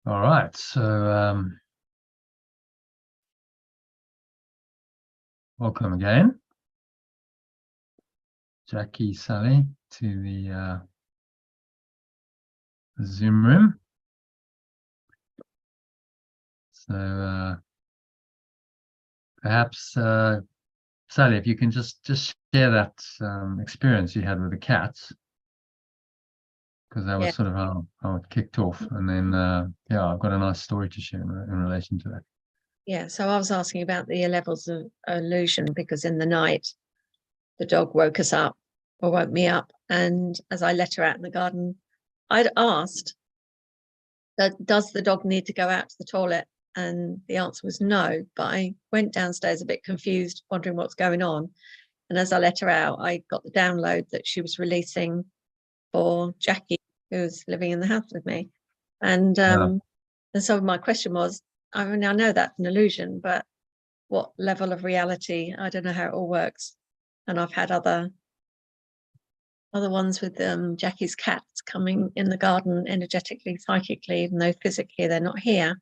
All right, so welcome again, Jackie, Sally, to the Zoom room. So perhaps, Sally, if you can just share that experience you had with the cats, because that was sort of how it kicked off. And then, yeah, I've got a nice story to share in relation to that. Yeah, so I was asking about the levels of illusion, because in the night, the dog woke us up, or woke me up. And as I let her out in the garden, I'd asked, does the dog need to go out to the toilet? And the answer was no. But I went downstairs a bit confused, wondering what's going on. And as I let her out, I got the download that she was releasing for Jackie, who was living in the house with me. And so my question was, I mean, I know that's an illusion, but what level of reality? I don't know how it all works. And I've had other ones with Jackie's cats coming in the garden energetically, psychically, even though physically they're not here.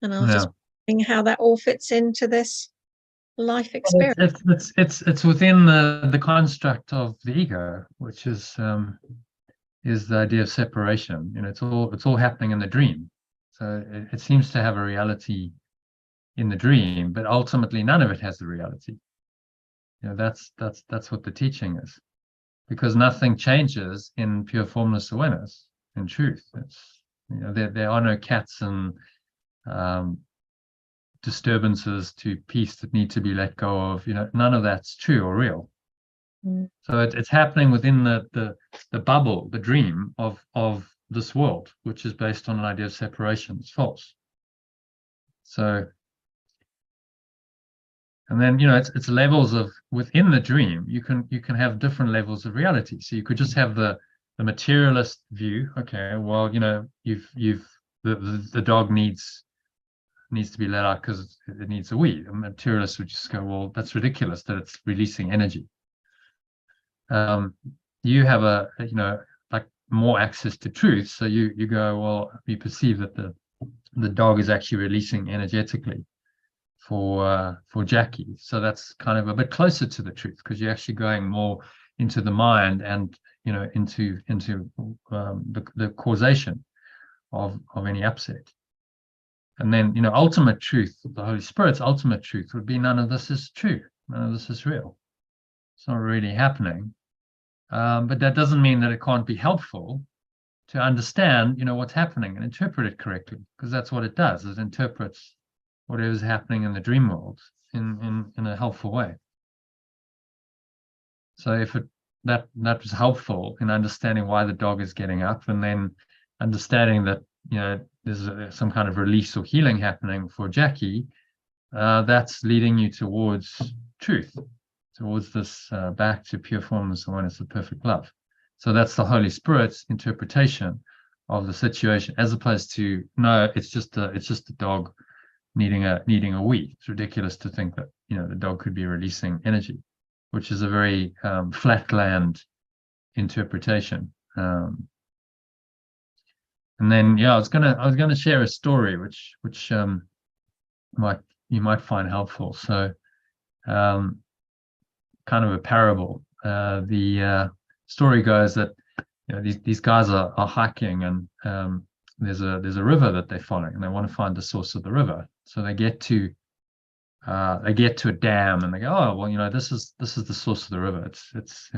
And I was just wondering how that all fits into this life experience. It's within the construct of the ego, which is the idea of separation. You know, it's all happening in the dream. So it seems to have a reality in the dream, but ultimately none of it has the reality. You know, that's what the teaching is, because nothing changes in pure formless awareness, in truth. It's, you know, there are no cats and disturbances to peace that need to be let go of. You know, none of that's true or real. So it's happening within the bubble, the dream of this world, which is based on an idea of separation. It's false. So, and then, you know, it's levels of, within the dream, you can have different levels of reality. So you could just have the materialist view. Okay, well, you know, the dog needs to be let out because it needs a wee. A materialist would just go, well, that's ridiculous that it's releasing energy. You have you know, like more access to truth, so you go, well, you perceive that the dog is actually releasing energetically for Jackie. So that's kind of a bit closer to the truth, because you're actually going more into the mind and, you know, into the causation of any upset. And then, you know, ultimate truth, the Holy Spirit's ultimate truth would be, none of this is true. None of this is real. It's not really happening. But that doesn't mean that it can't be helpful to understand, you know, what's happening and interpret it correctly, because that's what it does. It interprets whatever's happening in the dream world in a helpful way. So if that was helpful in understanding why the dog is getting up, and then understanding that, you know, there's some kind of release or healing happening for Jackie, that's leading you towards truth, towards this back to pure formless awareness of perfect love. So that's the Holy Spirit's interpretation of the situation, as opposed to, no, it's just a dog needing a wee. It's ridiculous to think that, you know, the dog could be releasing energy, which is a very flatland interpretation. And then, yeah, I was gonna share a story which you might find helpful. So, kind of a parable. The story goes that, you know, these guys are hiking, and there's a river that they're following, and they want to find the source of the river. So they get to a dam, and they go, oh, well, you know, this is the source of the river. It's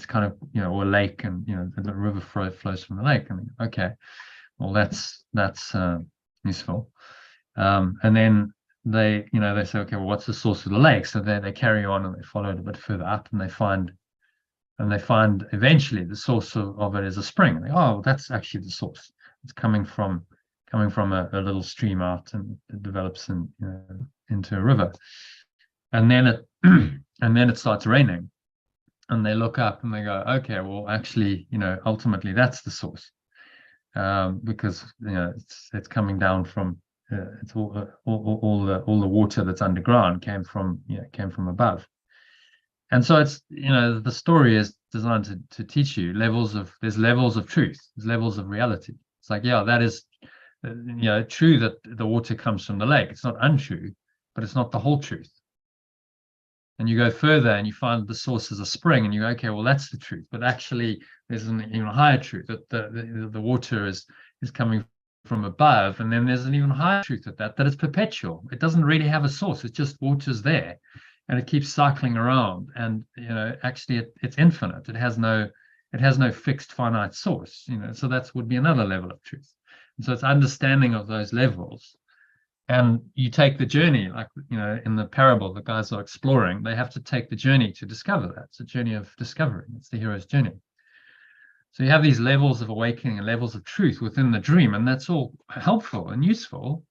kind of, you know, or a lake, and, you know, the river flows from the lake. And okay, well, that's useful. And then they say, okay, well, what's the source of the lake? So they carry on, and they follow it a bit further up, and they find eventually the source of it is a spring. And they go, oh, well, that's actually the source. It's coming from a little stream out, and it develops into a river. And then it starts raining, and they look up and they go, okay, well, actually, you know, ultimately that's the source, because, you know, it's coming down from it's all the water that's underground came from above. And so it's, you know, the story is designed to teach you there's levels of truth, there's levels of reality. It's like, yeah, that is true that the water comes from the lake. It's not untrue, but it's not the whole truth. And you go further and you find the source is a spring, and you go, okay, well, that's the truth. But actually, there's an even higher truth that the water is coming from above. And then there's an even higher truth of that it's perpetual. It doesn't really have a source. It's just water's there, and it keeps cycling around. And actually, it's infinite. It has no fixed finite source. So that would be another level of truth. And so it's understanding of those levels. And you take the journey, like, in the parable, the guys are exploring, they have to take the journey to discover that. It's a journey of discovery. It's the hero's journey. So you have these levels of awakening and levels of truth within the dream, and that's all helpful and useful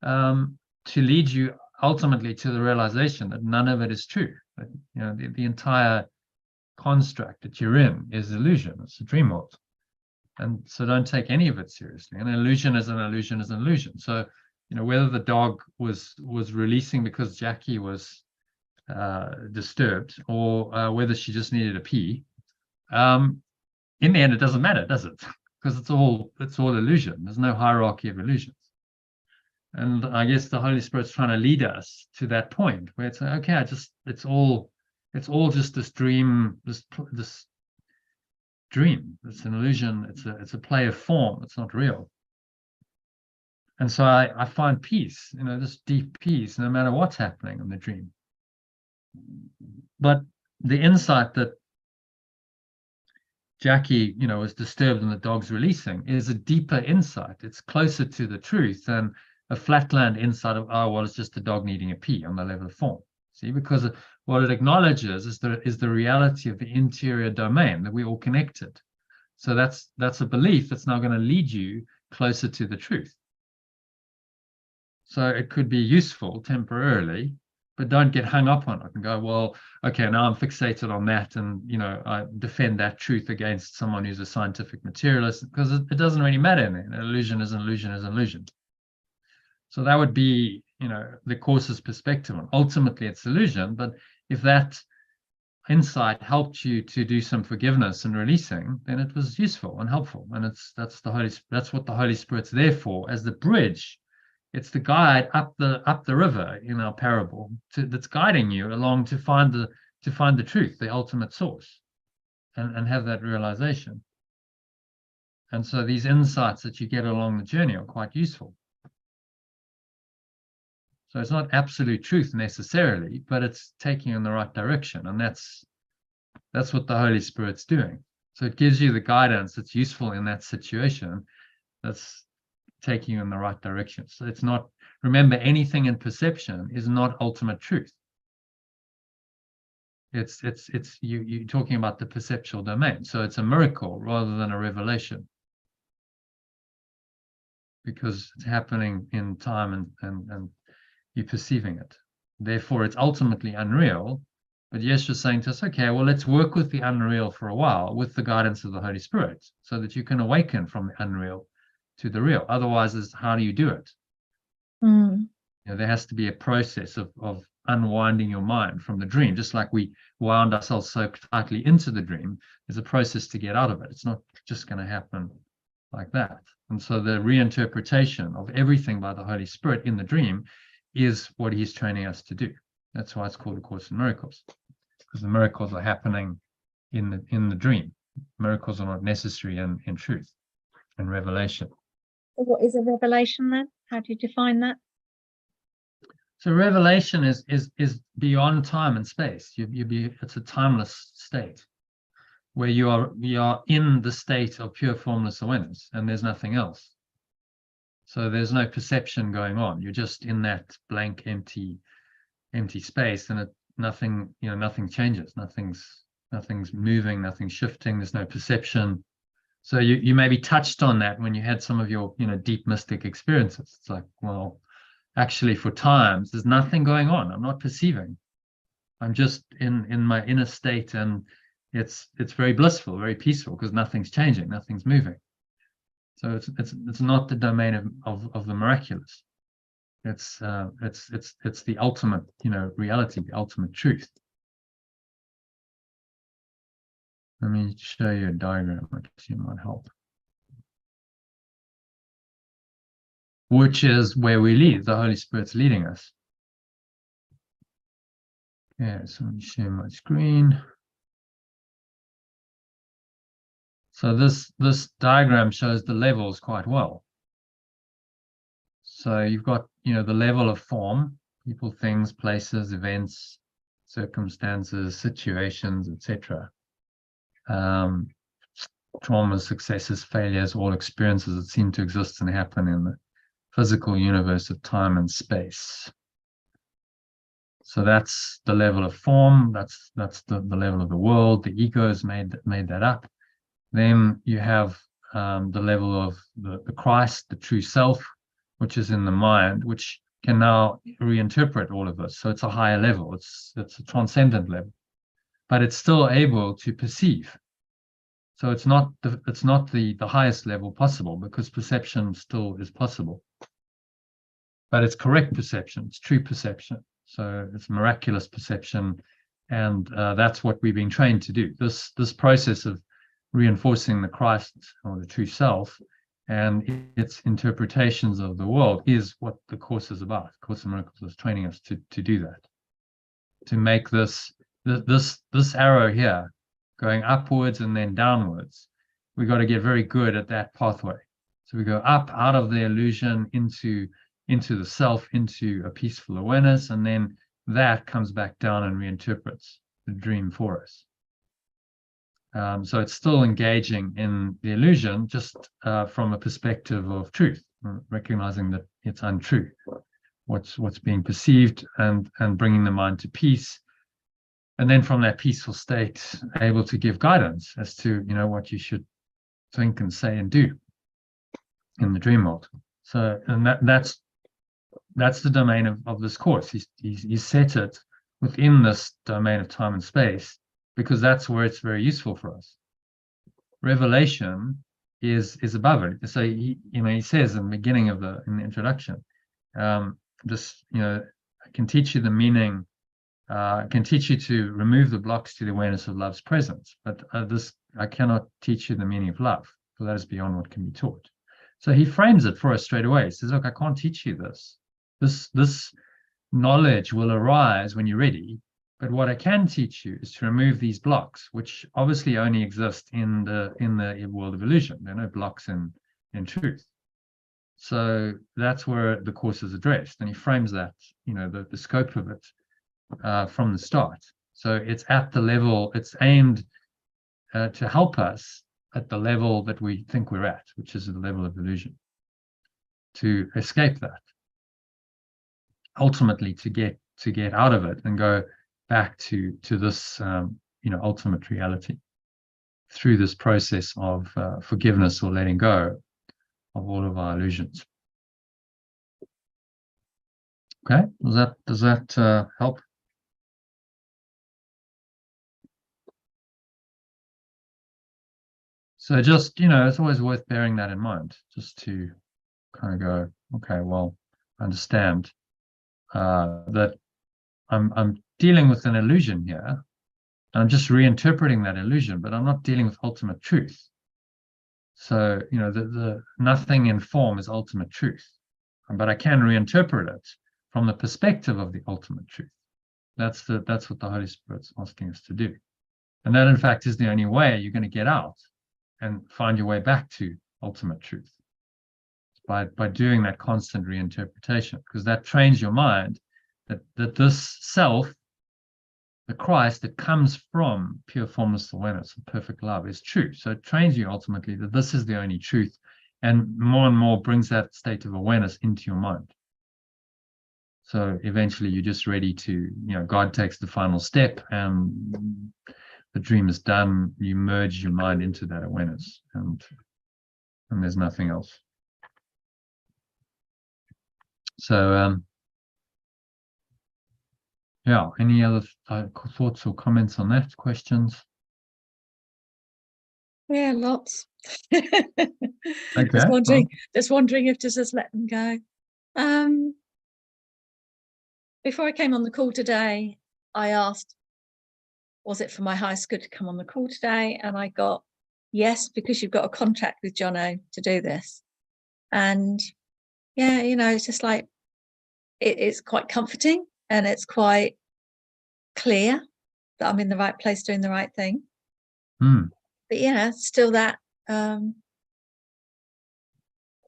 to lead you ultimately to the realization that none of it is true. That, the entire construct that you're in is illusion. It's a dream world. And so don't take any of it seriously. An illusion is an illusion is an illusion. So whether the dog was releasing because Jackie was disturbed, or whether she just needed a pee, in the end, it doesn't matter, does it? Because it's all illusion. There's no hierarchy of illusions. And I guess the Holy Spirit's trying to lead us to that point where it's like, okay, it's all just this dream, this dream. It's an illusion. It's a play of form. It's not real. And so I find peace, this deep peace, no matter what's happening in the dream. But the insight that Jackie, was disturbed and the dog's releasing is a deeper insight. It's closer to the truth than a flatland insight of, oh, well, it's just a dog needing a pee on the level of form. See, because what it acknowledges is the reality of the interior domain, that we're all connected. So that's a belief that's now going to lead you closer to the truth. So it could be useful temporarily, but don't get hung up on it and go, well, okay, now I'm fixated on that, and I defend that truth against someone who's a scientific materialist, because it doesn't really matter. An illusion is an illusion is an illusion. So that would be, the Course's perspective on ultimately it's illusion. But if that insight helped you to do some forgiveness and releasing, then it was useful and helpful. And that's what the Holy Spirit's there for, as the bridge. It's the guide up the river in our parable that's guiding you along to find the truth, the ultimate source, and have that realization. And so these insights that you get along the journey are quite useful. So it's not absolute truth necessarily, but it's taking you in the right direction, and that's what the Holy Spirit's doing. So it gives you the guidance that's useful in that situation. That's taking you in the right direction. So it's not, remember, anything in perception is not ultimate truth. It's you're talking about the perceptual domain. So it's a miracle rather than a revelation, because it's happening in time and you're perceiving it. Therefore, it's ultimately unreal. But yes, you're saying to us, okay, well, let's work with the unreal for a while with the guidance of the Holy Spirit, so that you can awaken from the unreal to the real. Otherwise, how do you do it? There has to be a process of unwinding your mind from the dream. Just like we wound ourselves so tightly into the dream, there's a process to get out of it. It's not just going to happen like that. And so the reinterpretation of everything by the Holy Spirit in the dream is what he's training us to do. That's why it's called A Course in Miracles, because the miracles are happening in the dream. Miracles are not necessary in truth and revelation. So what is a revelation then? How do you define that? So revelation is beyond time and space. It's a timeless state where you are in the state of pure formless awareness, and there's nothing else. So there's no perception going on. You're just in that blank, empty space, and nothing changes. Nothing's moving. Nothing's shifting. There's no perception. So you maybe touched on that when you had some of your deep mystic experiences. It's like, well, actually, for times there's nothing going on. I'm not perceiving. I'm just in my inner state, and it's very blissful, very peaceful, because nothing's changing, nothing's moving. So it's not the domain of the miraculous. It's the ultimate reality, the ultimate truth. Let me show you a diagram. I guess you might help. which is where we lead. The Holy Spirit's leading us. Yeah, so let me share my screen. So this diagram shows the levels quite well. So you've got, the level of form, people, things, places, events, circumstances, situations, etc. Traumas, successes, failures, all experiences that seem to exist and happen in the physical universe of time and space. So that's the level of form. That's the level of the world. The ego has made that up. Then you have the level of the Christ, the true self, which is in the mind, which can now reinterpret all of this. So it's a higher level. It's a transcendent level, but it's still able to perceive. So it's not the highest level possible, because perception still is possible. But it's correct perception. It's true perception. So it's miraculous perception, and that's what we've been trained to do. This process of reinforcing the Christ, or the true self, and its interpretations of the world is what the Course is about. Course in Miracles is training us to do that, to make this arrow here going upwards and then downwards. We've got to get very good at that pathway. So we go up out of the illusion into the self, into a peaceful awareness, and then that comes back down and reinterprets the dream for us. So it's still engaging in the illusion, just from a perspective of truth, recognizing that it's untrue, what's being perceived, and bringing the mind to peace. And then from that peaceful state, able to give guidance as to, what you should think and say and do in the dream world. So, and that's the domain of this Course. He's set it within this domain of time and space, because that's where it's very useful for us. Revelation is above it. So he says in the beginning in the introduction, I can teach you the meaning. I can teach you to remove the blocks to the awareness of love's presence, but I cannot teach you the meaning of love, for that is beyond what can be taught. So he frames it for us straight away. He says, look, I can't teach you this. This knowledge will arise when you're ready, but what I can teach you is to remove these blocks, which obviously only exist in the world of illusion. There are no blocks in truth. So that's where the Course is addressed, and he frames that, the scope of it from the start. So it's at the level, it's aimed to help us at the level that we think we're at, which is the level of illusion, to escape that, ultimately to get out of it and go back to this ultimate reality through this process of forgiveness, or letting go of all of our illusions. Okay, does that help? So just, it's always worth bearing that in mind, just to kind of go, okay, well, I understand that I'm dealing with an illusion here, and I'm just reinterpreting that illusion, but I'm not dealing with ultimate truth. So, the nothing in form is ultimate truth, but I can reinterpret it from the perspective of the ultimate truth. That's what the Holy Spirit's asking us to do. And that, in fact, is the only way you're going to get out and find your way back to ultimate truth, by doing that constant reinterpretation, because that trains your mind that this self, the Christ that comes from pure formless awareness and perfect love, is true. So it trains you ultimately that this is the only truth, and more brings that state of awareness into your mind. So eventually you're just ready to, God takes the final step, and the dream is done. You merge your mind into that awareness, and there's nothing else. So, yeah, any other thoughts or comments on that? Questions? Yeah, lots. Okay. Just wondering if to just let them go. Before I came on the call today, I asked, was it for my highest good to come on the call today? And I got yes, because you've got a contract with Jono to do this. And yeah, it's just like it's quite comforting, and it's quite clear that I'm in the right place doing the right thing. But still that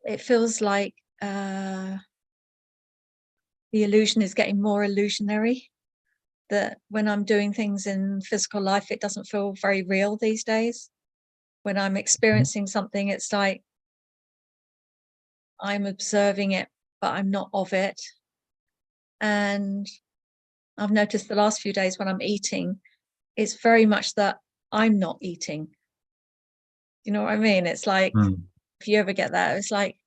it feels like the illusion is getting more illusionary, that when I'm doing things in physical life, it doesn't feel very real these days. When I'm experiencing something, it's like I'm observing it, but I'm not of it. And I've noticed the last few days when I'm eating, it's very much that I'm not eating. You know what I mean? It's like, if you ever get that, it's like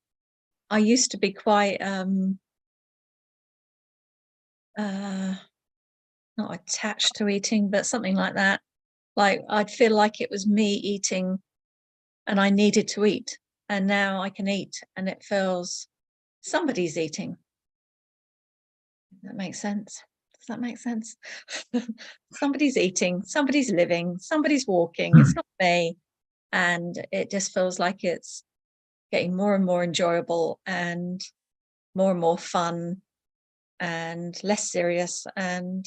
I used to be quite not attached to eating, but something like that. Like I'd feel like it was me eating and I needed to eat. And now I can eat and it feels somebody's eating. That makes sense. Does that make sense? Somebody's eating, somebody's living, somebody's walking. It's not me. And it just feels like it's getting more and more enjoyable and more fun and less serious and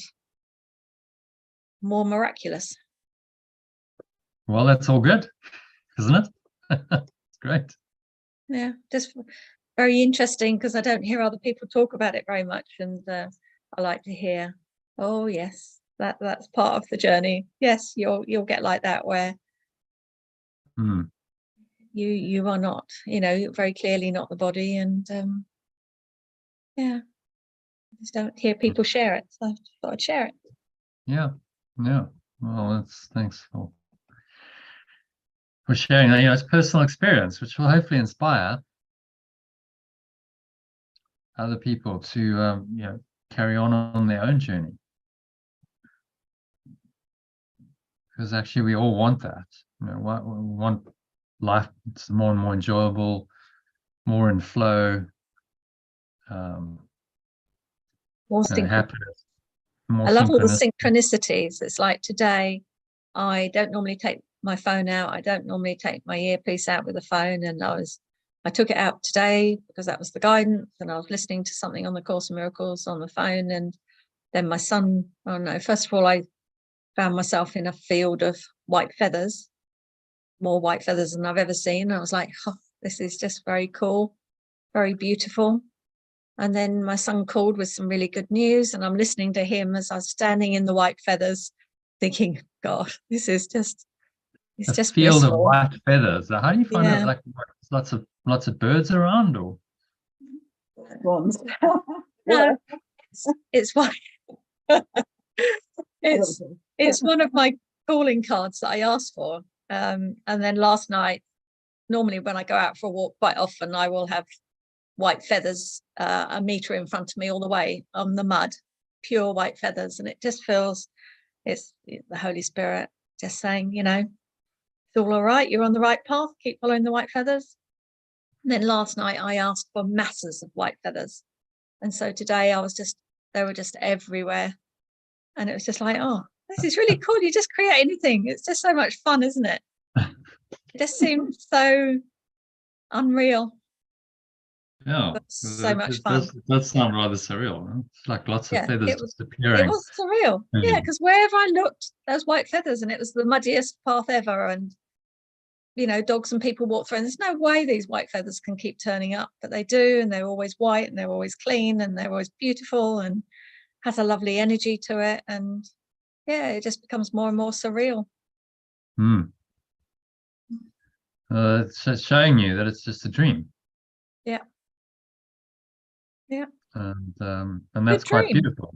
more miraculous. Well, that's all good, isn't it? It's great. Yeah, just very interesting, because I don't hear other people talk about it very much, and I like to hear, oh yes, that's part of the journey. Yes, you'll get like that where you are not, very clearly not the body, and yeah, I just don't hear people share it, so I thought I'd share it. Yeah. Well, thanks for sharing that. It's personal experience, which will hopefully inspire other people to carry on their own journey. Because actually we all want that. We want life that's more and more enjoyable, more in flow, More happiness, more I love all the synchronicity. synchronicities. It's like today, I don't normally take my phone out. I don't normally take my earpiece out with the phone. And I took it out today because that was the guidance. And I was listening to something on the Course in Miracles on the phone. And then my son, oh no, first of all, I found myself in a field of white feathers, more white feathers than I've ever seen. And I was like, oh, this is just very cool, very beautiful. And then my son called with some really good news, and I'm listening to him as I was standing in the white feathers, thinking, God, it's just field blissful. of white feathers. How do you find Yeah. out? Like lots of birds around, or Ones. No, it's one. it's one of my calling cards that I asked for. And then last night, normally when I go out for a walk, quite often I will have white feathers a meter in front of me all the way on the mud, pure white feathers, and it just feels it's the Holy Spirit just saying, it's all right, you're on the right path, keep following the white feathers. And then last night I asked for masses of white feathers, and so today they were just everywhere, and it was just like, oh, this is really cool. You just create anything. It's just so much fun, isn't it? It just seems so unreal. yeah, So much fun. It does sound rather surreal. Huh? It's like lots of feathers just appearing. It was surreal. Yeah, because wherever I looked, there's white feathers, and it was the muddiest path ever. And dogs and people walk through, and there's no way these white feathers can keep turning up, but they do, and they're always white, and they're always clean, and they're always beautiful, and has a lovely energy to it. And yeah, it just becomes more and more surreal. It's showing you that it's just a dream. Yeah. And that's quite beautiful.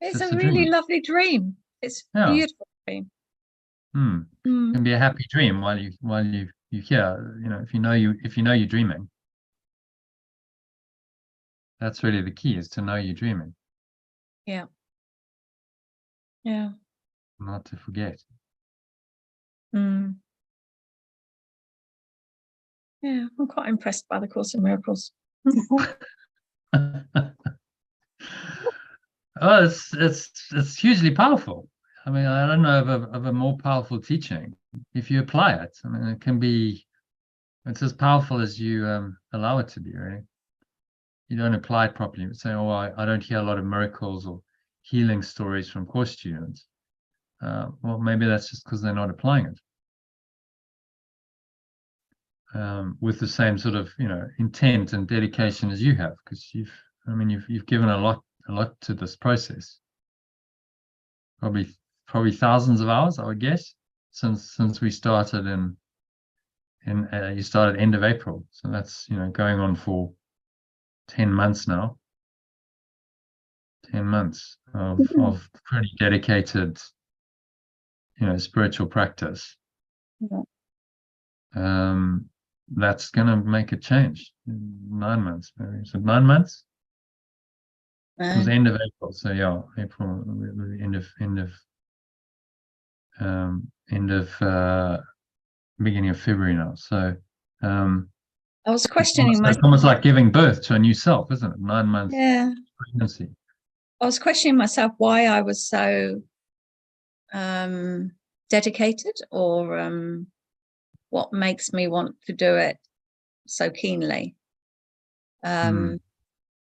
It's a really lovely dream. It's a beautiful dream. It can be a happy dream while you hear, if you know you're dreaming. That's really the key, is to know you're dreaming. Yeah. Not to forget. Yeah, I'm quite impressed by the Course in Miracles. Oh, it's hugely powerful. I mean, I don't know of a more powerful teaching if you apply it. I mean, it's as powerful as you allow it to be, really. you don't apply it properly. You say, oh, I don't hear a lot of miracles or healing stories from course students. Well, maybe that's just because they're not applying it with the same sort of, intent and dedication as you have, because you've given a lot to this process. Probably thousands of hours, I would guess, since we started you started end of April, so that's going on for 10 months now. 10 months of pretty dedicated, spiritual practice. Yeah. That's going to make a change in 9 months, maybe. So 9 months? It was end of April. So yeah, April, end of beginning of February now. So I was questioning it's almost like giving birth to a new self, isn't it? 9 months pregnancy. I was questioning myself why I was so dedicated, or what makes me want to do it so keenly. I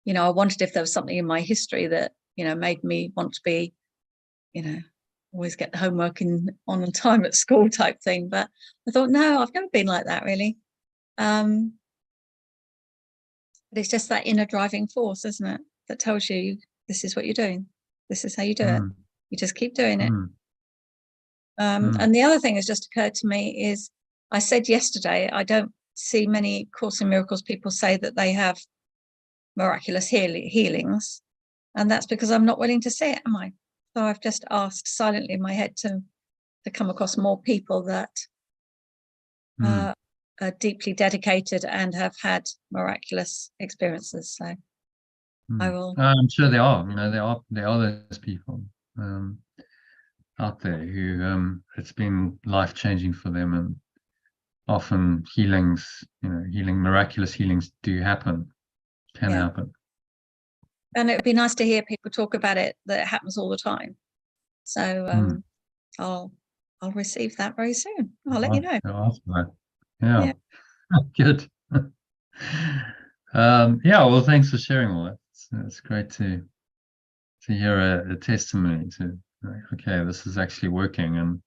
wondered if there was something in my history that made me want to be, always get the homework on time at school type thing. But I thought, no, I've never been like that, really. But it's just that inner driving force, isn't it, that tells you this is what you're doing, this is how you do it. You just keep doing it. And the other thing has just occurred to me is, I said yesterday, I don't see many Course in Miracles people say that they have miraculous healings, and that's because I'm not willing to say it, am I? So I've just asked silently in my head to come across more people that are deeply dedicated and have had miraculous experiences. So I will. I'm sure there are. There are those people out there who it's been life-changing for them, and often healings, miraculous healings do happen, can happen. And it would be nice to hear people talk about it, that it happens all the time. So I'll receive that very soon. I'll let you know. Yeah. Good. Well, thanks for sharing all that. It's great to hear a testimony to, okay, this is actually working. And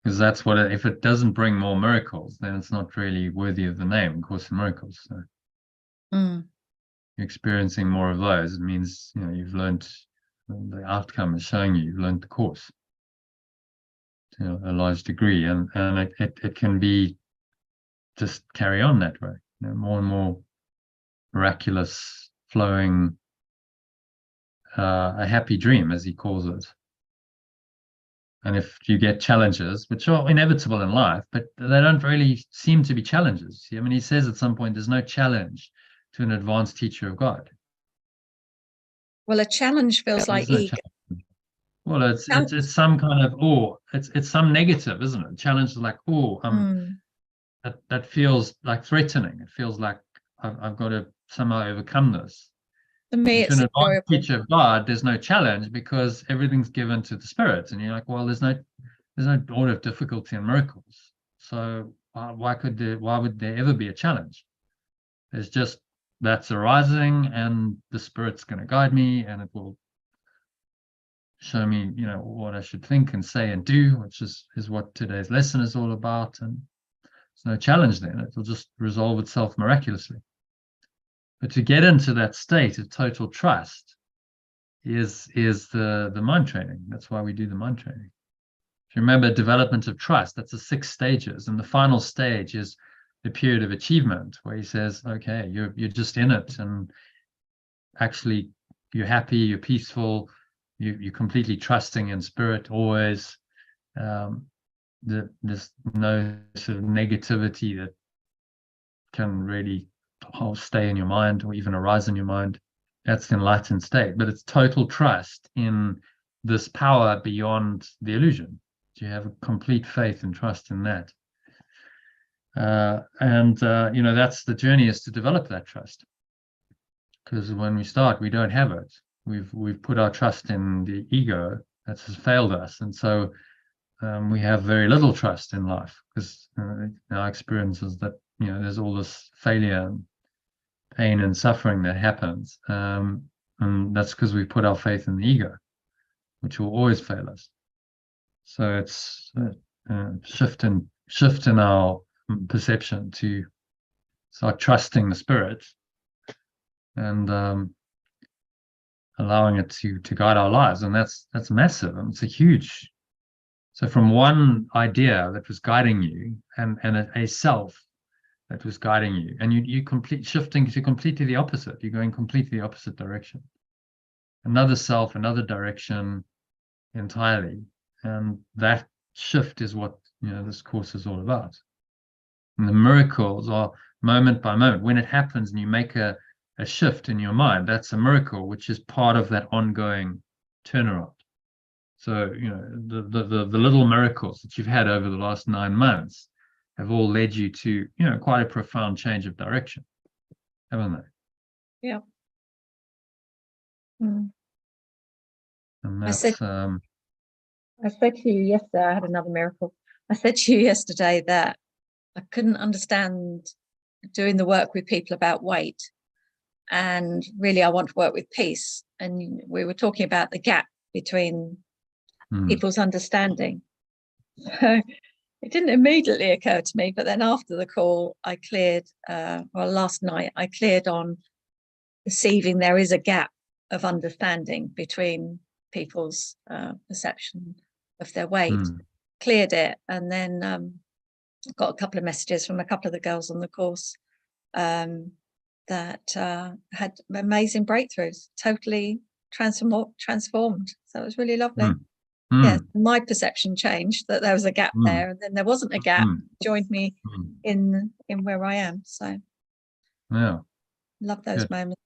because that's what if it doesn't bring more miracles, then it's not really worthy of the name Course in Miracles. So you're experiencing more of those, it means you've learned, the outcome is showing you've learned the course to a large degree, and it can be just carry on that way, more and more miraculous flowing, a happy dream, as he calls it. And if you get challenges, which are inevitable in life, but they don't really seem to be challenges. He says at some point, there's no challenge to an advanced teacher of God. Well, a challenge feels like ego. Well, it's some kind of, it's some negative, isn't it? Challenge is like, that feels like threatening. It feels like I've got to somehow overcome this. For me, it's an advanced teacher of God, there's no challenge because everything's given to the Spirit, and you're like, well, there's no order of difficulty in miracles. So why would there ever be a challenge? There's just that's arising, and the Spirit's going to guide me, and it will show me, what I should think and say and do, which is what today's lesson is all about. And there's no challenge then; it'll just resolve itself miraculously. But to get into that state of total trust is the mind training. That's why we do the mind training. If you remember, development of trust, that's the 6 stages, and the final stage is the period of achievement, where he says, okay, you're just in it, and actually you're happy, you're peaceful, you're completely trusting in Spirit always. There's no sort of negativity that can really stay in your mind or even arise in your mind. That's the enlightened state, but it's total trust in this power beyond the illusion. You have a complete faith and trust in that. That's the journey, is to develop that trust, because when we start, we don't have it. We've put our trust in the ego that has failed us, and so we have very little trust in life, because our experience is that there's all this failure pain and suffering that happens. And that's because we put our faith in the ego, which will always fail us. So it's a shift in our perception to start trusting the spirit and allowing it to guide our lives. And that's massive. And it's a huge. So from one idea that was guiding you and a self that was guiding you, and you shifting to completely the opposite. You're going completely the opposite direction. Another self, another direction entirely. And that shift is what this course is all about. And the miracles are moment by moment. When it happens and you make a shift in your mind, that's a miracle, which is part of that ongoing turnaround. So, the little miracles that you've had over the last 9 months have all led you to, quite a profound change of direction, haven't they? Yeah. Mm. And I that's, said to you yesterday, I had another miracle. I said to you yesterday that I couldn't understand doing the work with people about weight. And really, I want to work with peace. And we were talking about the gap between people's understanding. So it didn't immediately occur to me, but then after the call, I cleared, last night, I cleared on perceiving there is a gap of understanding between people's perception of their weight. Cleared it, and then got a couple of messages from a couple of the girls on the course that had amazing breakthroughs, totally transformed. So it was really lovely. Yeah, my perception changed, that there was a gap there, and then there wasn't a gap. Joined me in where I am. So yeah, love those moments.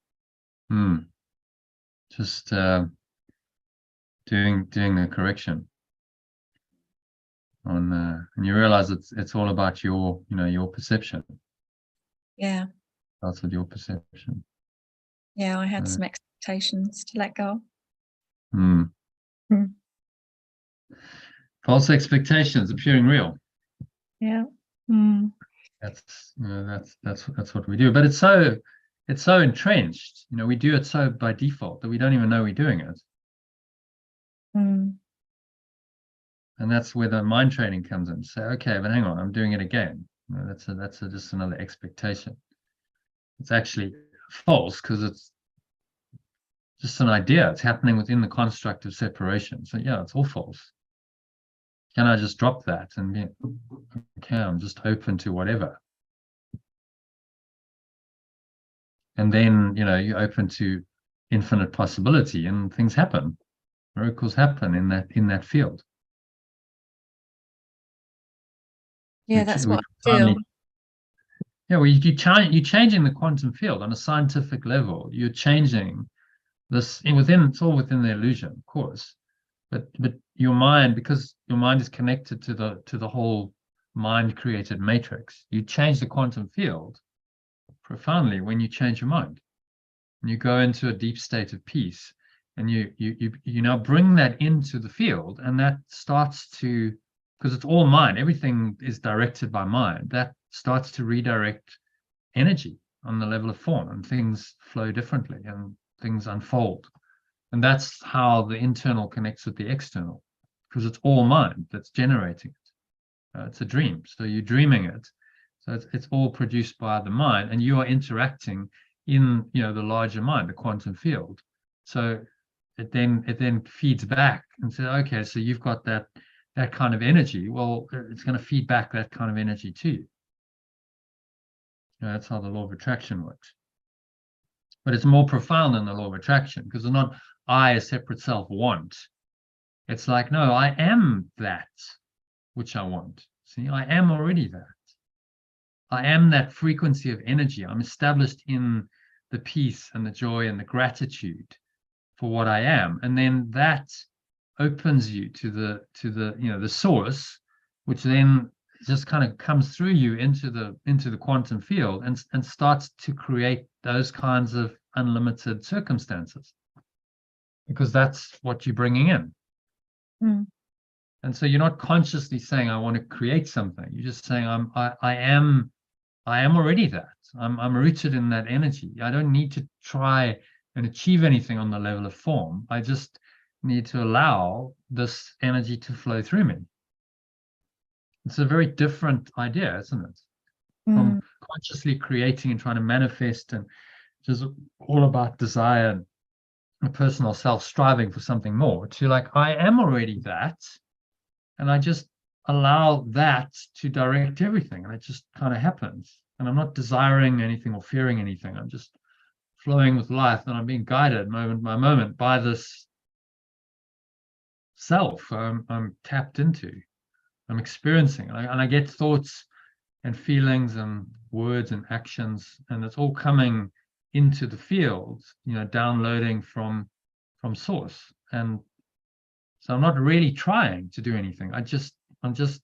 Just doing the correction on, and you realize it's all about your perception. Yeah. That's with your perception. Yeah, I had some expectations to let go. False expectations appearing real. Yeah. That's what we do. But it's so entrenched. We do it so by default that we don't even know we're doing it. And that's where the mind training comes in. Say, okay, but hang on, I'm doing it again. That's just another expectation. It's actually false because it's just an idea. It's happening within the construct of separation. So yeah, it's all false. Can I just drop that and be okay? I'm just open to whatever. And then you're open to infinite possibility, and things happen. Miracles happen in that field. Yeah, that's what I feel. Yeah, well, you're changing the quantum field on a scientific level. You're changing this it's all within the illusion, of course. But your mind, because your mind is connected to the whole mind-created matrix, you change the quantum field profoundly when you change your mind. And you go into a deep state of peace, and you now bring that into the field, and that starts to, because it's all mind, everything is directed by mind, that starts to redirect energy on the level of form, and things flow differently and things unfold. And that's how the internal connects with the external, because it's all mind that's generating it. It's a dream, so you're dreaming it. So it's all produced by the mind, and you are interacting in the larger mind, the quantum field. So it then feeds back and says, okay, so you've got that kind of energy. Well, it's going to feed back that kind of energy to you. That's how the law of attraction works. But it's more profound than the law of attraction, because it's not I, a separate self, want. It's like, no, I am that which I want. See, I am already that. I am that frequency of energy. I'm established in the peace and the joy and the gratitude for what I am. And then that opens you to the source, which then just kind of comes through you into the quantum field and starts to create those kinds of unlimited circumstances, because that's what you're bringing in. And so you're not consciously saying, I want to create something. You're just saying, I am already that. I'm rooted in that energy. I don't need to try and achieve anything on the level of form. I just need to allow this energy to flow through me. It's a very different idea, isn't it? From consciously creating and trying to manifest, and just all about desire and a personal self striving for something more, to like, I am already that, and I just allow that to direct everything, and it just kind of happens. And I'm not desiring anything or fearing anything. I'm just flowing with life, and I'm being guided moment by moment by this self I'm tapped into, I'm experiencing. And I get thoughts and feelings and words and actions, and it's all coming into the field, downloading from source. And so I'm not really trying to do anything. I'm just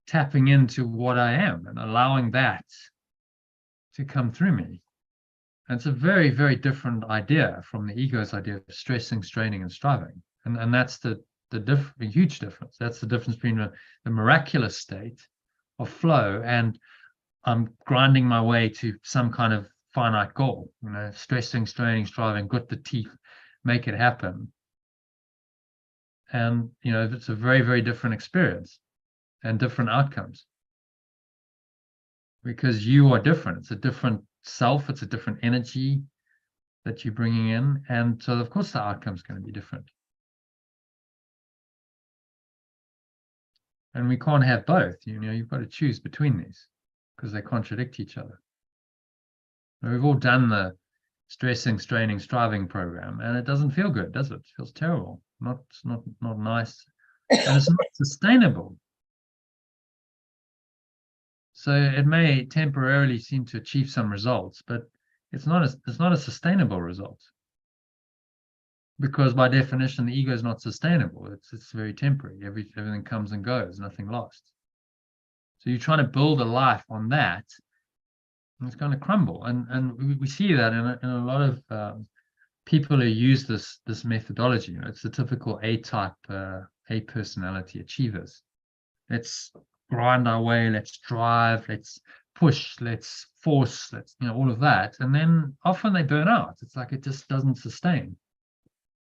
tapping into what I am and allowing that to come through me. And it's a very, very different idea from the ego's idea of stressing, straining, and striving. And that's the huge difference. That's the difference between the miraculous state of flow and I'm grinding my way to some kind of finite goal, stressing, straining, striving, grit the teeth, make it happen. And, it's a very, very different experience and different outcomes, because you are different. It's a different self. It's a different energy that you're bringing in. And so, of course, the outcome is going to be different. And we can't have both. You've got to choose between these because they contradict each other. We've all done the stressing, straining, striving program, and it doesn't feel good, does it? It feels terrible. Not nice, and it's not sustainable. So it may temporarily seem to achieve some results, but it's not a sustainable result, because by definition the ego is not sustainable. It's very temporary. Everything comes and goes, nothing lasts. So you're trying to build a life on that, and it's going to crumble. And we see that in a lot of people who use this methodology. It's the typical A-type, A personality achievers. Let's grind our way, let's drive, let's push, let's force, let's all of that. And then often they burn out. It's like it just doesn't sustain.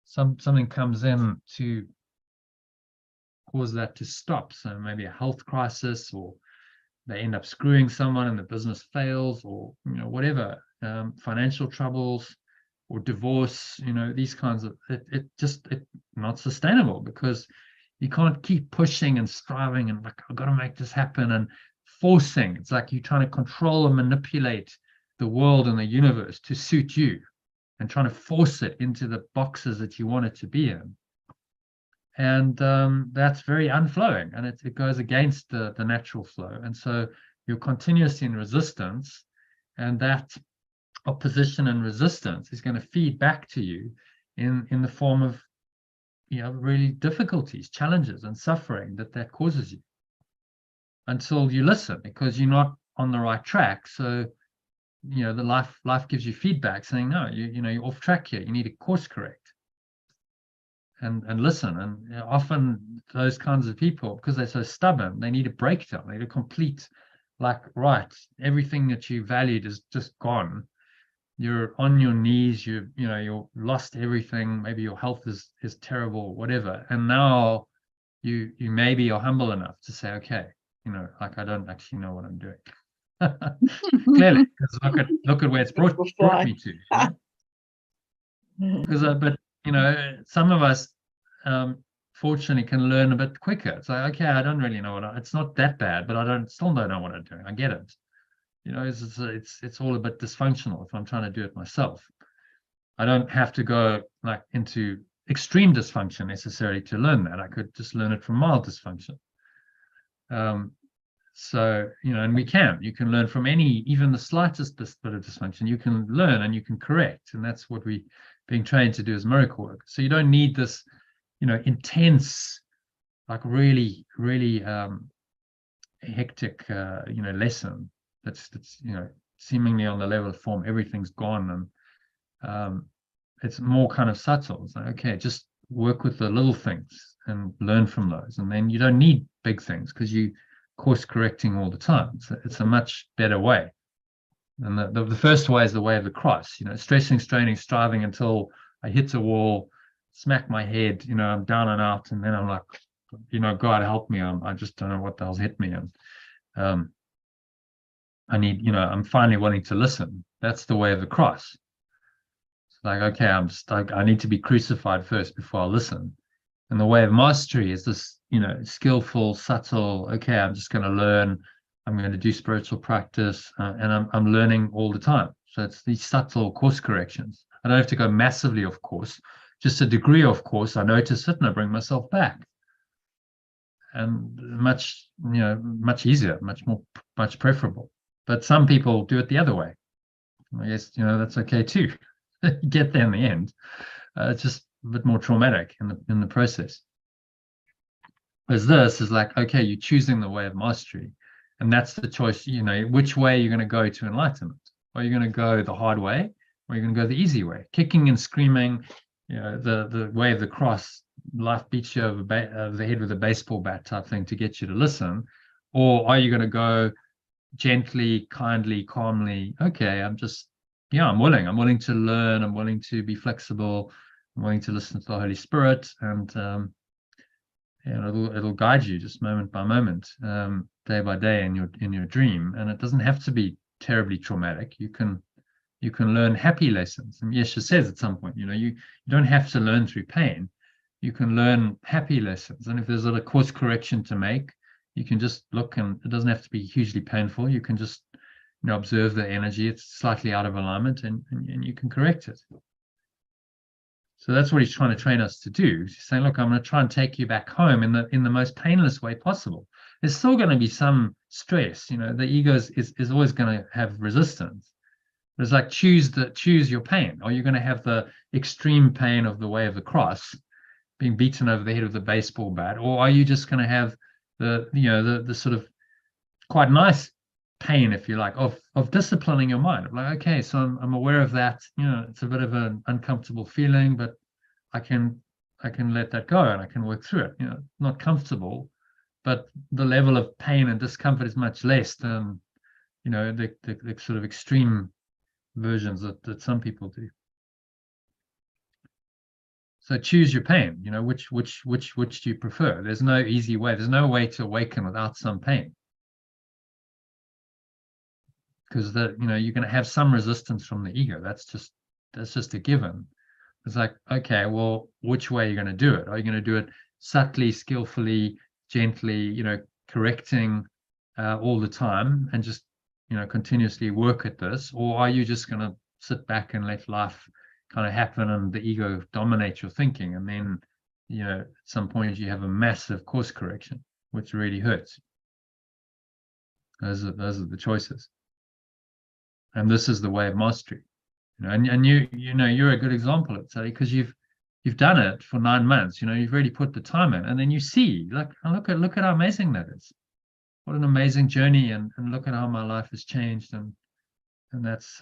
Something comes in to cause that to stop. So maybe a health crisis, or they end up screwing someone and the business fails, or whatever, financial troubles or divorce, these kinds of, it's not sustainable, because you can't keep pushing and striving and like, I've got to make this happen and forcing. It's like you're trying to control and manipulate the world and the universe to suit you, and trying to force it into the boxes that you want it to be in. And that's very unflowing, and it goes against the natural flow. And so you're continuously in resistance, and that opposition and resistance is going to feed back to you in the form of really difficulties, challenges, and suffering that causes you, until you listen, because you're not on the right track. So the life gives you feedback saying, no, you're off track here, you need to course correct and listen. And often those kinds of people, because they're so stubborn, they need a breakdown, they need a complete, like, right, everything that you valued is just gone. You're on your knees, you've lost everything, maybe your health is terrible, whatever, and now you maybe are humble enough to say, okay, like, I don't actually know what I'm doing. Clearly, because look at where it's brought me to. Because but some of us fortunately can learn a bit quicker. It's like, okay, I don't really know it's not that bad, but I still don't know what I'm doing. I get it. It's all a bit dysfunctional if I'm trying to do it myself. I don't have to go like into extreme dysfunction necessarily to learn that. I could just learn it from mild dysfunction. So and you can learn from even the slightest bit of dysfunction. You can learn and you can correct, and that's what we're being trained to do as miracle work. So you don't need this intense, like really hectic lesson that's seemingly on the level of form. Everything's gone, and it's more kind of subtle. It's like, okay, just work with the little things and learn from those, and then you don't need big things, because you course correcting all the time. It's a much better way. And the first way is the way of the cross, stressing, straining, striving until I hit a wall, smack my head, I'm down and out, and then I'm like, God help me, I just don't know what the hell's hit me. And I need, I'm finally wanting to listen. That's the way of the cross. It's like, okay, I need to be crucified first before I listen. And the way of mastery is this, skillful, subtle, okay, I'm just going to learn, I'm going to do spiritual practice, and I'm learning all the time. So it's these subtle course corrections. I don't have to go massively off course, just a degree off course. I notice it and I bring myself back. And much easier, much preferable. But some people do it the other way. I guess, that's okay too. Get there in the end. It's just a bit more traumatic in the process. Whereas this is like, okay, you're choosing the way of mastery. And that's the choice, which way you're going to go to enlightenment. Are you going to go the hard way, or are you going to go the easy way? Kicking and screaming, the way of the cross, life beats you over the head with a baseball bat type thing to get you to listen. Or are you going to go gently, kindly, calmly? Okay, I'm willing to learn. I'm willing to be flexible. I'm willing to listen to the Holy Spirit, and it'll guide you just moment by moment, day by day in your dream. And it doesn't have to be terribly traumatic. You can learn happy lessons. And Yesha says at some point, you don't have to learn through pain. You can learn happy lessons. And if there's a course correction to make, you can just look, and it doesn't have to be hugely painful. You can just observe the energy. It's slightly out of alignment, and you can correct it. So that's what he's trying to train us to do. He's saying, look, I'm going to try and take you back home in the most painless way possible. There's still going to be some stress. The ego is always going to have resistance. But it's like, choose your pain. Are you going to have the extreme pain of the way of the cross, being beaten over the head with a baseball bat, or are you just going to have the sort of quite nice pain, if you like, of disciplining your mind? I'm like, okay, so I'm aware of that. It's a bit of an uncomfortable feeling, but I can let that go and I can work through it. Not comfortable, but the level of pain and discomfort is much less than the sort of extreme versions that some people do. So choose your pain. Which do you prefer? There's no easy way. There's no way to awaken without some pain, because you're going to have some resistance from the ego. That's just a given. It's like, okay, well, which way are you going to do it? Are you going to do it subtly, skillfully, gently, correcting all the time, and just continuously work at this? Or are you just going to sit back and let life kind of happen and the ego dominate your thinking, and then at some point you have a massive course correction, which really hurts? Those are the choices. And this is the way of mastery. And you're a good example of it, because you've done it for 9 months. You've really put the time in, and then you see, like, look at how amazing that is. What an amazing journey, and look at how my life has changed, and that's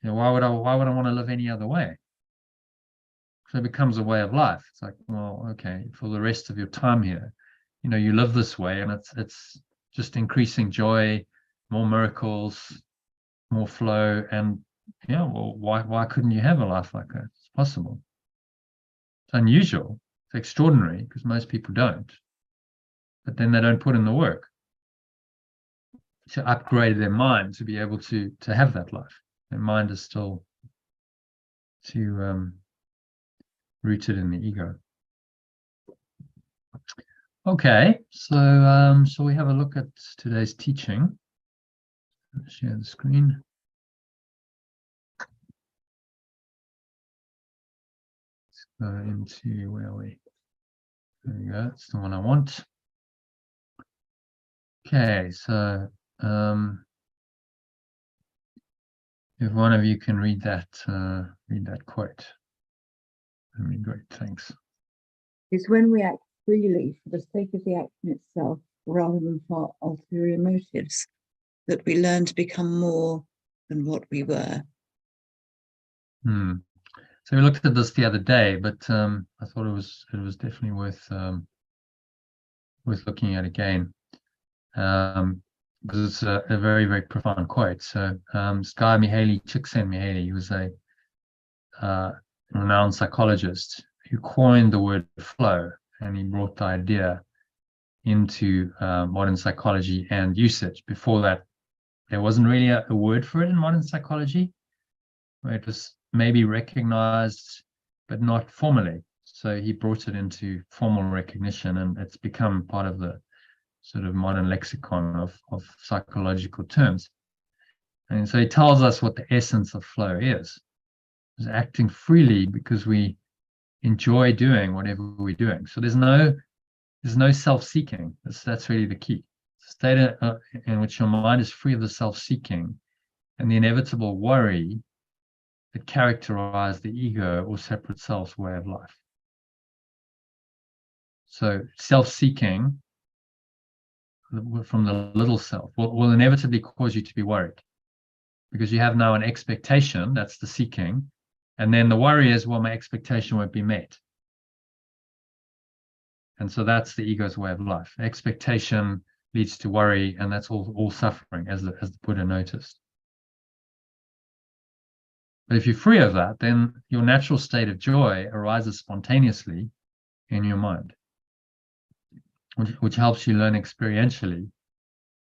why would I want to live any other way? So it becomes a way of life. It's like, well, okay, for the rest of your time here, you live this way, and it's just increasing joy, more miracles, more flow. And well, why couldn't you have a life like that? It's possible. It's unusual. It's extraordinary, because most people don't. But then they don't put in the work to upgrade their mind to be able to have that life. Their mind is still too rooted in the ego. Okay, so shall we have a look at today's teaching? Share the screen. Let's go into where are we? There we go. That's the one I want. Okay, so if one of you can read that quote, that'd be great. Thanks. It's when we act freely for the sake of the action itself, rather than for ulterior motives, that we learn to become more than what we were. So we looked at this the other day, but I thought it was definitely worth looking at again. because it's a very, very profound quote. So this guy, Csikszentmihalyi, he was a renowned psychologist who coined the word flow, and he brought the idea into modern psychology and usage. Before that, there wasn't really a word for it in modern psychology. It was maybe recognized, but not formally. So he brought it into formal recognition, and it's become part of the sort of modern lexicon of psychological terms. And so he tells us what the essence of flow is. It's acting freely because we enjoy doing whatever we're doing. So there's no self-seeking. That's really the key. It's a state in which your mind is free of the self-seeking and the inevitable worry that characterize the ego or separate self's way of life. So self-seeking from the little self will inevitably cause you to be worried, because you have now an expectation, that's the seeking, and then the worry is, well, my expectation won't be met. And so that's the ego's way of life. Expectation leads to worry, and that's all suffering, as the Buddha noticed. But if you're free of that, then your natural state of joy arises spontaneously in your mind, which helps you learn experientially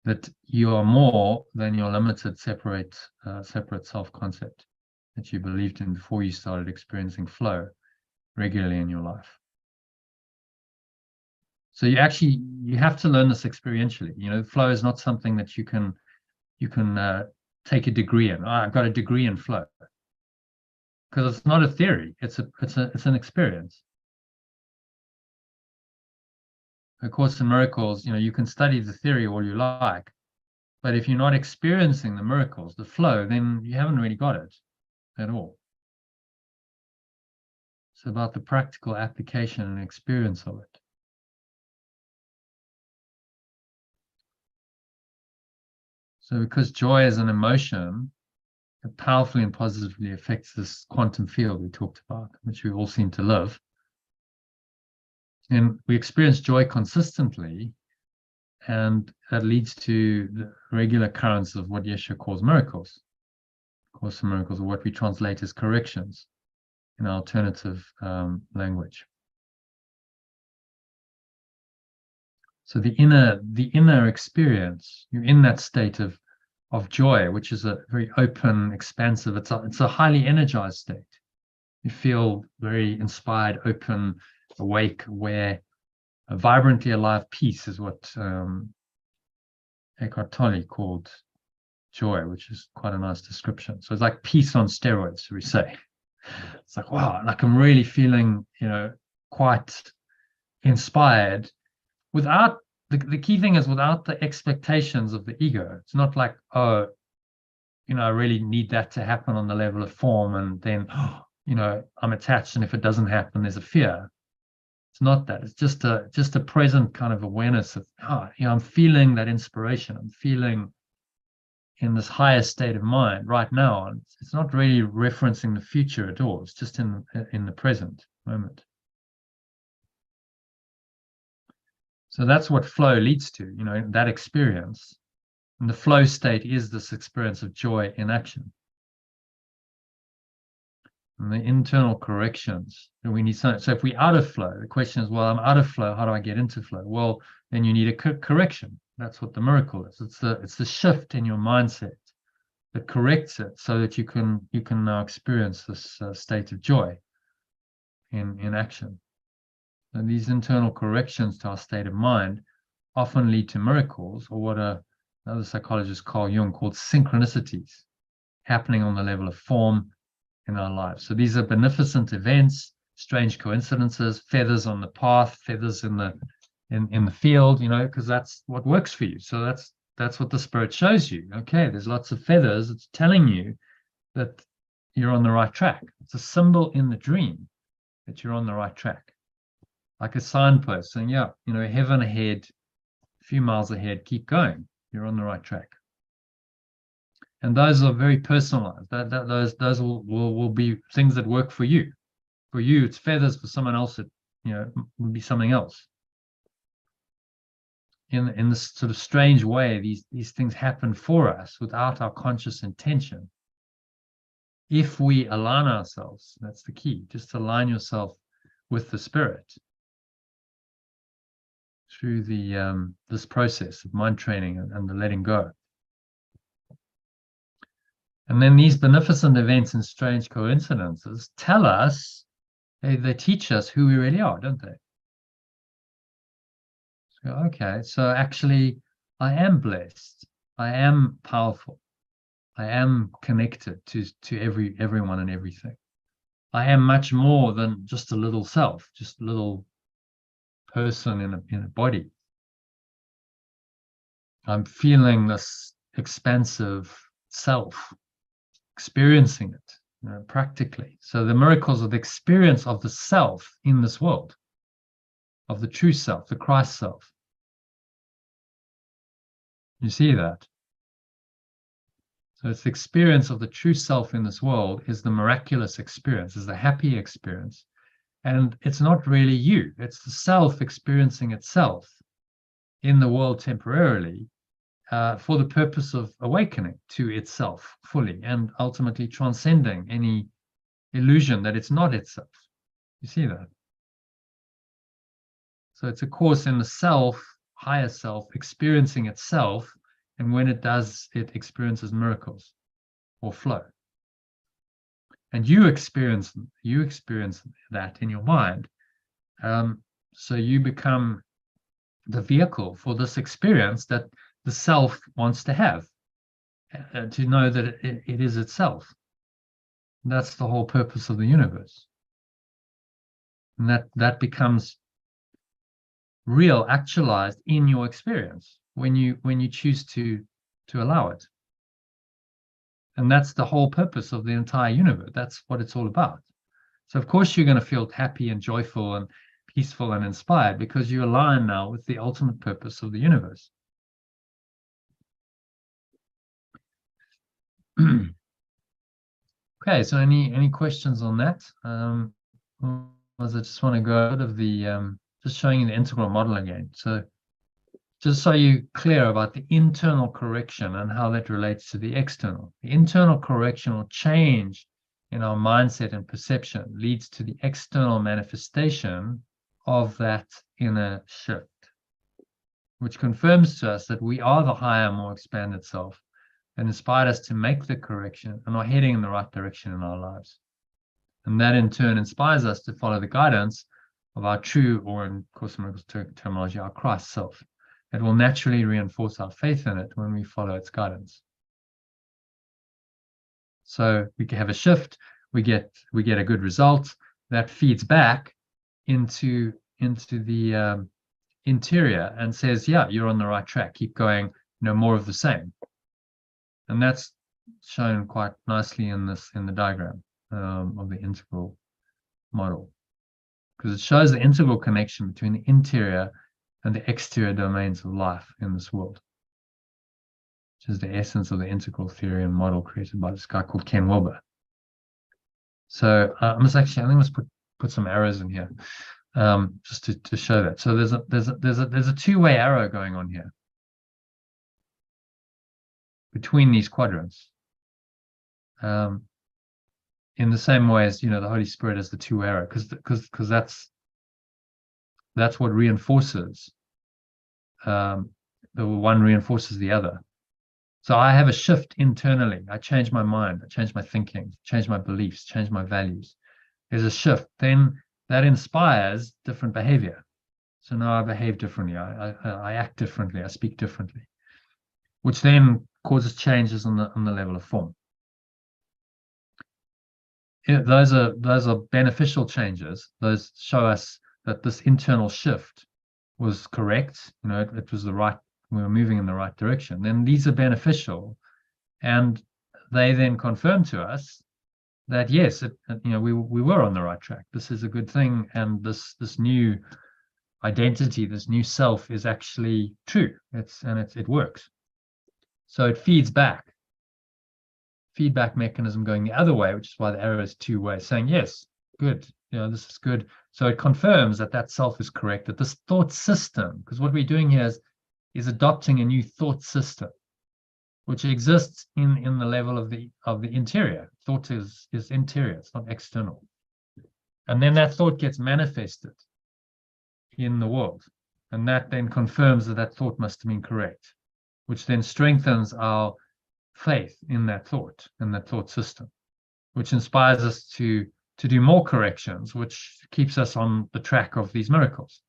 that you are more than your limited separate self-concept that you believed in before you started experiencing flow regularly in your life. So you have to learn this experientially. You know, flow is not something that you can take a degree in. I've got a degree in flow, because it's not a theory. It's an experience. A Course in Miracles, you know, you can study the theory all you like, but if you're not experiencing the miracles, the flow, then you haven't really got it at all. It's about the practical application and experience of it. So because joy is an emotion, it powerfully and positively affects this quantum field we talked about, which we all seem to live. And we experience joy consistently, and that leads to the regular occurrence of what Yeshua calls miracles. Course in Miracles, or what we translate as corrections in our alternative language. So the inner experience, you're in that state of joy, which is a very open, expansive, it's a highly energized state. You feel very inspired, open, awake, aware. A vibrantly alive peace is what Eckhart Tolle called joy, which is quite a nice description. So it's like peace on steroids, we say. It's like, wow, like I'm really feeling, you know, quite inspired without the key thing is without the expectations of the ego. It's not like, oh, you know, I really need that to happen on the level of form, and then, you know, I'm attached, and if it doesn't happen, there's a fear. It's not that. It's just a present kind of awareness of, you know, I'm feeling that inspiration. I'm feeling in this higher state of mind right now. And it's not really referencing the future at all. It's just in the present moment. So that's what flow leads to, you know, that experience. And the flow state is this experience of joy in action. And the internal corrections that we need. So if we're out of flow, the question is, well, I'm out of flow. How do I get into flow? Well, then you need a correction. That's what the miracle is. It's the shift in your mindset that corrects it, so that you can now experience this state of joy in action. And these internal corrections to our state of mind often lead to miracles, or what another psychologist, Carl Jung, called synchronicities, happening on the level of form in our lives. So these are beneficent events, strange coincidences, feathers on the path, feathers in the field, you know, because that's what works for you. So that's what the spirit shows you. Okay, there's lots of feathers. It's telling you that you're on the right track. It's a symbol in the dream that you're on the right track. Like a signpost saying, yeah, you know, heaven ahead, a few miles ahead, keep going. You're on the right track. And those are very personalized. Those will be things that work for you. For you, it's feathers. For someone else, it, you know, would be something else. in this sort of strange way, these things happen for us without our conscious intention. If we align ourselves, that's the key, just align yourself with the spirit through the this process of mind training and the letting go. And then these beneficent events and strange coincidences tell us, they teach us who we really are, don't they? So, okay, so actually I am blessed, I am powerful, I am connected to everyone and everything. I am much more than just a little self, just a little person in a body. I'm feeling this expansive self, experiencing it, practically. So the miracles of the experience of the self in this world, of the true self, the Christ self. You see that? So it's the experience of the true self in this world is the miraculous experience, is the happy experience. And it's not really you, it's the self experiencing itself in the world temporarily for the purpose of awakening to itself fully and ultimately transcending any illusion that it's not itself. You see that? So it's a course in the self, higher self, experiencing itself, and when it does, it experiences miracles or flow. And you experience that in your mind. So you become the vehicle for this experience that the self wants to have, to know that it is itself. And that's the whole purpose of the universe. And that becomes real, actualized in your experience when you choose to allow it. And that's the whole purpose of the entire universe. That's what it's all about. So of course you're going to feel happy and joyful and peaceful and inspired because you align now with the ultimate purpose of the universe. Okay, so any questions on that? I just want to go out of the just showing you the integral model again. So just so you're clear about the internal correction and how that relates to the external. The internal correction or change in our mindset and perception leads to the external manifestation of that inner shift, which confirms to us that we are the higher, more expanded self and inspired us to make the correction and are heading in the right direction in our lives. And that in turn inspires us to follow the guidance of our true, or in Course in Miracles terminology, our Christ self. It will naturally reinforce our faith in it when we follow its guidance. So we can have a shift, we get a good result that feeds back into the interior and says, yeah, you're on the right track, keep going, more of the same. And that's shown quite nicely in the diagram of the integral model, because it shows the integral connection between the interior and the exterior domains of life in this world, which is the essence of the integral theory and model created by this guy called Ken Wilber. So I think I must put some arrows in here just to show that. So there's a two-way arrow going on here between these quadrants, in the same way as the Holy Spirit is the two arrow, because that's what reinforces. The one reinforces the other. So I have a shift internally. I change my mind, I change my thinking, change my beliefs, change my values. There's a shift. Then that inspires different behavior. So now I behave differently. I act differently. I speak differently, which then causes changes on the level of form. Those are beneficial changes. Those show us that this internal shift was correct. It was the right. We were moving in the right direction. Then these are beneficial, and they then confirm to us that yes, we were on the right track. This is a good thing, and this new identity, this new self, is actually true. It works. So it feeds back. Feedback mechanism going the other way, which is why the arrow is two-way, saying yes, good, this is good. So it confirms that self is correct, that this thought system, because what we're doing here is is adopting a new thought system, which exists in the level of the interior. Thought is interior, it's not external. And then that thought gets manifested in the world. And that then confirms that that thought must have been correct, which then strengthens our faith in that thought system, which inspires us to do more corrections, which keeps us on the track of these miracles,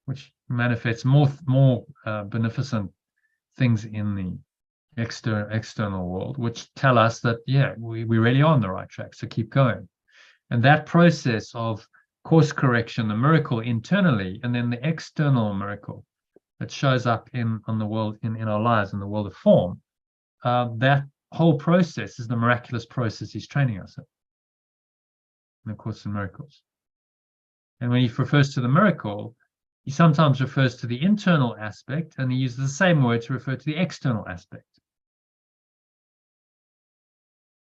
which manifests more beneficent things in the external world, which tell us that, yeah, we really are on the right track, so keep going. And that process of course correction, the miracle internally, and then the external miracle that shows up on the world, in our lives, in the world of form, that whole process is the miraculous process he's training us in the Course in Miracles. And when he refers to the miracle, he sometimes refers to the internal aspect, and he uses the same word to refer to the external aspect.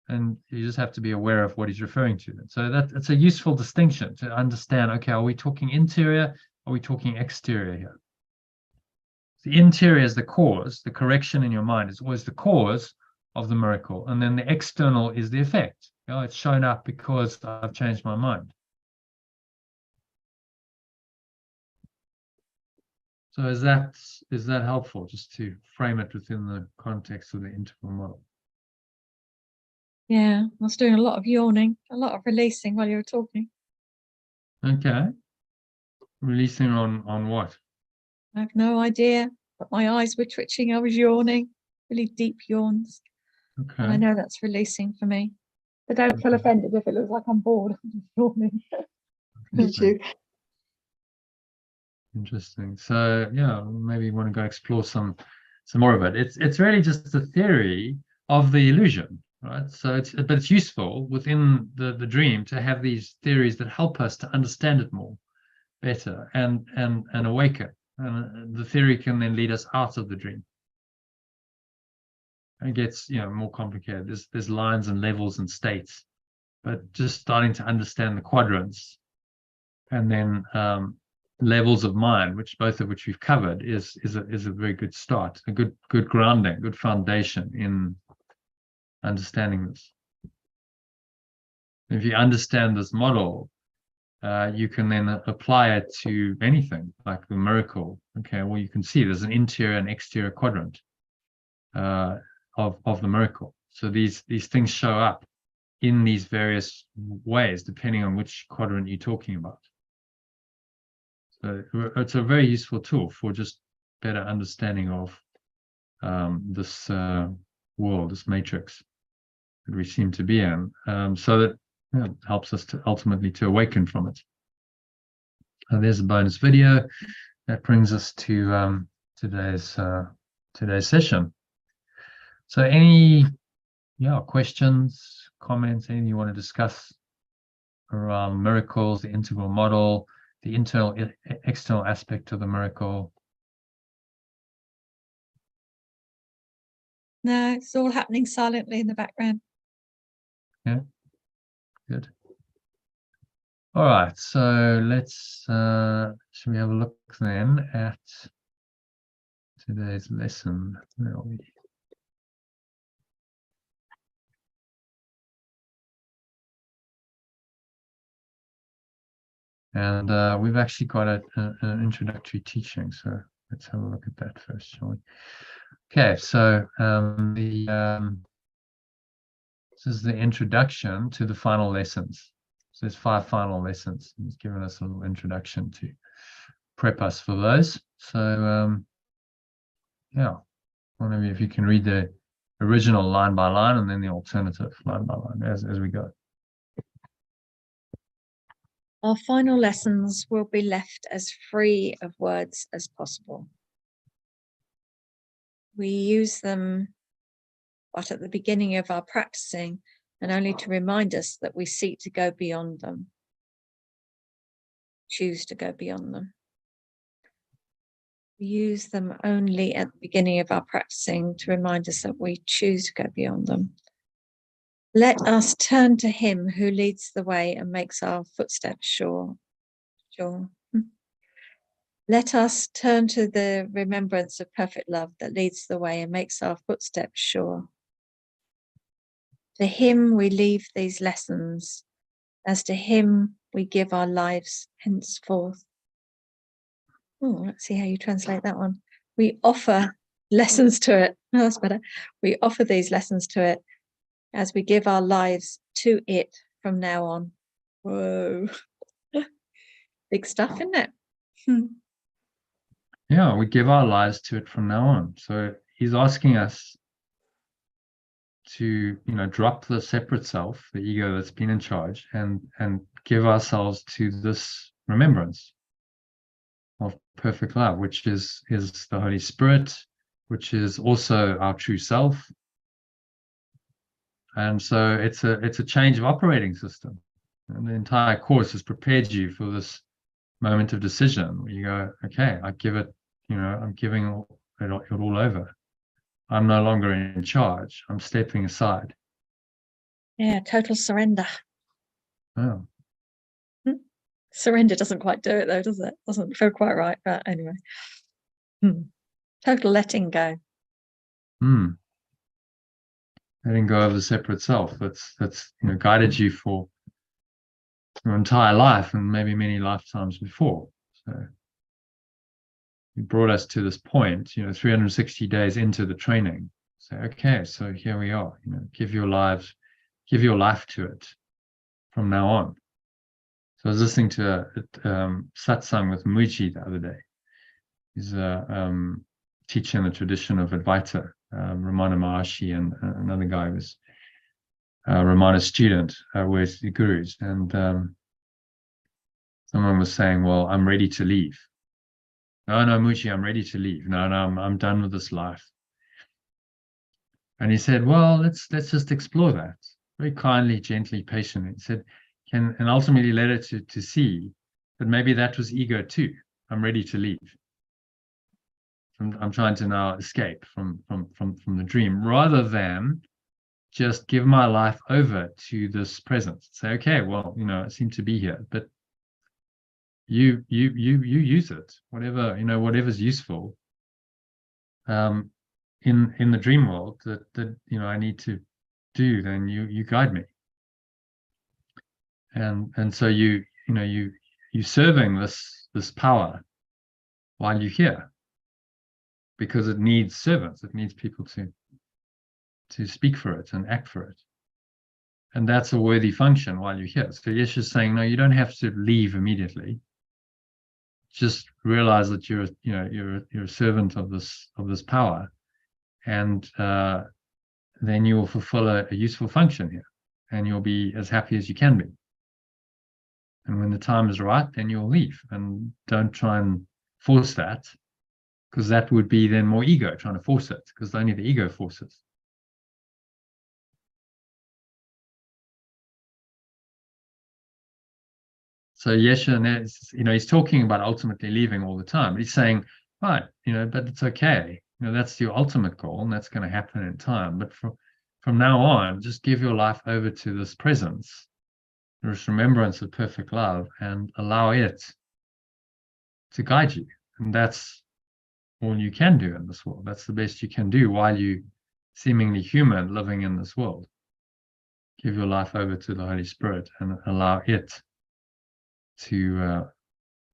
And you just have to be aware of what he's referring to. So it's a useful distinction to understand, okay, are we talking interior? Are we talking exterior here? The interior is the cause. The correction in your mind is always the cause of the miracle. And then the external is the effect. You know, it's shown up because I've changed my mind. So is that helpful, just to frame it within the context of the integral model? Yeah, I was doing a lot of yawning, a lot of releasing while you were talking. Okay. Releasing on what? I have no idea, but my eyes were twitching. I was yawning, really deep yawns. Okay. And I know that's releasing for me. But don't feel offended if it looks like I'm bored. I'm just yawning. Thank you. Interesting. So yeah, maybe you want to go explore some more of it. It's really just a theory of the illusion, right? So it's useful within the dream to have these theories that help us to understand it more, better, and awaken. And the theory can then lead us out of the dream. And it gets, more complicated. There's lines and levels and states, but just starting to understand the quadrants, and then levels of mind, both of which we've covered, is a very good start, a good grounding, good foundation in understanding this. If you understand this model, you can then apply it to anything, like the miracle. Okay, well, you can see there's an interior and exterior quadrant of the miracle. So these things show up in these various ways, depending on which quadrant you're talking about. So it's a very useful tool for just better understanding of this world, this matrix that we seem to be in, so that it helps us to ultimately to awaken from it. There's a bonus video that brings us to today's session. So any questions, comments, anything you want to discuss around miracles, the integral model, the internal external aspect of the miracle? No, it's all happening silently in the background. Yeah, good. All right, so let's should we have a look then at today's lesson? Where are we? And we've actually got an introductory teaching, so let's have a look at that first, shall we? Okay, so this is the introduction to the final lessons. So there's 5 final lessons. He's given us a little introduction to prep us for those. So one of you, if you can read the original line by line and then the alternative line by line as we go. Our final lessons will be left as free of words as possible. We use them, but at the beginning of our practicing, and only to remind us that we seek to go beyond them. Choose to go beyond them. We use them only at the beginning of our practicing to remind us that we choose to go beyond them. Let us turn to him who leads the way and makes our footsteps sure. Let us turn to the remembrance of perfect love that leads the way and makes our footsteps sure. To him we leave these lessons, as to him we give our lives henceforth. Oh, let's see how you translate that one. We offer lessons to it. Oh, that's better. We offer these lessons to it as we give our lives to it from now on. Whoa. Big stuff, isn't it? Yeah, we give our lives to it from now on. So he's asking us to, drop the separate self, the ego that's been in charge, and give ourselves to this remembrance of perfect love, which is the Holy Spirit, which is also our true self. And so it's a change of operating system. And the entire course has prepared you for this moment of decision where you go, okay, I give it, I'm giving it all over. I'm no longer in charge. I'm stepping aside. Yeah, total surrender. Oh. Surrender doesn't quite do it though, does it? Doesn't feel quite right, but anyway. Total letting go. Letting go of the separate self that's guided you for your entire life and maybe many lifetimes before. So you brought us to this point, 360 days into the training. So okay, so here we are. Give your life to it from now on. So I was listening to a satsang with Muji the other day. He's a teacher in the tradition of Advaita. Ramana Maharshi and another guy was Ramana's student with the gurus. And someone was saying, well, I'm ready to leave. No, Muji, I'm ready to leave. No, I'm done with this life. And he said, well, let's just explore that. Very kindly, gently, patiently. He said, and ultimately led it to see that maybe that was ego too. I'm ready to leave. I'm trying to now escape from the dream, rather than just give my life over to this presence. Say, okay, well, I seem to be here, but you use it, whatever's useful. In the dream world that I need to do, then you guide me. And so you serving this power while you're here, because it needs servants, it needs people to speak for it and act for it. And that's a worthy function while you're here. So Yeshua's saying, no, you don't have to leave immediately. Just realize that you're a servant of this power, and then you will fulfill a useful function here, and you'll be as happy as you can be. And when the time is right, then you'll leave, and don't try and force that, because that would be then more ego trying to force it, because only the ego forces. So Yeshua, he's talking about ultimately leaving all the time. He's saying, right, but it's okay. That's your ultimate goal, and that's going to happen in time. But from now on, just give your life over to this presence, this remembrance of perfect love, and allow it to guide you. And that's all you can do in this world. That's the best you can do while you seemingly human living in this world. Give your life over to the Holy Spirit and allow it to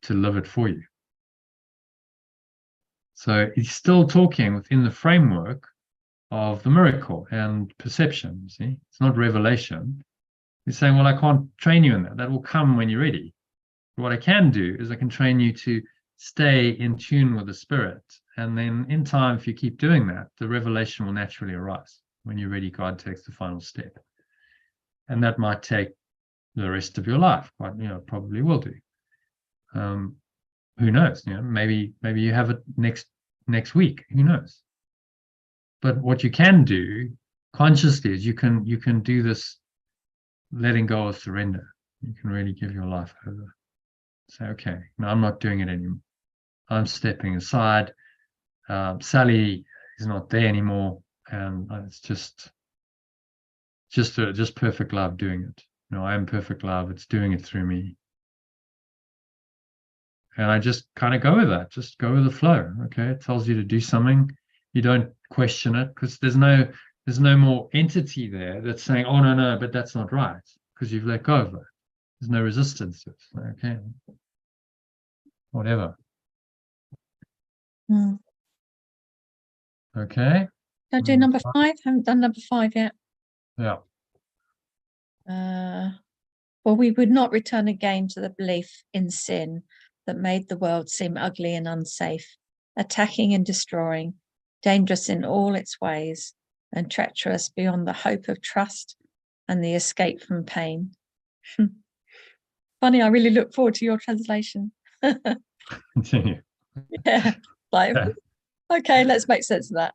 live it for you. So he's still talking within the framework of the miracle and perception. You see, it's not revelation. He's saying, well, I can't train you in that. That will come when you're ready. But what I can do is I can train you to stay in tune with the Spirit. And then in time, if you keep doing that, the revelation will naturally arise. When you're ready, God takes the final step. And that might take the rest of your life, but probably will do. Who knows? Maybe you have it next week. Who knows? But what you can do consciously is you can do this letting go of surrender. You can really give your life over. Say, okay, no, I'm not doing it anymore. I'm stepping aside. Sally is not there anymore, and it's just perfect love doing it. I am perfect love. It's doing it through me. And I just kind of go with that, just go with the flow. Okay, it tells you to do something, you don't question it, because there's no more entity there that's saying, oh no, but that's not right, because you've let go of it. There's no resistance to it. Okay, whatever. Okay. Can I do number 5? Haven't done number 5 yet. Yeah. For we would not return again to the belief in sin that made the world seem ugly and unsafe, attacking and destroying, dangerous in all its ways, and treacherous beyond the hope of trust and the escape from pain. Funny, I really look forward to your translation. Continue. Yeah, like, okay, let's make sense of that.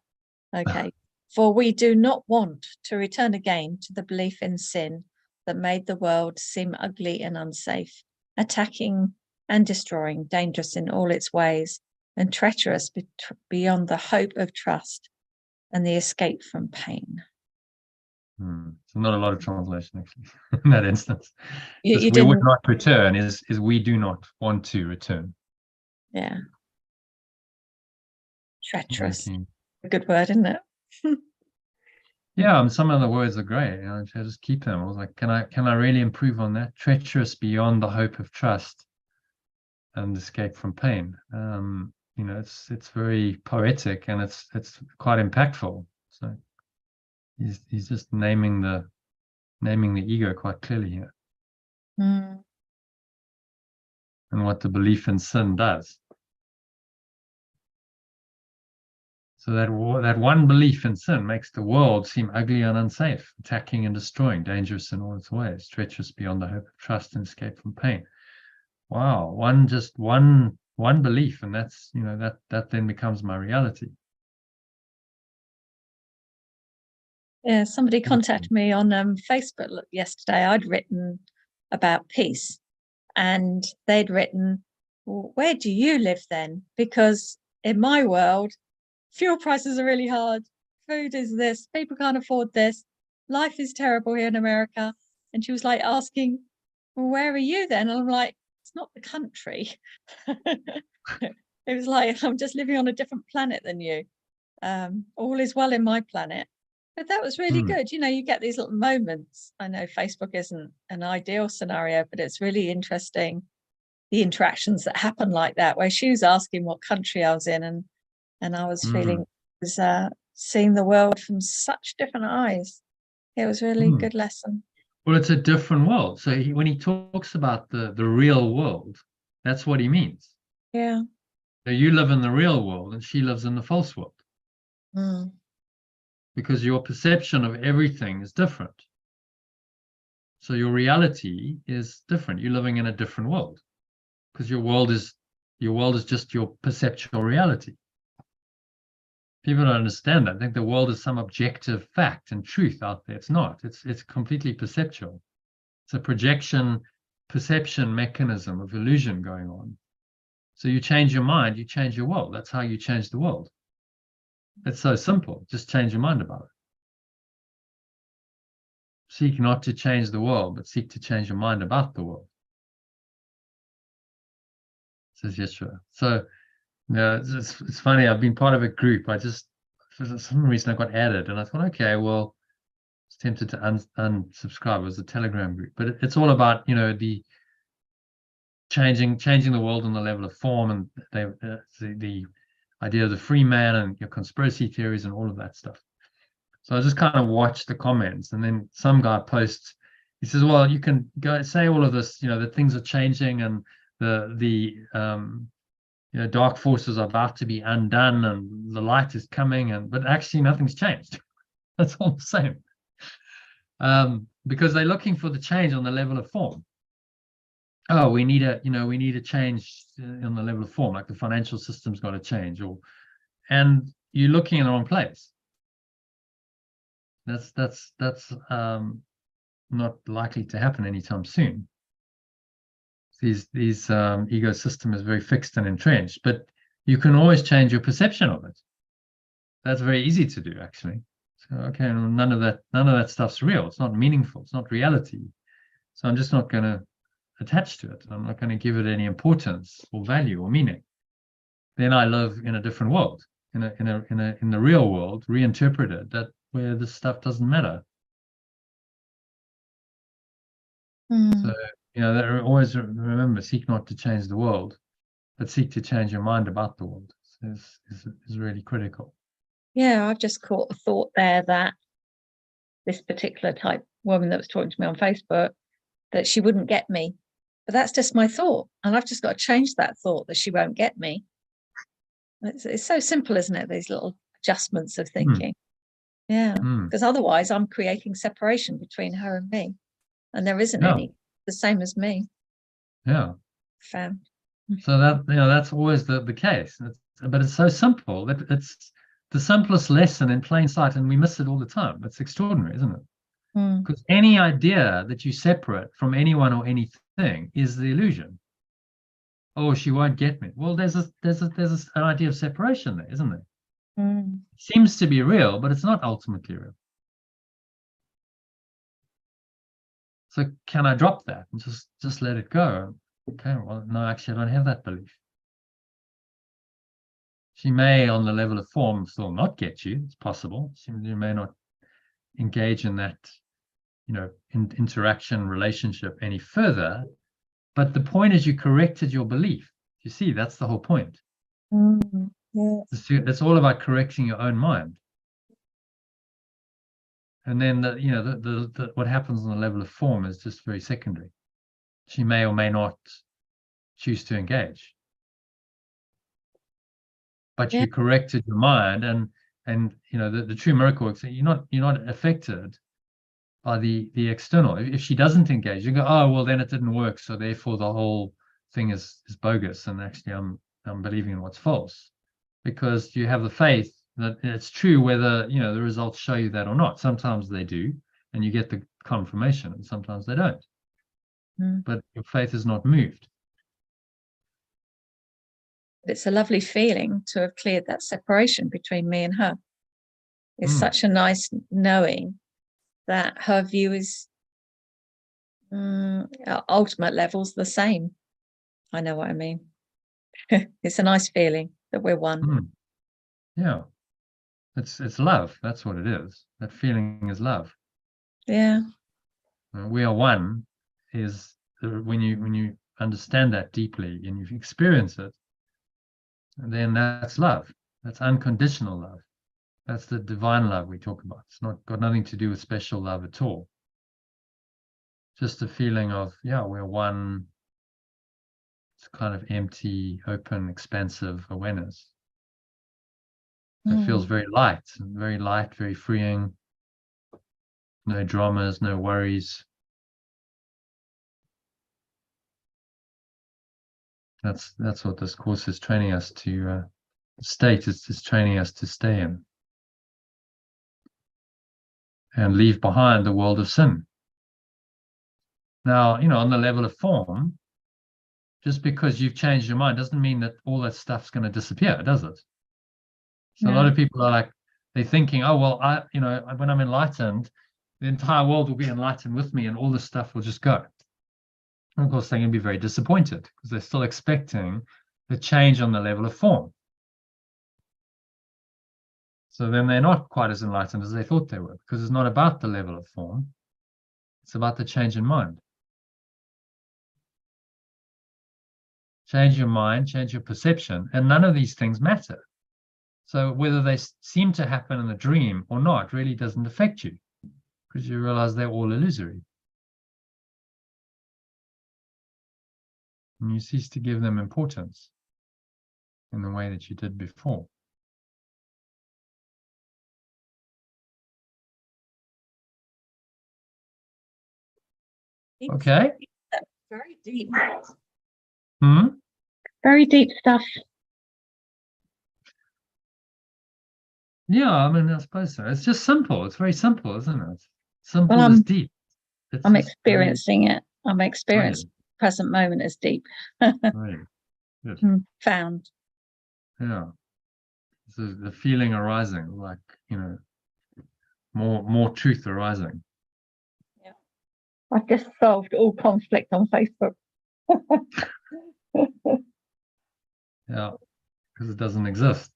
Okay. For we do not want to return again to the belief in sin that made the world seem ugly and unsafe, attacking and destroying, dangerous in all its ways, and treacherous beyond the hope of trust and the escape from pain. So not a lot of translation actually in that instance. You we would not return is we do not want to return. Yeah. Treacherous. A good word, isn't it? Yeah, some of the words are great. I just keep them. I was like, can I really improve on that? Treacherous beyond the hope of trust and escape from pain. It's very poetic, and it's quite impactful. So he's just naming the ego quite clearly here. And what the belief in sin does. So that one belief in sin makes the world seem ugly and unsafe, attacking and destroying, dangerous in all its ways, treacherous beyond the hope of trust and escape from pain. Wow, one belief, and that's that then becomes my reality. Yeah, somebody contacted me on Facebook yesterday. I'd written about peace, and they'd written, well, where do you live then? Because in my world, fuel prices are really hard. Food is this. People can't afford this. Life is terrible here in America. And she was like asking, well, where are you then? And I'm like, it's not the country. It was like, I'm just living on a different planet than you. All is well in my planet. But that was really good. You get these little moments. I know Facebook isn't an ideal scenario, but it's really interesting, the interactions that happen like that, where she was asking what country I was in, and I was feeling, seeing the world from such different eyes. It was really a good lesson. Well, it's a different world. So when he talks about the real world, that's what he means. Yeah. So you live in the real world and she lives in the false world. Because your perception of everything is different. So your reality is different. You're living in a different world because your world is just your perceptual reality. People don't understand that. I think the world is some objective fact and truth out there. It's not. It's completely perceptual. It's a perception mechanism of illusion going on. So you change your mind, you change your world. That's how you change the world. It's so simple. Just change your mind about it. Seek not to change the world, but seek to change your mind about the world, says Yeshua. So it's funny. I've been part of a group. For some reason I got added, and I thought, okay, well, I was tempted to unsubscribe. It was a Telegram group, but it's all about the changing the world on the level of form, and the idea of the free man and your conspiracy theories and all of that stuff. So I just kind of watched the comments, and then some guy posts. He says, "Well, you can go say all of this, that things are changing, and the dark forces are about to be undone, and the light is coming, but actually nothing's changed. That's all the same, because they're looking for the change on the level of form. Oh, we need a change on the level of form, like the financial system's got to change, and you're looking in the wrong place. That's not likely to happen anytime soon. These ego system is very fixed and entrenched, but you can always change your perception of it. That's very easy to do, actually. So okay, none of that stuff's real. It's not meaningful. It's not reality. So I'm just not going to attach to it. I'm not going to give it any importance or value or meaning. Then I live in a different world, in the real world, reinterpreted, that where this stuff doesn't matter. So, that always remember, seek not to change the world, but seek to change your mind about the world. Is really critical. Yeah, I've just caught a thought there that this particular type woman that was talking to me on Facebook, that she wouldn't get me. But that's just my thought. And I've just got to change that thought that she won't get me. It's so simple, isn't it? These little adjustments of thinking. Yeah, because otherwise I'm creating separation between her and me. And there isn't any, the same as me. Yeah. Found. So that's always the case. But it's so simple that it's the simplest lesson in plain sight, and we miss it all the time. It's extraordinary, isn't it? Because any idea that you separate from anyone or anything is the illusion. Oh, she won't get me. Well, there's an idea of separation there, isn't there? It seems to be real, but it's not ultimately real. So can I drop that and just let it go? Okay, well, no, actually, I don't have that belief. She may, on the level of form, still not get you. It's possible. She may not engage in that, interaction relationship any further. But the point is, you corrected your belief. You see, that's the whole point. It's all about correcting your own mind. And then what happens on the level of form is just very secondary. She may or may not choose to engage. But you corrected your mind, and the true miracle works. You're not affected by the external. If she doesn't engage, you go, oh well, then it didn't work, so therefore the whole thing is bogus, and actually I'm believing in what's false, because you have the faith that it's true, whether the results show you that or not. Sometimes they do, and you get the confirmation, and sometimes they don't. But your faith is not moved. It's a lovely feeling to have cleared that separation between me and her. It's such a nice knowing that her view is at ultimate levels the same. I know what I mean. It's a nice feeling that we're one. Yeah, it's love. That's what it is. That feeling is love. Yeah, we are one is when you understand that deeply and you experience it, then that's love. That's unconditional love. That's the divine love we talk about. It's not got nothing to do with special love at all. Just a feeling of, we're one. It's kind of empty, open, expansive awareness. It feels very light, very freeing. No dramas, no worries. That's what this course is training us to state. It's training us to stay in and leave behind the world of sin. Now, on the level of form, just because you've changed your mind doesn't mean that all that stuff's going to disappear, does it? So a lot of people are like, they're thinking, oh, well, when I'm enlightened, the entire world will be enlightened with me and all this stuff will just go. And of course, they're going to be very disappointed because they're still expecting the change on the level of form. So then they're not quite as enlightened as they thought they were, because it's not about the level of form. It's about the change in mind. Change your mind, change your perception, and none of these things matter. So whether they seem to happen in a dream or not really doesn't affect you, because you realize they're all illusory. And you cease to give them importance in the way that you did before. Okay. Very deep. Hmm? Very deep stuff. Yeah, I suppose so. It's just simple. It's very simple, isn't it? Simple is deep. I'm experiencing it. I'm experiencing the present moment as deep. Right. Good. Found. Yeah. So the feeling arising, like, more truth arising. Yeah. I've just solved all conflict on Facebook. Yeah, because it doesn't exist.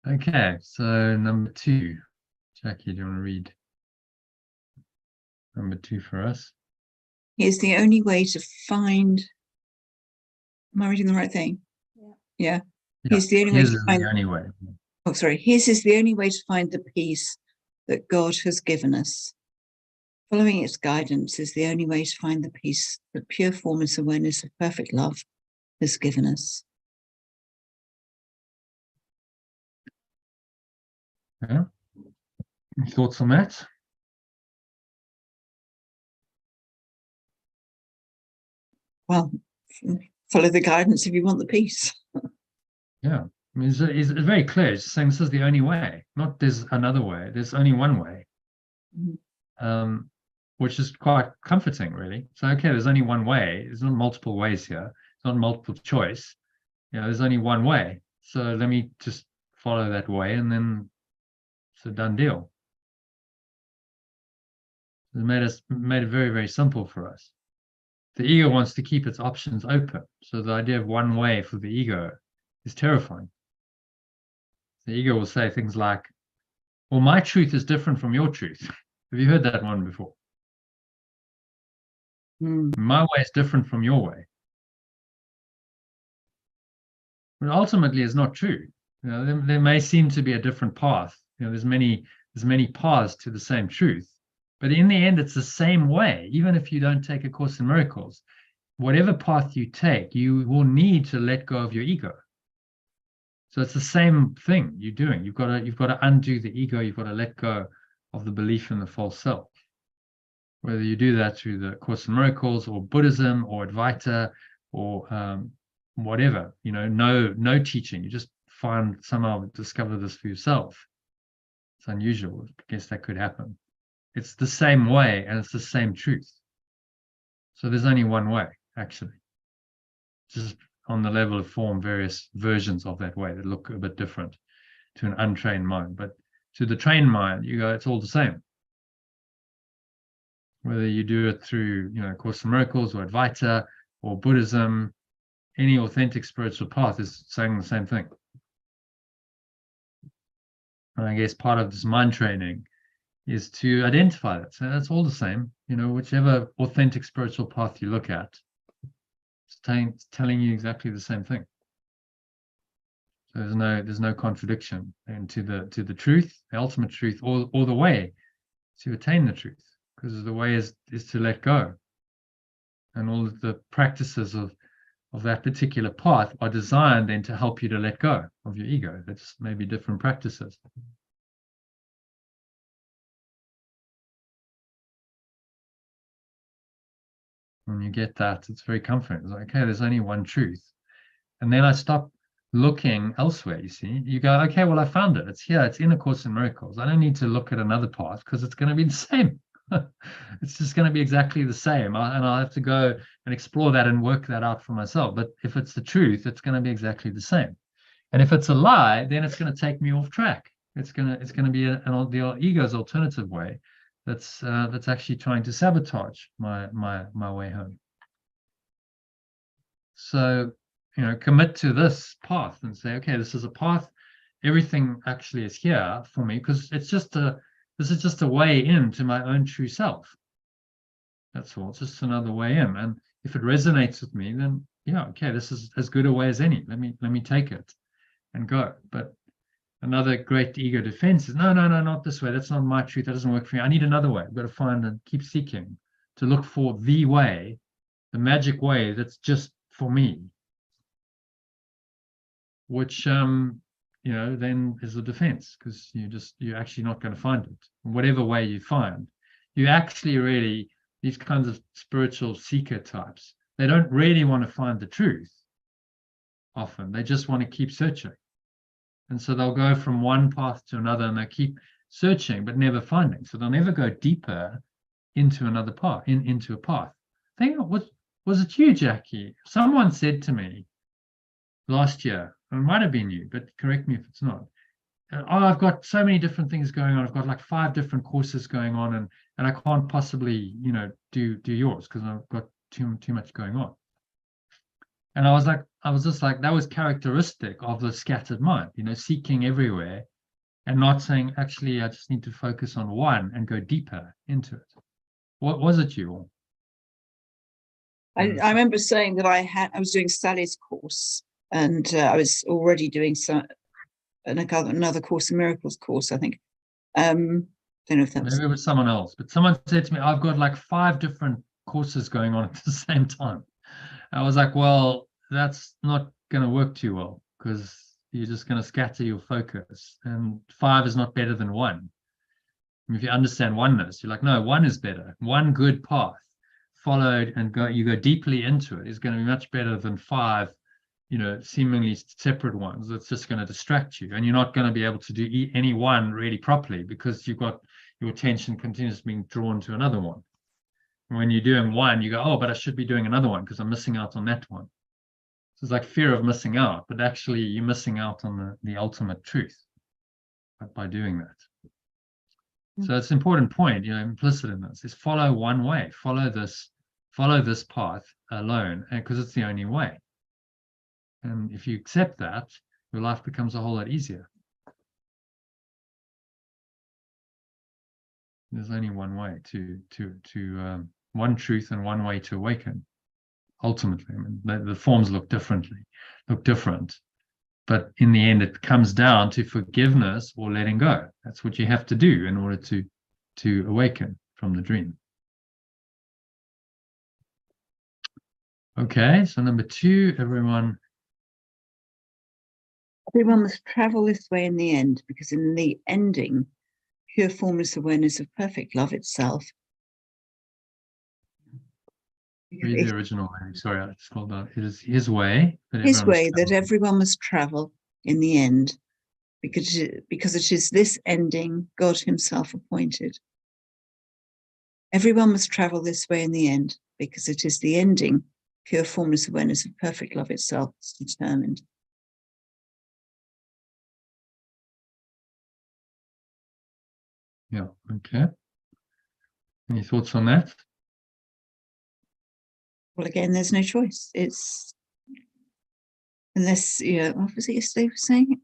Okay, so number 2. Jackie, do you want to read number 2 for us? Here's the only way to find. Am I reading the right thing? Yeah. Here's the only way His to is find. the only way. Oh, sorry. His is the only way to find the peace that God has given us. Following its guidance is the only way to find the peace that pure formless awareness of perfect love has given us. Yeah. Any thoughts on that? Well, follow the guidance if you want the peace. Yeah. I mean, it's very clear. It's saying this is the only way, not there's another way. There's only one way. Mhm. Which is quite comforting, really. So, okay, there's only one way. There's not multiple ways here. It's not multiple choice. There's only one way. So let me just follow that way, and then it's a done deal. It made it very, very simple for us. The ego wants to keep its options open. So the idea of one way for the ego is terrifying. The ego will say things like, well, my truth is different from your truth. Have you heard that one before? My way is different from your way. But ultimately, it's not true. There may seem to be a different path. There's many paths to the same truth. But in the end, it's the same way. Even if you don't take A Course in Miracles, whatever path you take, you will need to let go of your ego. So it's the same thing you're doing. You've got to undo the ego. You've got to let go of the belief in the false self. Whether you do that through the Course in Miracles or Buddhism or Advaita or whatever, no teaching. You just somehow discover this for yourself. It's unusual. I guess that could happen. It's the same way and it's the same truth. So there's only one way, actually. Just on the level of form, various versions of that way that look a bit different to an untrained mind. But to the trained mind, you go, it's all the same. Whether you do it through, Course in Miracles or Advaita or Buddhism, any authentic spiritual path is saying the same thing. And I guess part of this mind training is to identify that. So that's all the same. Whichever authentic spiritual path you look at, it's telling you exactly the same thing. So there's no contradiction to the truth, the ultimate truth, or the way to attain the truth. Because the way is to let go. And all of the practices of that particular path are designed then to help you to let go of your ego. That's maybe different practices. When you get that, it's very comforting. It's like, okay, there's only one truth. And then I stop looking elsewhere, you see. You go, okay, well, I found it. It's here. It's in A Course in Miracles. I don't need to look at another path because it's going to be the same. It's just going to be exactly the same. And I'll have to go and explore that and work that out for myself. But if it's the truth, it's going to be exactly the same. And if it's a lie, then it's going to take me off track. It's going to be the ego's alternative way that's actually trying to sabotage my way home. So, commit to this path and say, okay, this is a path. Everything actually is here for me because this is just a way into my own true self. That's all. It's just another way in. And if it resonates with me, then yeah, okay, this is as good a way as any. Let me take it and go. But another great ego defense is no, not this way. That's not my truth. That doesn't work for me. I need another way. I've got to find and keep seeking to look for the way, the magic way that's just for me. Which then is a defense because you're actually not going to find it. Whatever way you find, you actually really, these kinds of spiritual seeker types, they don't really want to find the truth. Often they just want to keep searching. And so they'll go from one path to another and they keep searching, but never finding. So they'll never go deeper into another path, into a path. I think was it you, Jackie? Someone said to me last year, it might have been you, but correct me if it's not. I've got so many different things going on. I've got like 5 different courses going on, and I can't possibly, do yours because I've got too much going on. And I was just like, that was characteristic of the scattered mind, seeking everywhere and not saying, actually, I just need to focus on one and go deeper into it. What was it you all? I remember saying that I was doing Sally's course, and I was already doing another Course in Miracles course, I think. Don't know if that was... Maybe it was someone else, but someone said to me, I've got like 5 different courses going on at the same time. I was like, well, that's not going to work too well because you're just going to scatter your focus, and 5 is not better than 1. If you understand oneness, you're like, no, 1 is better. One good path followed and you go deeply into it is going to be much better than 5, seemingly separate ones. That's just going to distract you, and you're not going to be able to do any one really properly because you've got your attention continuously being drawn to another one. When you're doing one, you go, oh, but I should be doing another one because I'm missing out on that one. So it's like fear of missing out, but actually you're missing out on the ultimate truth by doing that. So it's an important point, implicit in this is follow one way, follow this path alone, because it's the only way. And if you accept that, your life becomes a whole lot easier. There's only one way to one truth and one way to awaken. Ultimately, I mean, the forms look different, but in the end, it comes down to forgiveness or letting go. That's what you have to do in order to awaken from the dream. Okay, so number 2, everyone must travel this way in the end, because in the ending, pure formless awareness of perfect love itself. read the original way. Sorry, I scrolled down. It is his way. His way that everyone must travel in the end, because it is this ending God himself appointed. Everyone must travel this way in the end, because it is the ending pure formless awareness of perfect love itself is determined. Yeah, okay. Any thoughts on that? Well, again, there's no choice. It's unless, what was it yesterday we were saying?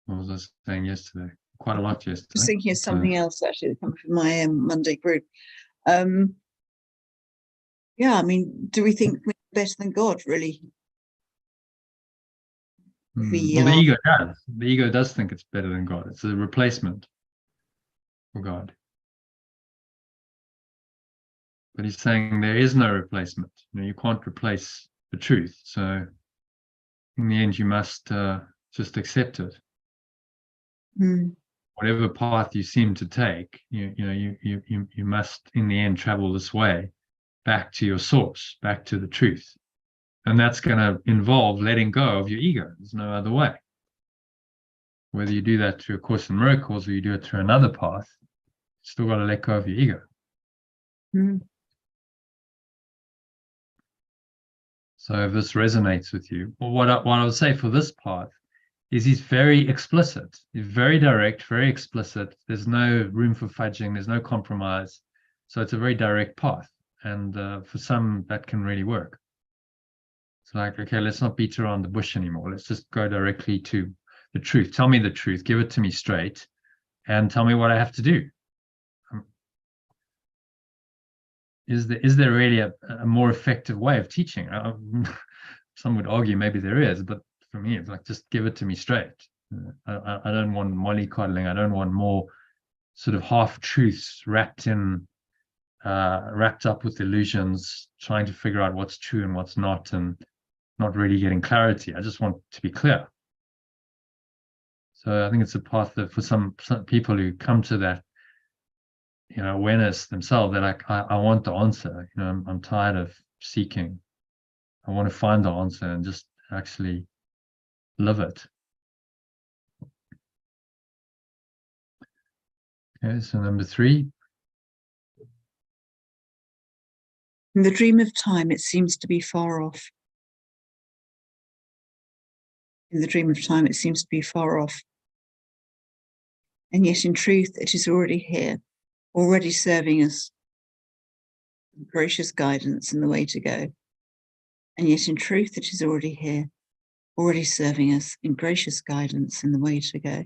What was I saying yesterday? Quite a lot yesterday. I was thinking of something else actually that comes from my Monday group. Yeah, I mean, do we think we're better than God, really? Well, the ego does. The ego does think it's better than God. It's a replacement for God. But he's saying there is no replacement. You can't replace the truth. So in the end, you must just accept it. Whatever path you seem to take, you must in the end travel this way back to your source, back to the truth. And that's going to involve letting go of your ego. There's no other way. Whether you do that through A Course in Miracles or you do it through another path, you still got to let go of your ego. So if this resonates with you, well, what I would say for this path is he's very explicit. He's very direct, very explicit. There's no room for fudging. There's no compromise. So it's a very direct path. And for some, that can really work. It's like, okay, let's not beat around the bush anymore. Let's just go directly to the truth. Tell me the truth. Give it to me straight. And tell me what I have to do. Is there really a more effective way of teaching? Some would argue maybe there is, but for me, it's like, just give it to me straight. I don't want mollycoddling. I don't want more sort of half truths wrapped up with illusions, trying to figure out what's true and what's not, and not really getting clarity. I just want to be clear. So I think it's a path that for some people who come to that, awareness themselves, they're like, I want the answer. I'm tired of seeking. I want to find the answer and just actually live it. Okay, so number 3. In the dream of time, it seems to be far off. In the dream of time, it seems to be far off. And yet in truth, it is already here, already serving us gracious guidance in the way to go. And yet in truth, it is already here, already serving us in gracious guidance in the way to go.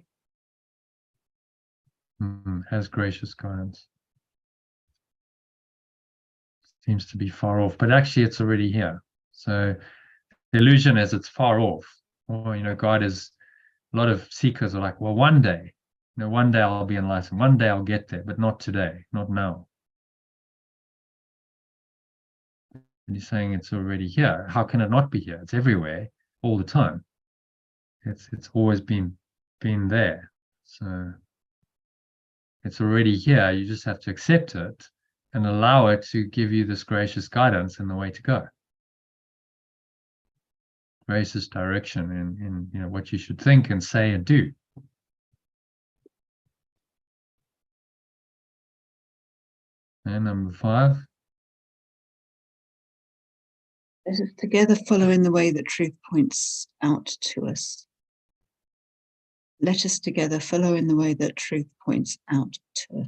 Has gracious guidance. Seems to be far off, but actually it's already here. So the illusion is it's far off. Or, God is, a lot of seekers are like, well, one day, one day I'll be enlightened. One day I'll get there, but not today, not now. And he's saying it's already here. How can it not be here? It's everywhere all the time. It's always been there. So it's already here. You just have to accept it and allow it to give you this gracious guidance in the way to go. Gracious direction in what you should think and say and do. And number 5. Let us together follow in the way that truth points out to us. Let us together follow in the way that truth points out to us.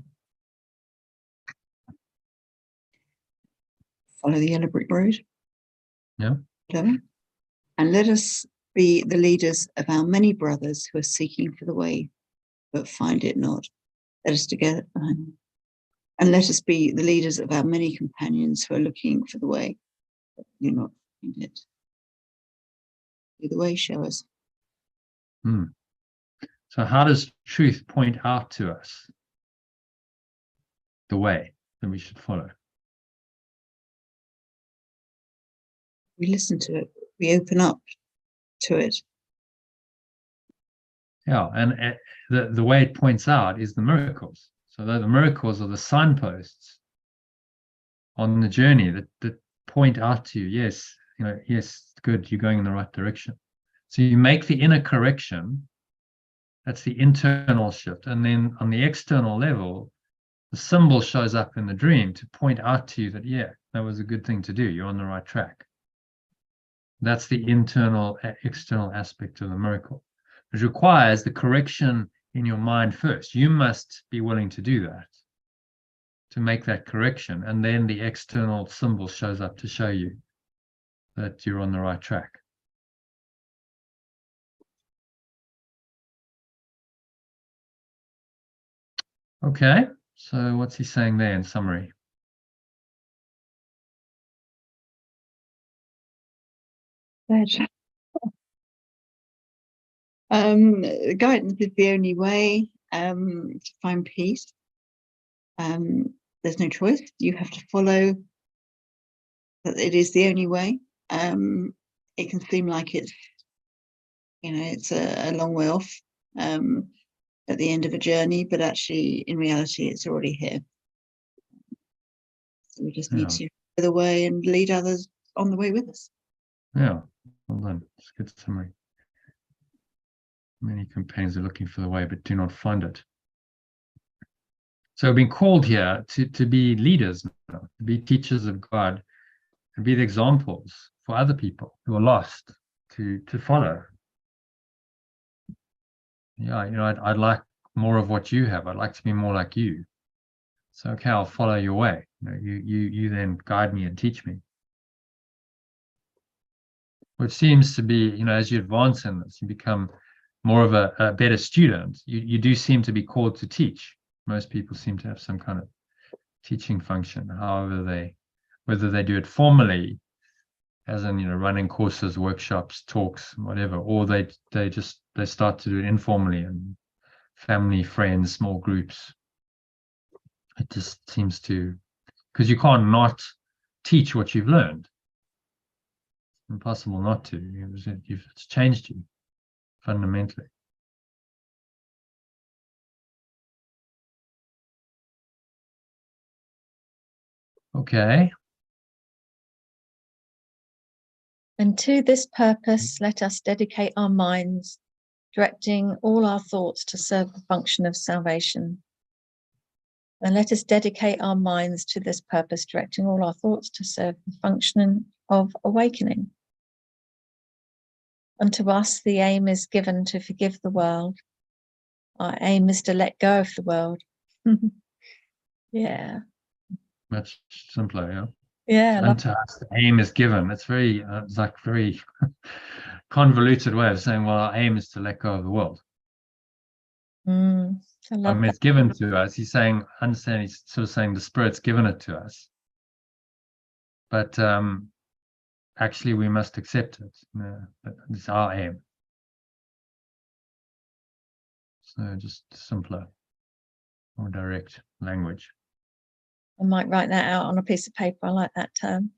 Follow the yellow brick road. Yeah. And let us be the leaders of our many brothers who are seeking for the way, but find it not. Let us together, and let us be the leaders of our many companions who are looking for the way, but do not find it. Do the way, show us. So how does truth point out to us the way that we should follow? We listen to it. We open up to it. Yeah, and the way it points out is the miracles. So the miracles are the signposts on the journey that point out to you, yes, yes, good, you're going in the right direction. So you make the inner correction, that's the internal shift. And then on the external level, the symbol shows up in the dream to point out to you that, yeah, that was a good thing to do. You're on the right track. That's the internal, external aspect of the miracle. It requires the correction in your mind first. You must be willing to do that, to make that correction. And then the external symbol shows up to show you that you're on the right track. Okay, so what's he saying there in summary? Guidance is the only way to find peace. There's no choice. You have to follow that. It is the only way. It can seem like it's a long way off at the end of a journey, but actually in reality it's already here. So we just need to go the way and lead others on the way with us. Yeah, well done. It's a good summary. Many companions are looking for the way, but do not find it. So we've been called here to be leaders, to be teachers of God, and be the examples for other people who are lost to follow. Yeah, I'd like more of what you have. I'd like to be more like you. So, okay, I'll follow your way. You then guide me and teach me. Which seems to be, as you advance in this, you become more of a better student. You do seem to be called to teach. Most people seem to have some kind of teaching function, whether they do it formally, as in, running courses, workshops, talks, whatever, or they start to do it informally and family, friends, small groups. It just seems to, because you can't not teach what you've learned. It's impossible not to. It's changed you fundamentally. Okay. And to this purpose, let us dedicate our minds, directing all our thoughts to serve the function of salvation. And let us dedicate our minds to this purpose, directing all our thoughts to serve the functioning of awakening. Unto us the aim is given to forgive the world. Our aim is to let go of the world. Yeah. Much simpler, yeah. Yeah. Unto us the aim is given. It's very, it's like very convoluted way of saying, well, our aim is to let go of the world. I love It's given to us. He's saying, understand, he's sort of saying the Spirit's given it to us. But actually, we must accept it. It's our aim. So just simpler, more direct language. I might write that out on a piece of paper. I like that term.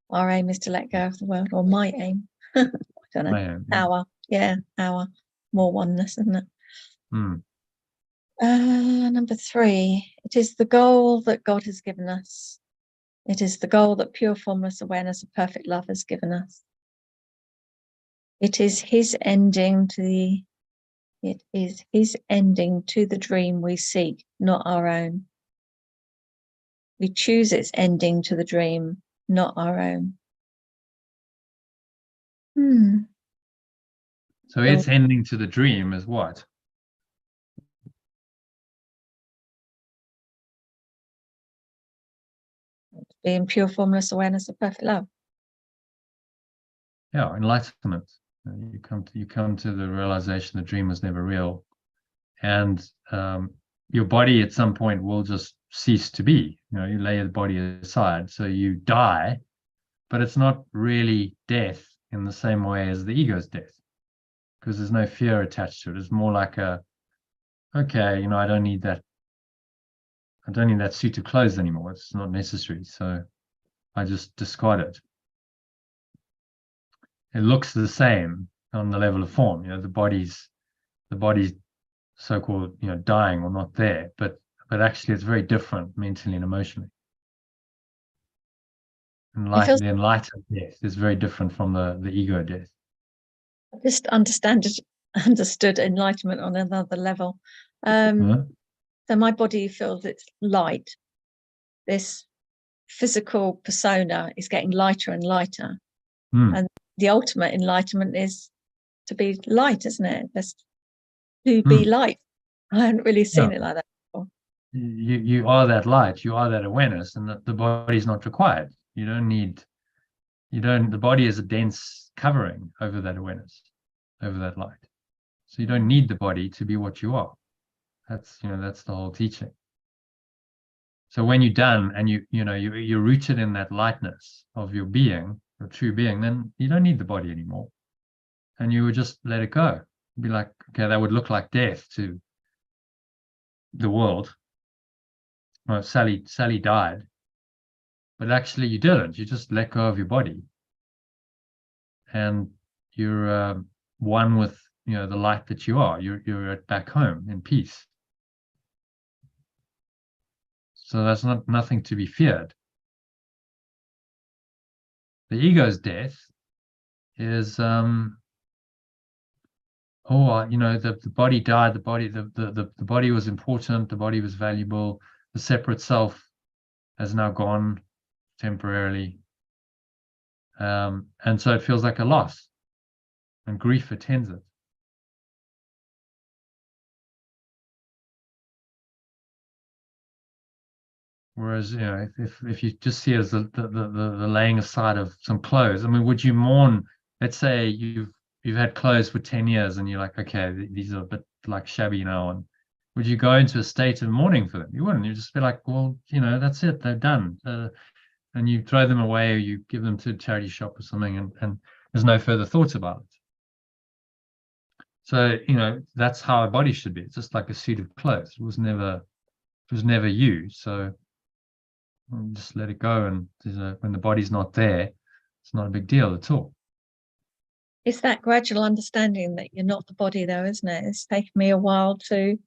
Our aim is to let go of the world, or my aim. I don't know. My aim, yeah. Our more oneness, isn't it? Hmm. Number 3, it is the goal that God has given us. It is the goal that pure formless awareness of perfect love has given us. It is his ending to the dream we seek, not our own. We choose its ending to the dream, not our own. So its ending to the dream is what? Being pure formless awareness of perfect love. Yeah, enlightenment. You come to the realization the dream was never real, and your body at some point will just cease to be. You lay the body aside, so you die, but it's not really death in the same way as the ego's death, because there's no fear attached to it. It's more like okay, I don't need that. I don't need that suit of clothes anymore. It's not necessary, so I just discard it. It looks the same on the level of form. The body's so-called dying or not there, but actually it's very different mentally and emotionally. The enlightened death is very different from the ego death. I just understood enlightenment on another level. So my body feels it's light. This physical persona is getting lighter and lighter. And the ultimate enlightenment is to be light, isn't it? Just to be light. I hadn't really seen it like that before. You are that light, you are that awareness, and the body's not required. The body is a dense covering over that awareness, over that light. So you don't need the body to be what you are. That's the whole teaching. So when you're done and you're rooted in that lightness of your being, your true being, then you don't need the body anymore. And you would just let it go. Be like, okay, that would look like death to the world. Well, Sally died, but actually you didn't. You just let go of your body, and you're one with the light that you are. You're back home in peace. So that's nothing to be feared. The ego's death is the body died. The body was important. The body was valuable. The separate self has now gone temporarily, and so it feels like a loss, and grief attends it. Whereas, if you just see it as the laying aside of some clothes, I mean, would you mourn? Let's say you've had clothes for 10 years and you're like, okay, these are a bit like shabby now, and would you go into a state of mourning for them? You wouldn't. You'd just be like, well, that's it, they're done, and you throw them away, or you give them to a charity shop or something, and there's no further thoughts about it. So that's how a body should be. It's just like a suit of clothes. It was never you. So just let it go, and when the body's not there, it's not a big deal at all. It's that gradual understanding that you're not the body, though, isn't it? It's taken me a while to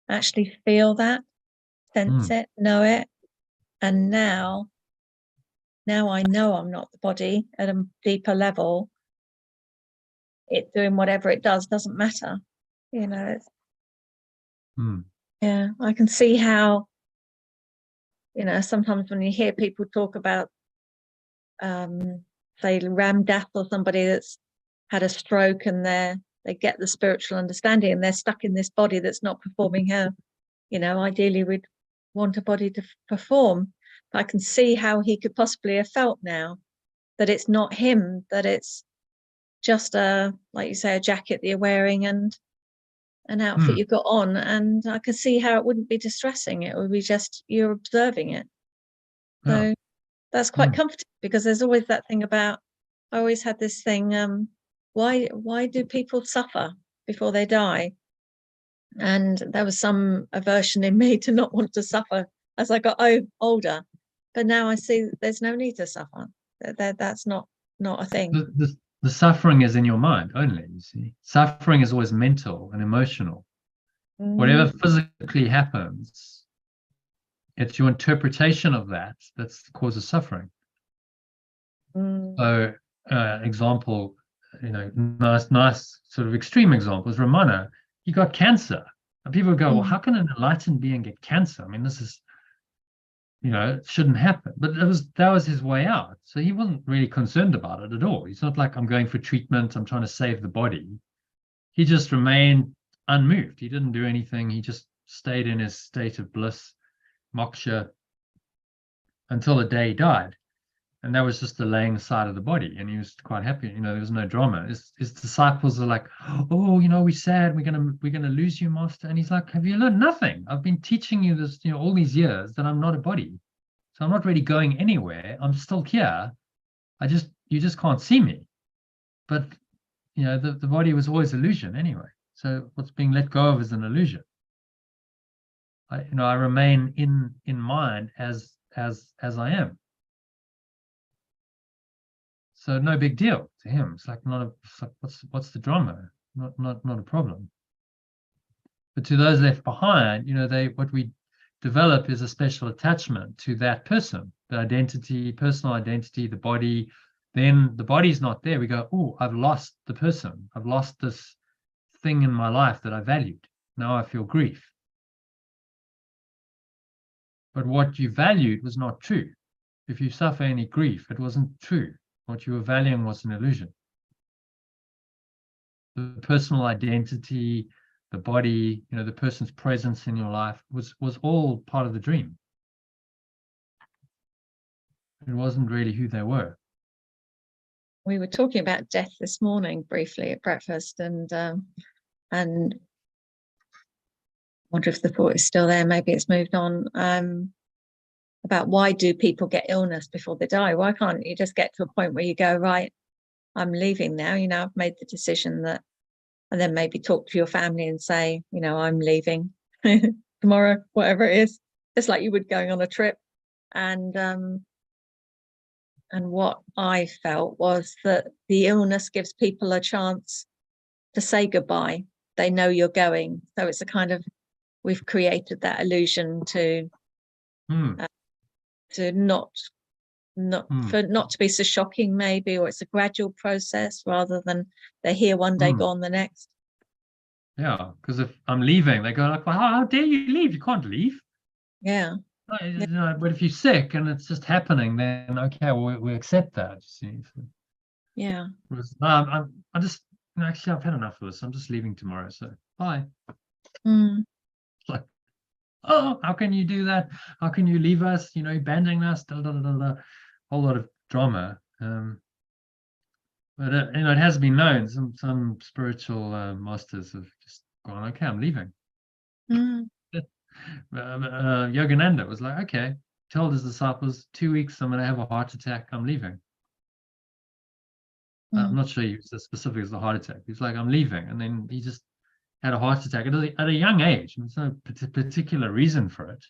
actually feel that, sense it, know it, and now I know I'm not the body at a deeper level. It doing whatever it doesn't matter, it's, yeah, I can see how You know, sometimes when you hear people talk about, say, ram death, or somebody that's had a stroke and they get the spiritual understanding and they're stuck in this body that's not performing how, you know, ideally we'd want a body to perform. But I can see how he could possibly have felt now, that it's not him, that it's just like you say, a jacket that you're wearing and an outfit you've got on. And I can see how it wouldn't be distressing. It would be just you're observing it. So that's quite comforting, because there's always that thing about, I always had this thing, why do people suffer before they die? And there was some aversion in me to not want to suffer as I got older. But now I see there's no need to suffer. That's not a thing. The suffering is in your mind only, you see. Suffering is always mental and emotional. Whatever physically happens, it's your interpretation of that that's causes suffering. So, example, you know, nice sort of extreme example is Ramana. He got cancer. And people go, well, how can an enlightened being get cancer? I mean, this is, you know, it shouldn't happen. But that was his way out. So he wasn't really concerned about it at all. He's not like, I'm going for treatment, I'm trying to save the body. He just remained unmoved. He didn't do anything. He just stayed in his state of bliss, moksha, until the day he died. And that was just the laying aside of the body. And he was quite happy. You know, there was no drama. His disciples are like, oh, you know, we're sad. We're gonna lose you, master. And he's like, have you learned nothing? I've been teaching you this, you know, all these years that I'm not a body. So I'm not really going anywhere. I'm still here. You just can't see me. But, you know, the body was always illusion anyway. So what's being let go of is an illusion. I remain in mind as I am. So no big deal to him. It's like what's the drama? Not a problem. But to those left behind, you know, what we develop is a special attachment to that person, the identity, personal identity, the body. Then the body's not there. We go, oh, I've lost the person. I've lost this thing in my life that I valued. Now I feel grief. But what you valued was not true. If you suffer any grief, it wasn't true. What you were valuing was an illusion. The personal identity, the body, you know, the person's presence in your life was all part of the dream. It wasn't really who they were. We were talking about death this morning briefly at breakfast, and wonder if the thought is still there. Maybe it's moved on. About why do people get illness before they die? Why can't you just get to a point where you go, right, I'm leaving now, you know, I've made the decision that, and then maybe talk to your family and say, you know, I'm leaving tomorrow, whatever it is, just like you would going on a trip. And what I felt was that the illness gives people a chance to say goodbye. They know you're going. So it's a kind of, we've created that illusion to not to be so shocking, maybe, or it's a gradual process rather than they're here one day, gone the next. Yeah, because if I'm leaving, they go like, well, how dare you leave? You can't leave. Yeah. You know, but if you're sick and it's just happening, then okay, well, we accept that. You see. So, yeah. I just, you know, actually, I've had enough of this. I'm just leaving tomorrow. So bye. It's like, oh, how can you do that? How can you leave us? You know, abandoning us? Whole lot of drama. But you know, it has been known. Some spiritual masters have just gone, okay, I'm leaving. Yogananda was like, okay, told his disciples, 2 weeks, I'm going to have a heart attack. I'm leaving. I'm not sure he was as specific as the heart attack. He's like, I'm leaving, and then he just had a heart attack at a young age. There's no particular reason for it.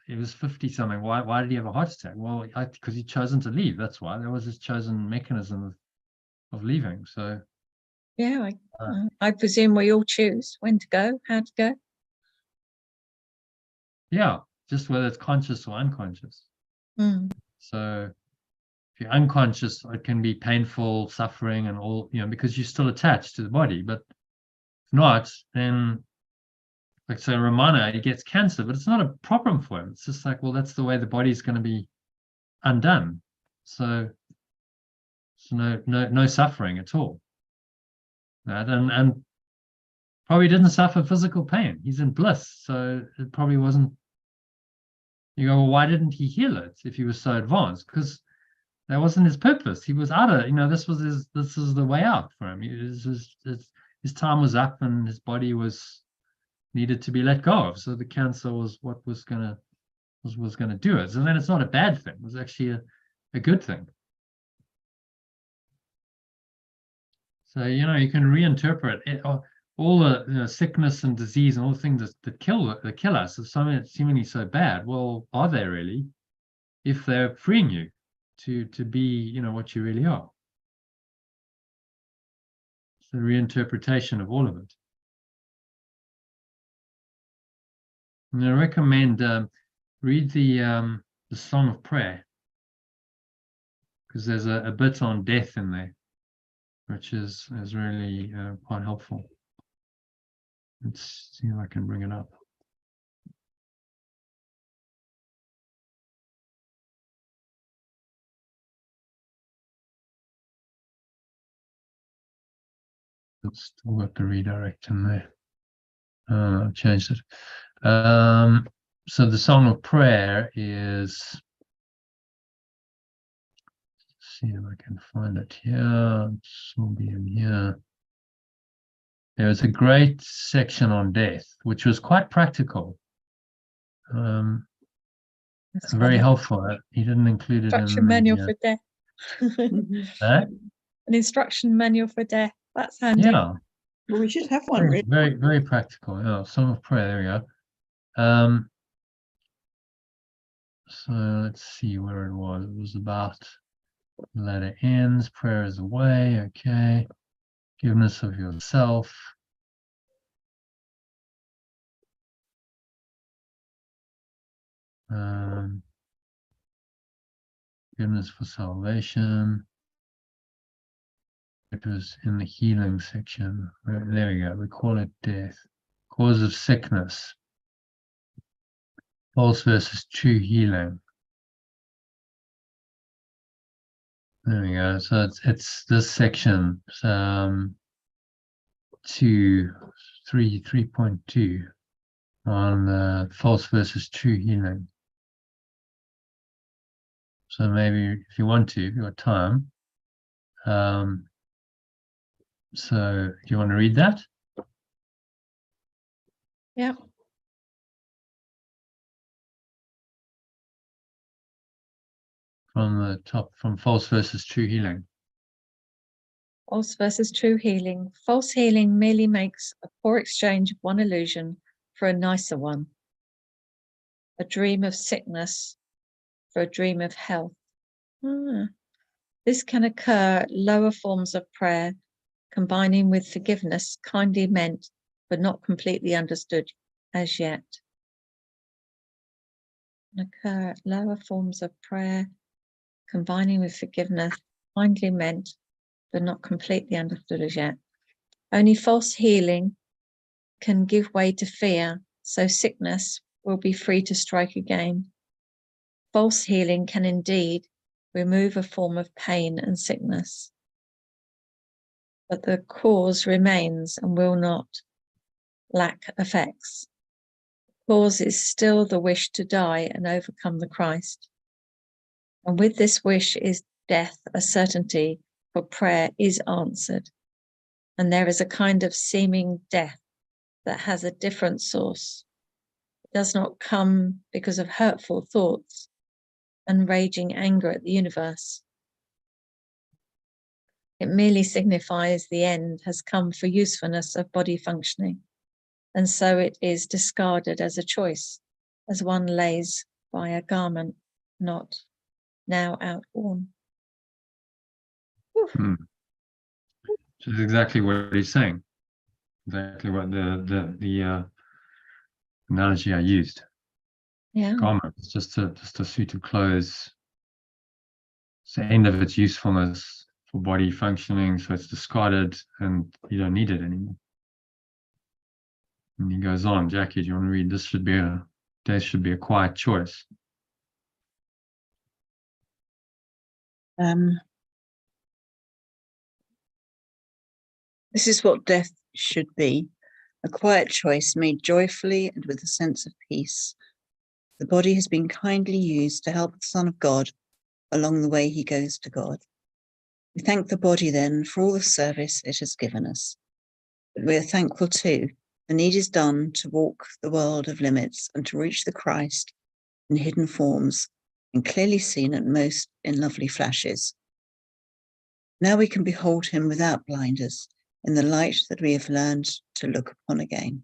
He was 50 something. Why did he have a heart attack? Well, because he'd chosen to leave. That's why. That was his chosen mechanism of leaving. So yeah, I presume we all choose when to go, how to go. Yeah, just whether it's conscious or unconscious. So if you're unconscious, it can be painful, suffering, and all, you know, because you're still attached to the body. But if not, then like so Romana, he gets cancer, but it's not a problem for him. It's just like, well, that's the way the body's going to be undone. So no suffering at all. Right? And probably didn't suffer physical pain. He's in bliss, so it probably wasn't. You go, well, why didn't he heal it if he was so advanced? Because that wasn't his purpose. He was out of, this is the way out for him. His time was up, and his body needed to be let go of. So the cancer was what was gonna do it. And then it's not a bad thing. It was actually a good thing. So you can reinterpret it, all the sickness and disease and all the things that kill us. If something seemingly so bad, well, are they really? If they're freeing you to be, what you really are. It's a reinterpretation of all of it. And I recommend read the Song of Prayer, because there's a bit on death in there, which is really quite helpful. Let's see if I can bring it up. It's still got the redirect in there. I've changed it. So the Song of Prayer is, let's see if I can find it here. It will be in here. There's a great section on death, which was quite practical. Very helpful. He didn't include it in Instruction manual for death. An instruction manual for death. That's handy. Yeah. Well, we should have one. Very, very, very practical. Yeah, Song of Prayer. There we go. So let's see where it was. It was about letter ends. Prayer is a way. Okay. Forgiveness of yourself. Forgiveness for salvation. It was in the healing section. There we go. We call it death. Cause of sickness. False versus true healing. There we go. So it's this section. 3.2 on false versus true healing. So maybe if you want to, if you've got time. So do you want to read that? Yeah. From the top, from false versus true healing. False versus true healing. False healing merely makes a poor exchange of one illusion for a nicer one. A dream of sickness for a dream of health. This can occur at lower forms of prayer, combining with forgiveness kindly meant but not completely understood as yet. Occur at lower forms of prayer, combining with forgiveness kindly meant but not completely understood as yet. Only false healing can give way to fear, so sickness will be free to strike again. False healing can indeed remove a form of pain and sickness, but the cause remains and will not lack effects. The cause is still the wish to die and overcome the Christ. And with this wish is death a certainty, for prayer is answered. And there is a kind of seeming death that has a different source. It does not come because of hurtful thoughts and raging anger at the universe. It merely signifies the end has come for usefulness of body functioning, and so it is discarded as a choice, as one lays by a garment not now outworn. Which is exactly what he's saying. Exactly what the analogy I used. Yeah. Garment, it's just a suit of clothes. It's the end of its usefulness for body functioning, so it's discarded and you don't need it anymore. And he goes on, Jackie, do you want to read? This should be a quiet choice. This is what death should be, a quiet choice made joyfully and with a sense of peace. The body has been kindly used to help the Son of God along the way he goes to God. We thank the body then for all the service it has given us. But we are thankful too, the need is done to walk the world of limits and to reach the Christ in hidden forms and clearly seen at most in lovely flashes. Now we can behold him without blinders, in the light that we have learned to look upon again.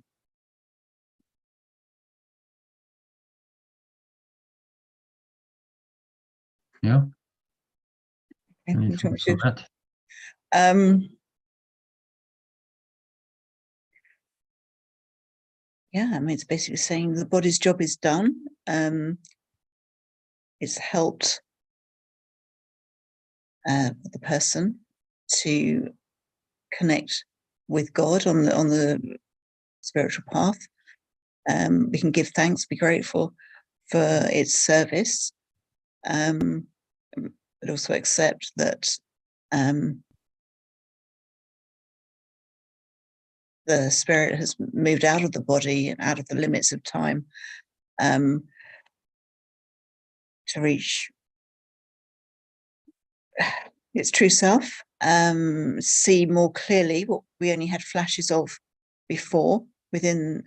Yeah. Okay, Any you want me thoughts to- on that? Yeah, I mean, it's basically saying the body's job is done. It's helped the person to connect with God on the spiritual path. We can give thanks, be grateful for its service, but also accept that the spirit has moved out of the body and out of the limits of time to reach its true self, see more clearly what we only had flashes of before within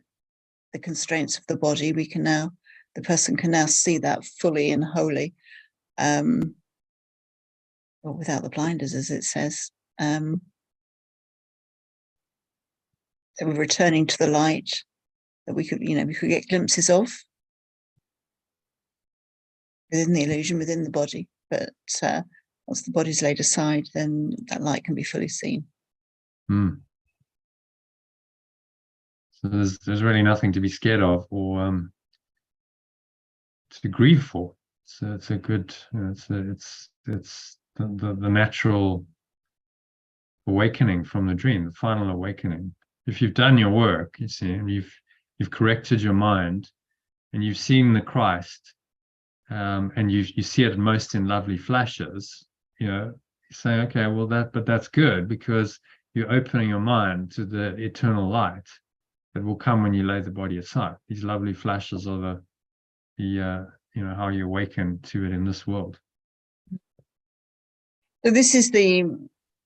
the constraints of the body. The person can now see that fully and wholly, or without the blinders, as it says. So we're returning to the light that we could get glimpses of within the illusion, within the body. But once the body's laid aside, then that light can be fully seen. So there's really nothing to be scared of or to grieve for. So it's a good, it's the natural awakening from the dream, the final awakening. If you've done your work, you see, and you've corrected your mind, and you've seen the Christ, and you see it most in lovely flashes, you say, okay, well that's good, because you're opening your mind to the eternal light that will come when you lay the body aside. These lovely flashes are how you awaken to it in this world. So this is the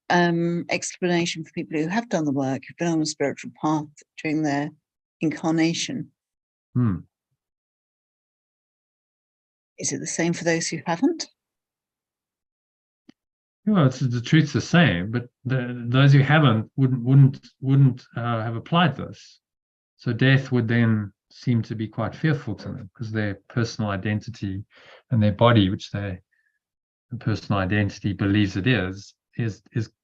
explanation for people who have done the work, who've been on a spiritual path during their incarnation. Is it the same for those who haven't? Well, the truth's the same, but those who haven't wouldn't have applied this. So death would then seem to be quite fearful to them, because their personal identity and their body, which the personal identity believes it is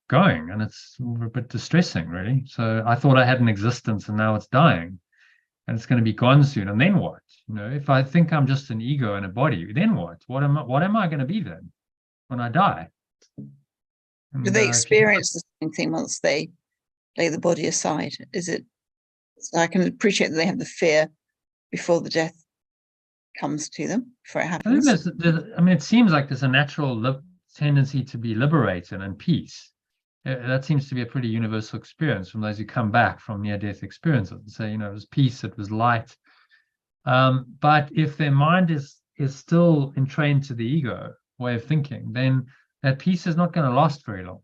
going, and it's a bit distressing, really. So I thought I had an existence, and now it's dying, and it's going to be gone soon. And then what? If I think I'm just an ego and a body, then what? What am I going to be then when I die? And, do they experience the same thing once they lay the body aside? Is it? So I can appreciate that they have the fear before the death comes to them, before it happens. It seems like there's a natural tendency to be liberated and peace. That seems to be a pretty universal experience from those who come back from near-death experiences and say, it was peace, it was light. But if their mind is still entrained to the ego way of thinking, then that peace is not going to last very long.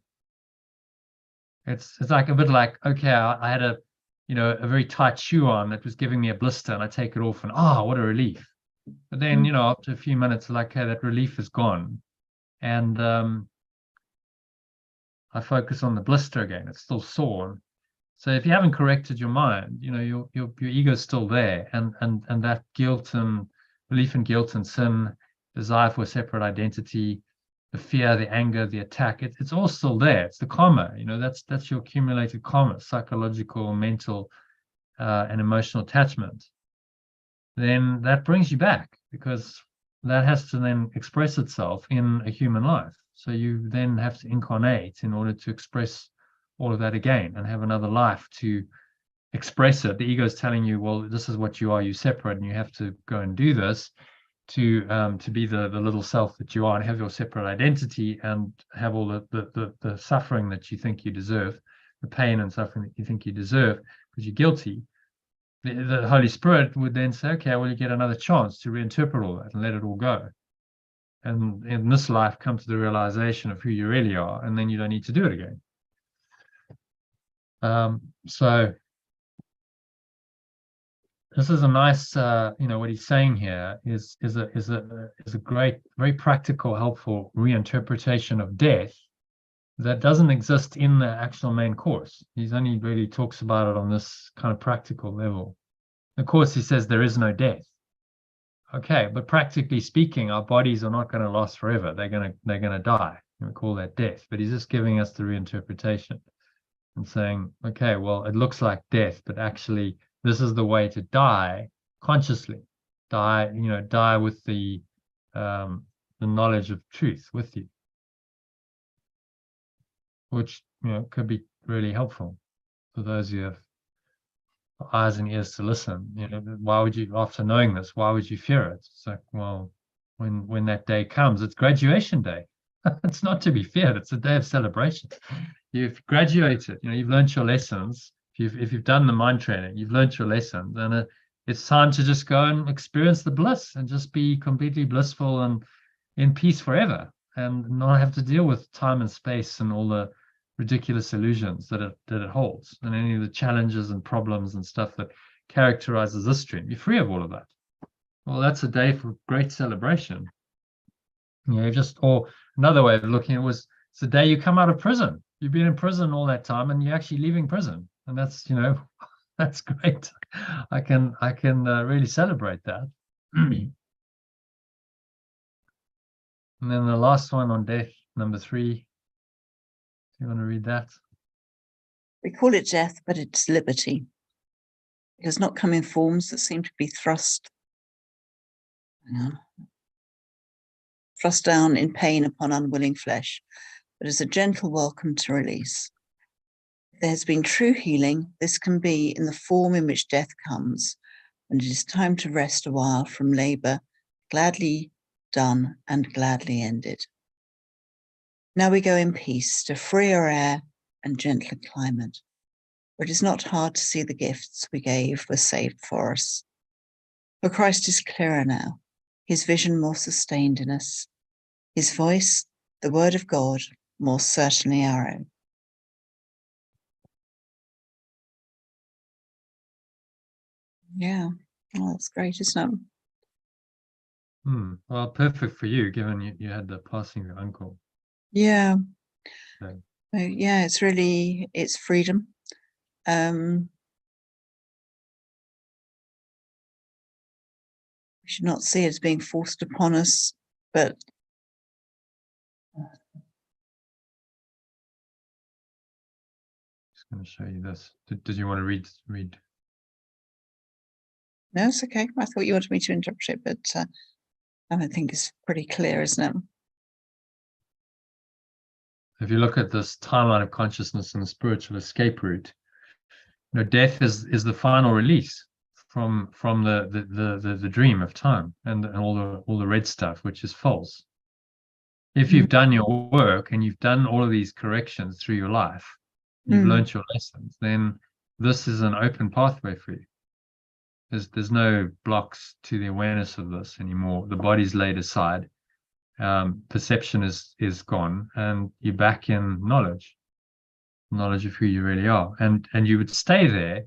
It's like a bit like, okay, I had a very tight shoe on that was giving me a blister, and I take it off and what a relief. But then, after a few minutes, like, hey, that relief is gone. And I focus on the blister again. It's still sore. So if you haven't corrected your mind, your ego is still there. And that guilt and belief in guilt and sin, desire for a separate identity, the fear, the anger, the attack, it's all still there. It's the karma, that's your accumulated karma, psychological, mental, and emotional attachment. Then that brings you back, because that has to then express itself in a human life. So you then have to incarnate in order to express all of that again and have another life to express it. The ego is telling you, well, this is what you are, you separate, and you have to go and do this to be the little self that you are, and have your separate identity, and have all the suffering that you think you deserve, the pain and suffering that you think you deserve because you're guilty. The Holy Spirit would then say, okay, well, you get another chance to reinterpret all that and let it all go. And in this life, come to the realization of who you really are, and then you don't need to do it again. So this is a nice, what he's saying here is a great, very practical, helpful reinterpretation of death that doesn't exist in the actual main course. He's only really talks about it on this kind of practical level. Of course, he says there is no death. Okay, but practically speaking, our bodies are not going to last forever. They're gonna die. We call that death. But he's just giving us the reinterpretation and saying, okay, well, it looks like death, but actually, this is the way to die consciously. Die with the knowledge of truth with you, which could be really helpful for those who have eyes and ears to listen. Why would you, after knowing this, why would you fear it? It's like, well, when that day comes, it's graduation day. It's not to be feared. It's a day of celebration. You've graduated. You've learned your lessons. If you've done the mind training, you've learned your lessons, and it's time to just go and experience the bliss and just be completely blissful and in peace forever, and not have to deal with time and space and all the ridiculous illusions that it holds, and any of the challenges and problems and stuff that characterizes this stream. You're free of all of that. Well, that's a day for great celebration. Or another way of looking at it was, it's the day you come out of prison. You've been in prison all that time, and you're actually leaving prison, and that's that's great. I can really celebrate that. And then the last one on death, number 3. Do you want to read that? We call it death, but it's liberty. It does not come in forms that seem to be thrust down in pain upon unwilling flesh, but as a gentle welcome to release. If there has been true healing, this can be in the form in which death comes, when it is time to rest a while from labor, gladly done and gladly ended. Now we go in peace to freer air and gentler climate, where it is not hard to see the gifts we gave were saved for us. For Christ is clearer now, his vision more sustained in us, his voice, the word of God, more certainly our own. Yeah, oh, that's great, isn't it? Well, perfect for you, given you had the passing of your uncle. Yeah. So, Yeah, it's freedom. We should not see it as being forced upon us, but just going to show you this. Did you want to read? no, it's okay. I thought you wanted me to interpret it, but I think it's pretty clear, isn't it? If you look at this timeline of consciousness and the spiritual escape route, death is the final release from the dream of time and all the red stuff, which is false. If you've done your work and you've done all of these corrections through your life, you've learned your lessons, then this is an open pathway for you. There's no blocks to the awareness of this anymore. The body's laid aside. Perception is gone, and you're back in knowledge of who you really are, and you would stay there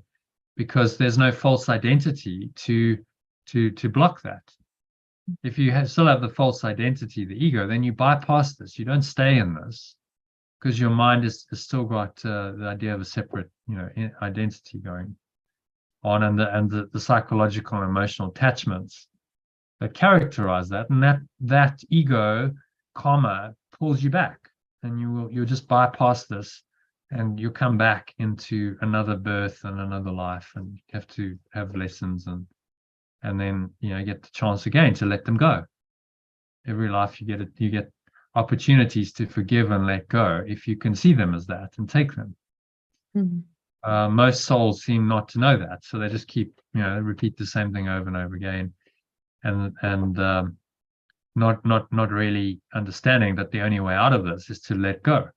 because there's no false identity to block that. If you still have the false identity, the ego, then you bypass this. You don't stay in this because your mind has still got the idea of a separate identity going on, and the psychological and emotional attachments that characterize that, and that ego karma pulls you back, and you'll just bypass this, and you'll come back into another birth and another life, and you have to have lessons, and then get the chance again to let them go. Every life you get opportunities to forgive and let go if you can see them as that and take them. Most souls seem not to know that, so they just keep, repeat the same thing over and over again, and not really understanding that the only way out of this is to let go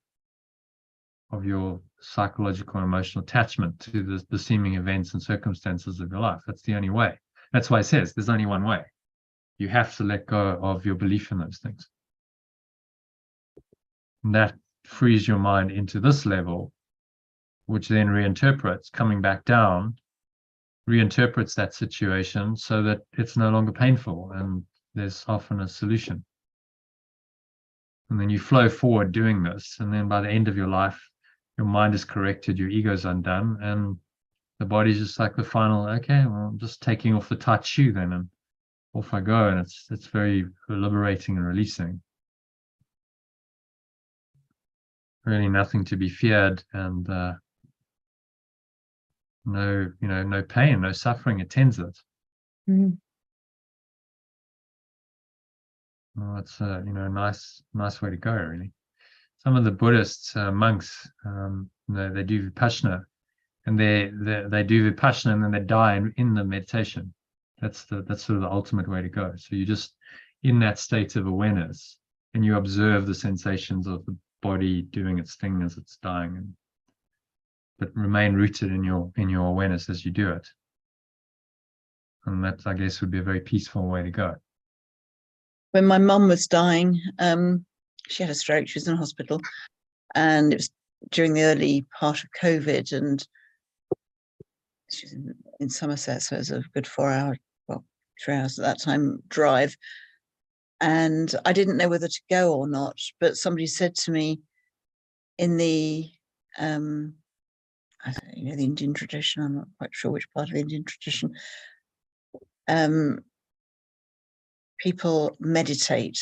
of your psychological and emotional attachment to the seeming events and circumstances of your life. That's the only way. That's why it says there's only one way. You have to let go of your belief in those things. And that frees your mind into this level, which then reinterprets, coming back down, reinterprets that situation so that it's no longer painful and there's often a solution. And then you flow forward doing this, and then by the end of your life, your mind is corrected, your ego's undone, and the body's just like the final, okay, well, I'm just taking off the tight shoe then, and off I go. And it's very liberating and releasing. Really nothing to be feared, and no pain, no suffering attends it. Mm. Well, it's a nice way to go, really. Some of the Buddhist monks, they do Vipassana, and they do Vipassana, and then they die in the meditation. That's sort of the ultimate way to go. So you're just in that state of awareness, and you observe the sensations of the body doing its thing as it's dying, but remain rooted in your awareness as you do it. And that, I guess, would be a very peaceful way to go. When my mum was dying, she had a stroke. She was in hospital, and it was during the early part of COVID, and she was in Somerset, so it was a good 3 hours at that time drive. And I didn't know whether to go or not, but somebody said to me, in the I don't know, the Indian tradition, I'm not quite sure which part of the Indian tradition, people meditate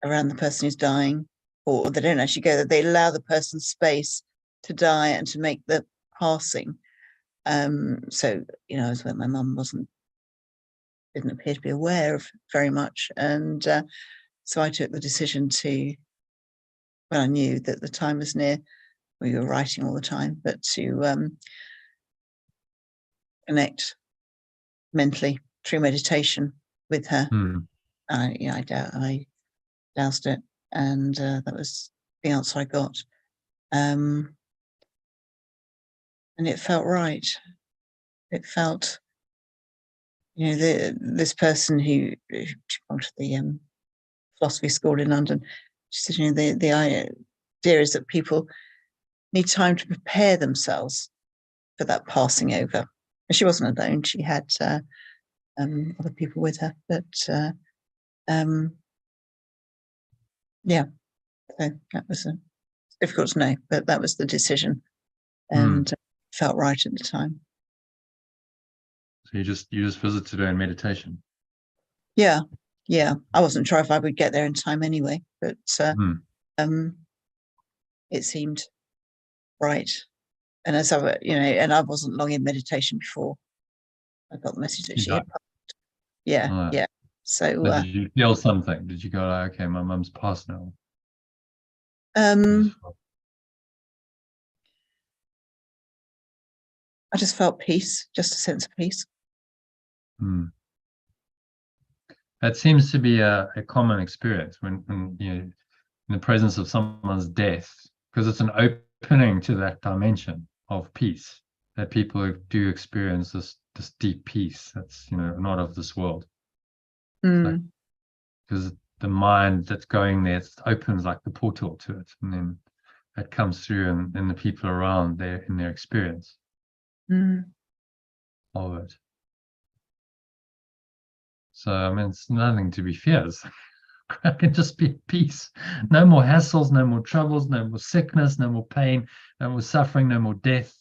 around the person who's dying, or they don't actually go there, they allow the person space to die and to make the passing. So, as when my mum didn't appear to be aware of very much. And so I took the decision to, when I knew that the time was near, we were writing all the time, but to connect mentally through meditation with her. I doused it, and that was the answer I got. And it felt right. It felt, this person who belonged to the philosophy school in London, she said, the idea is that people need time to prepare themselves for that passing over. And she wasn't alone; she had other people with her. But yeah, so that was difficult to know, but that was the decision, and felt right at the time. So you just visited her in meditation. Yeah. I wasn't sure if I would get there in time anyway, but it seemed right. And as and I wasn't long in meditation before I got the message that she had passed. Yeah. So did you feel something? Did you go, okay, my mum's passed now? I just felt peace, just a sense of peace. That seems to be a common experience when in the presence of someone's death, because it's an opening to that dimension of peace, that people do experience this deep peace that's not of this world. Because the mind that's going there, it opens like the portal to it, and then that comes through, and the people around there in their experience of it. So it's nothing to be feared. It can just be peace. No more hassles, no more troubles, no more sickness, no more pain, no more suffering, no more death.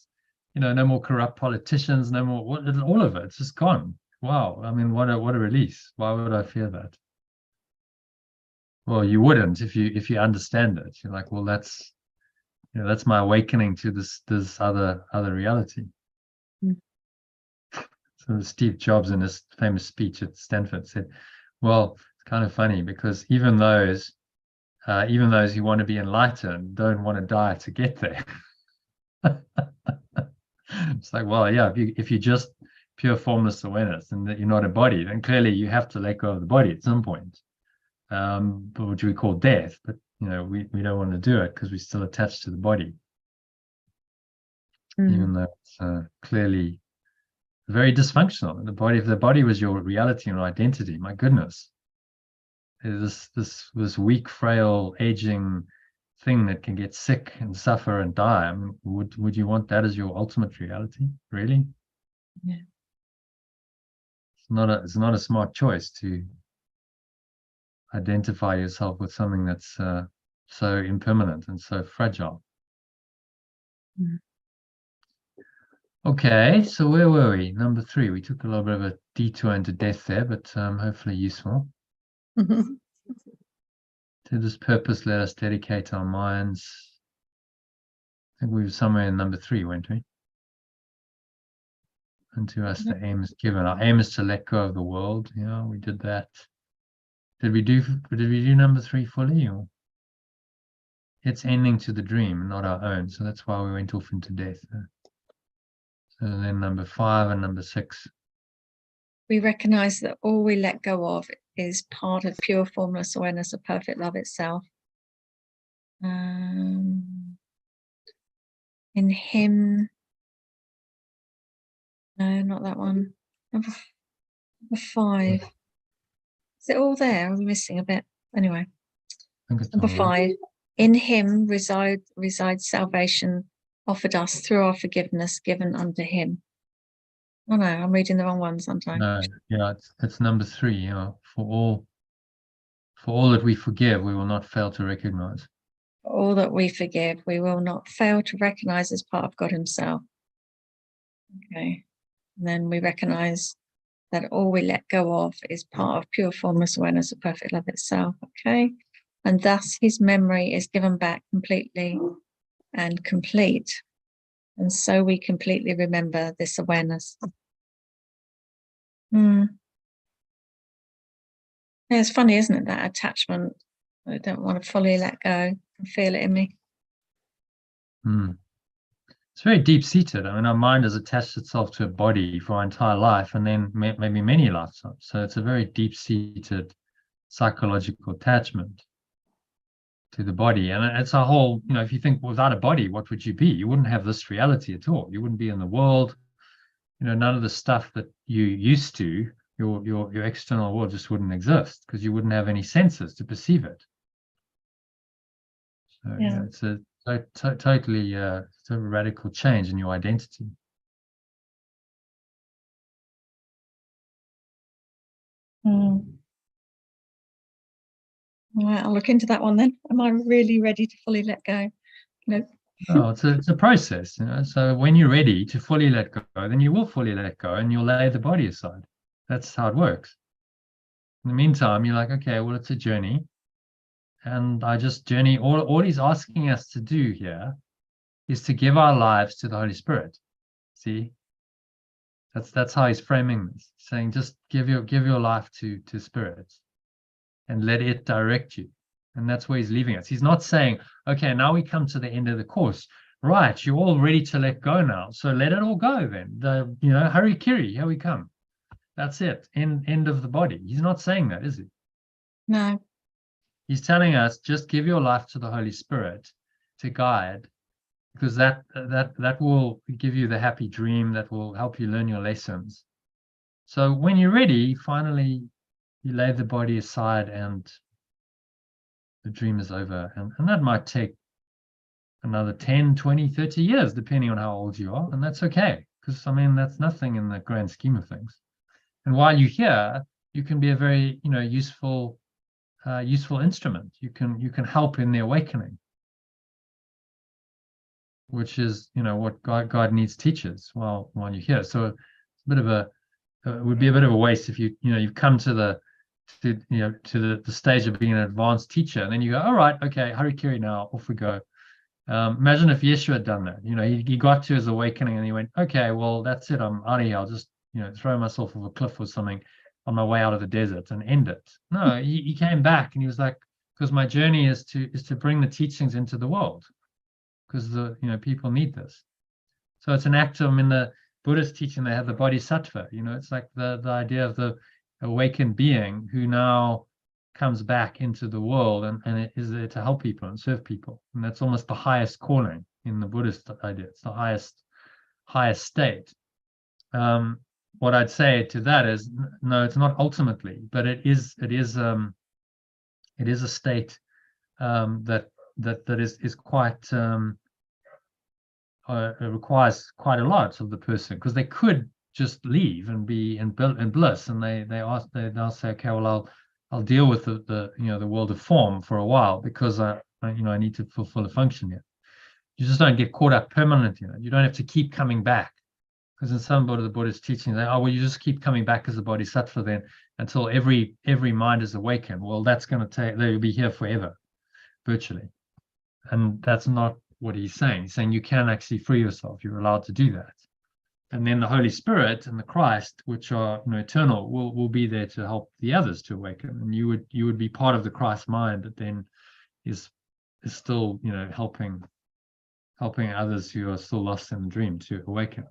No more corrupt politicians, no more all of it. It's just gone. Wow. What a release. Why would I fear that? Well, you wouldn't if you understand it. You're like, well, that's my awakening to this other reality. So Steve Jobs, in his famous speech at Stanford, said, well, it's kind of funny because even those who want to be enlightened don't want to die to get there. It's like, well, yeah, if you just pure formless awareness and that you're not a body, then clearly you have to let go of the body at some point. But which we call death, but we don't want to do it because we're still attached to the body, even though it's clearly very dysfunctional. And the body, if the body was your reality and identity, my goodness, this weak, frail, aging thing that can get sick and suffer and die. I mean, would you want that as your ultimate reality? Really? Yeah. It's not a smart choice to identify yourself with something that's so impermanent and so fragile. Okay, so where were we? Number 3. We took a little bit of a detour into death there, but hopefully useful. To this purpose, let us dedicate our minds. I think we were somewhere in number 3, weren't we? And to us, the aim is given. Our aim is to let go of the world. We did that. Did we do number 3 fully? Or it's ending to the dream, not our own. So that's why we went off into death. So then number 5 and number 6. We recognize that all we let go of is part of pure formless awareness of perfect love itself. In him, no, not that one. Number 5. Is it all there? Are we missing a bit? Anyway, number 5. In him resides salvation offered us through our forgiveness given unto him. Oh no, I'm reading the wrong one sometimes. No, yeah, it's number 3. For all that we forgive, we will not fail to recognize. For all that we forgive, we will not fail to recognize as part of God himself. Okay. And then we recognize that all we let go of is part of pure formless awareness of perfect love itself. Okay. And thus his memory is given back completely and complete. And so we completely remember this awareness. Yeah, it's funny, isn't it? That attachment. I don't want to fully let go. I can feel it in me. It's very deep-seated. I mean, our mind has attached itself to a body for our entire life, and then maybe many lifetimes. So it's a very deep-seated psychological attachment to the body. And it's a whole, if you think without a body, what would you be? You wouldn't have this reality at all. You wouldn't be in the world. None of the stuff that you used to, your external world just wouldn't exist because you wouldn't have any senses to perceive it. So Yeah. it's a totally it's a radical change in your identity. All right, I'll look into that one then. Am I really ready to fully let go? No. Oh, it's a process, So when you're ready to fully let go, then you will fully let go and you'll lay the body aside. That's how it works. In the meantime, you're like, okay, well, it's a journey. And I just journey. All he's asking us to do here is to give our lives to the Holy Spirit. See? That's how he's framing this, saying just give your life to Spirit and let it direct you. And that's where he's leaving us. He's not saying, okay, now we come to the end of the course. Right, you're all ready to let go now. So let it all go then. Harikiri, here we come. That's it. End of the body. He's not saying that, is he? No. He's telling us just give your life to the Holy Spirit to guide, because that will give you the happy dream that will help you learn your lessons. So when you're ready, finally, you lay the body aside and the dream is over. And that might take another 10, 20, 30 years, depending on how old you are. And that's okay, because, that's nothing in the grand scheme of things. And while you're here, you can be a very, useful instrument. You can help in the awakening, which is, what God needs teachers while you're here. So it's a bit of it would be a bit of a waste if you've come to the stage of being an advanced teacher, and then you go, all right, okay, Harikiri now, off we go. Imagine if Yeshua had done that. He got to his awakening and he went, okay, well, that's it. I'm out of here. I'll just, throw myself off a cliff or something on my way out of the desert and end it. No, he came back and he was like, because my journey is to bring the teachings into the world, because people need this. So it's an act of, in the Buddhist teaching, they have the bodhisattva, it's like the idea of the awakened being who now comes back into the world and it is there to help people and serve people. And that's almost the highest calling in the Buddhist idea. It's the highest state. What I'd say to that is, no, it's not ultimately, but it is a state that is quite it requires quite a lot of the person, because they could just leave and be in bliss, and they'll say, okay, well, I'll deal with the world of form for a while because I need to fulfill a function here. You just don't get caught up permanently. You don't have to keep coming back, because in some of the Buddhist teachings, you just keep coming back as a bodhisattva then until every mind is awakened. Well, that's going to take, they'll be here forever, virtually. And that's not what he's saying. He's saying you can actually free yourself. You're allowed to do that. And then the Holy Spirit and the Christ, which are eternal, will be there to help the others to awaken. And you would be part of the Christ mind that then is still helping others who are still lost in the dream to awaken.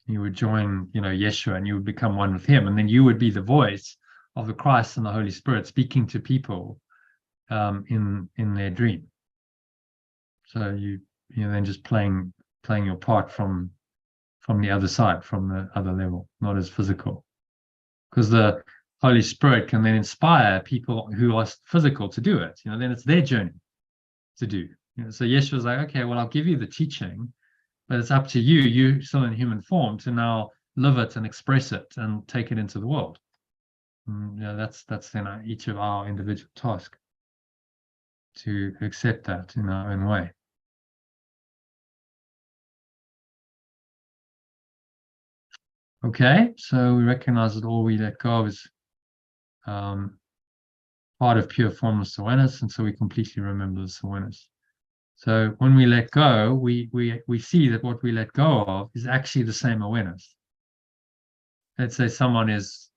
You would join Yeshua, and you would become one with him, and then you would be the voice of the Christ and the Holy Spirit speaking to people in their dream. So you're then just playing your part from the other side, from the other level, not as physical, because the Holy Spirit can then inspire people who are physical to do it. Then it's their journey to do. So Yeshua's like, okay, well, I'll give you the teaching, but it's up to you still in human form, to now live it and express it and take it into the world. That's then each of our individual tasks, to accept that in our own way. Okay, so we recognize that all we let go of is part of pure formless awareness, and so we completely remember this awareness. So when we let go, we see that what we let go of is actually the same awareness. Let's say someone is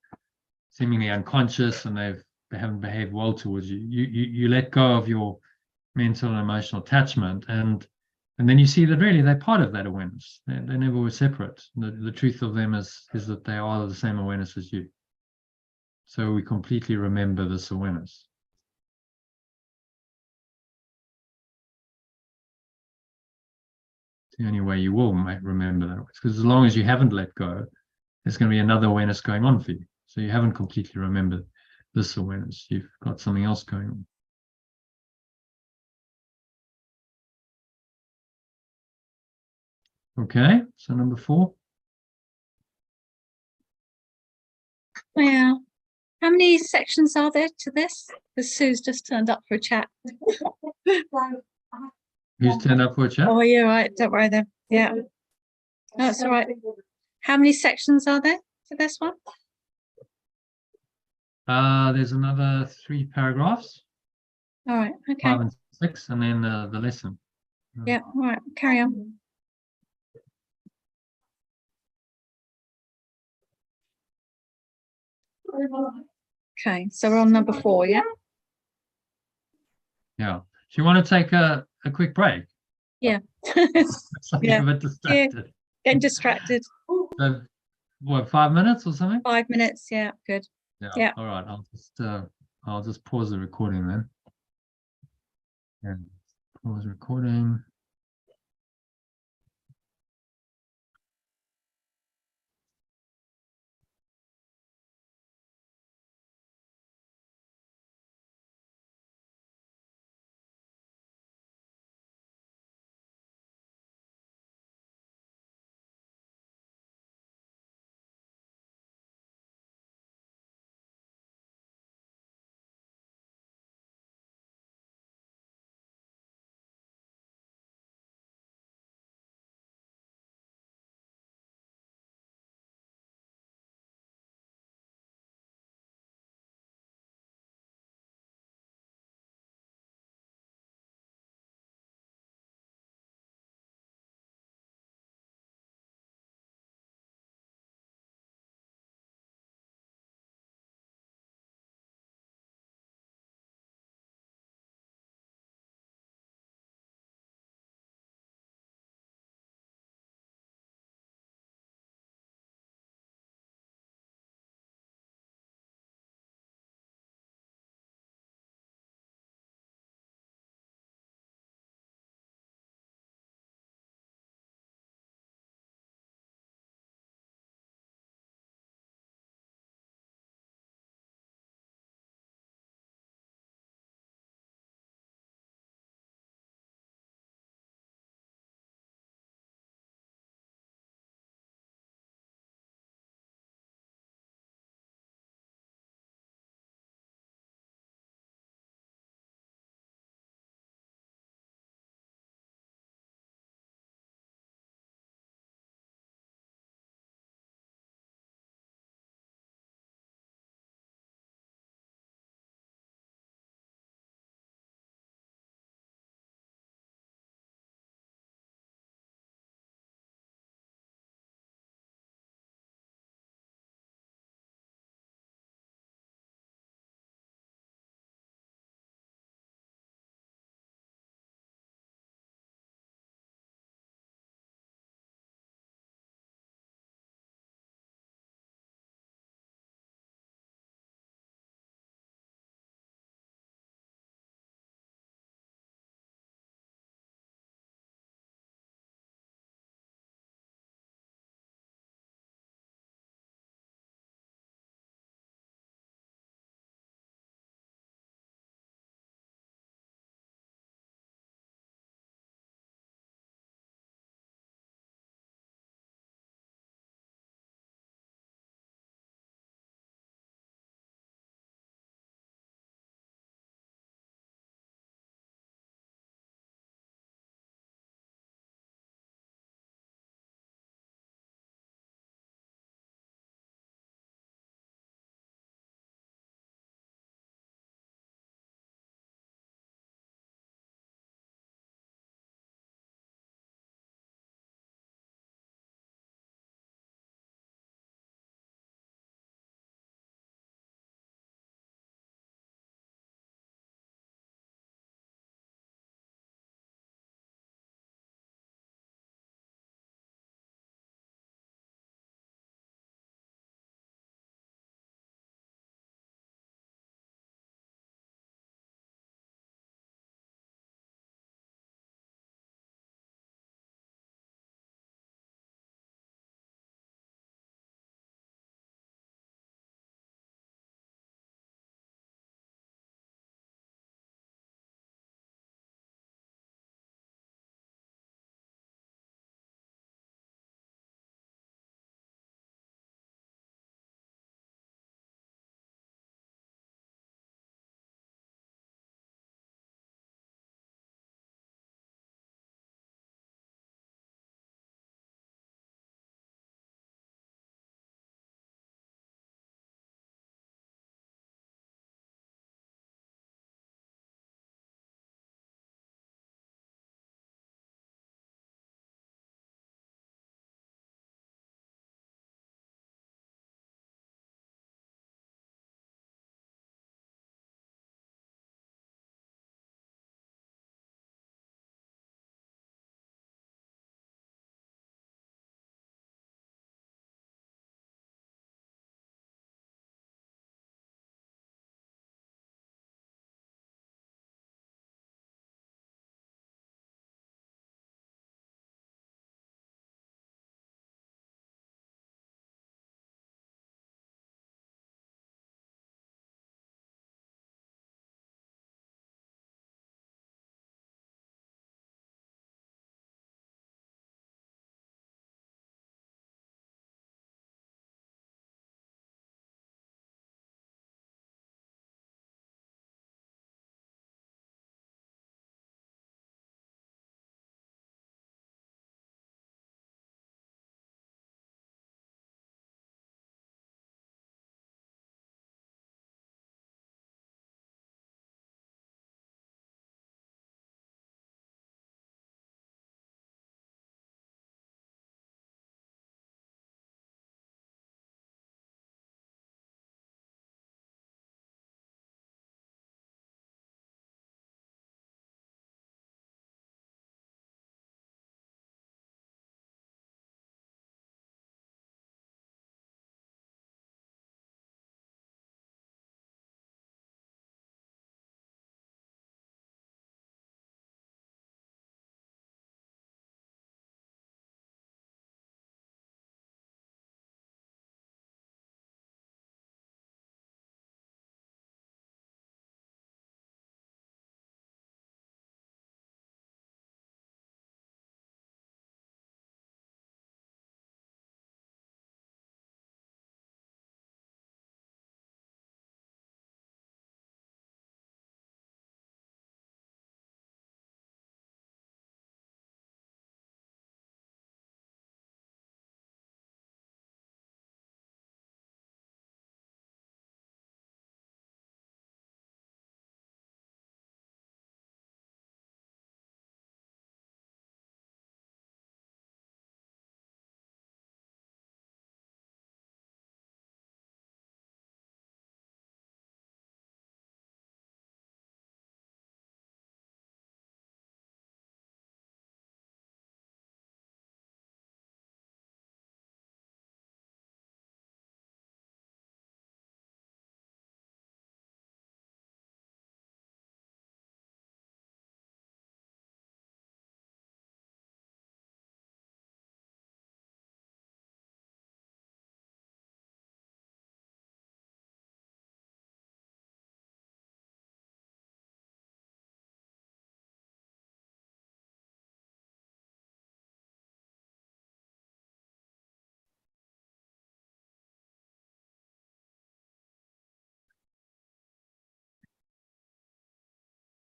seemingly unconscious and they haven't behaved well towards you. You let go of your mental and emotional attachment, and then you see that really they're part of that awareness. They never were separate. The truth of them is that they are the same awareness as you. So we completely remember this awareness. It's the only way you will remember that, because as long as you haven't let go, there's going to be another awareness going on for you. So you haven't completely remembered this awareness. You've got something else going on. Okay, so number 4. Yeah. How many sections are there to this? Because Sue's just turned up for a chat. Who's turned up for a chat? Oh, you're right. Don't worry then. Yeah. That's all right. How many sections are there to this one? There's another 3 paragraphs. All right. Okay. 5 and 6, and then the lesson. Yeah. All right. Carry on. Okay. So we're on number 4, yeah? Yeah. Do you want to take a quick break? Yeah. It's like Yeah. a bit distracted. Getting distracted. So, what, 5 minutes or something? 5 minutes. Yeah. Good. Yeah. All right. I'll just pause the recording then. And pause recording.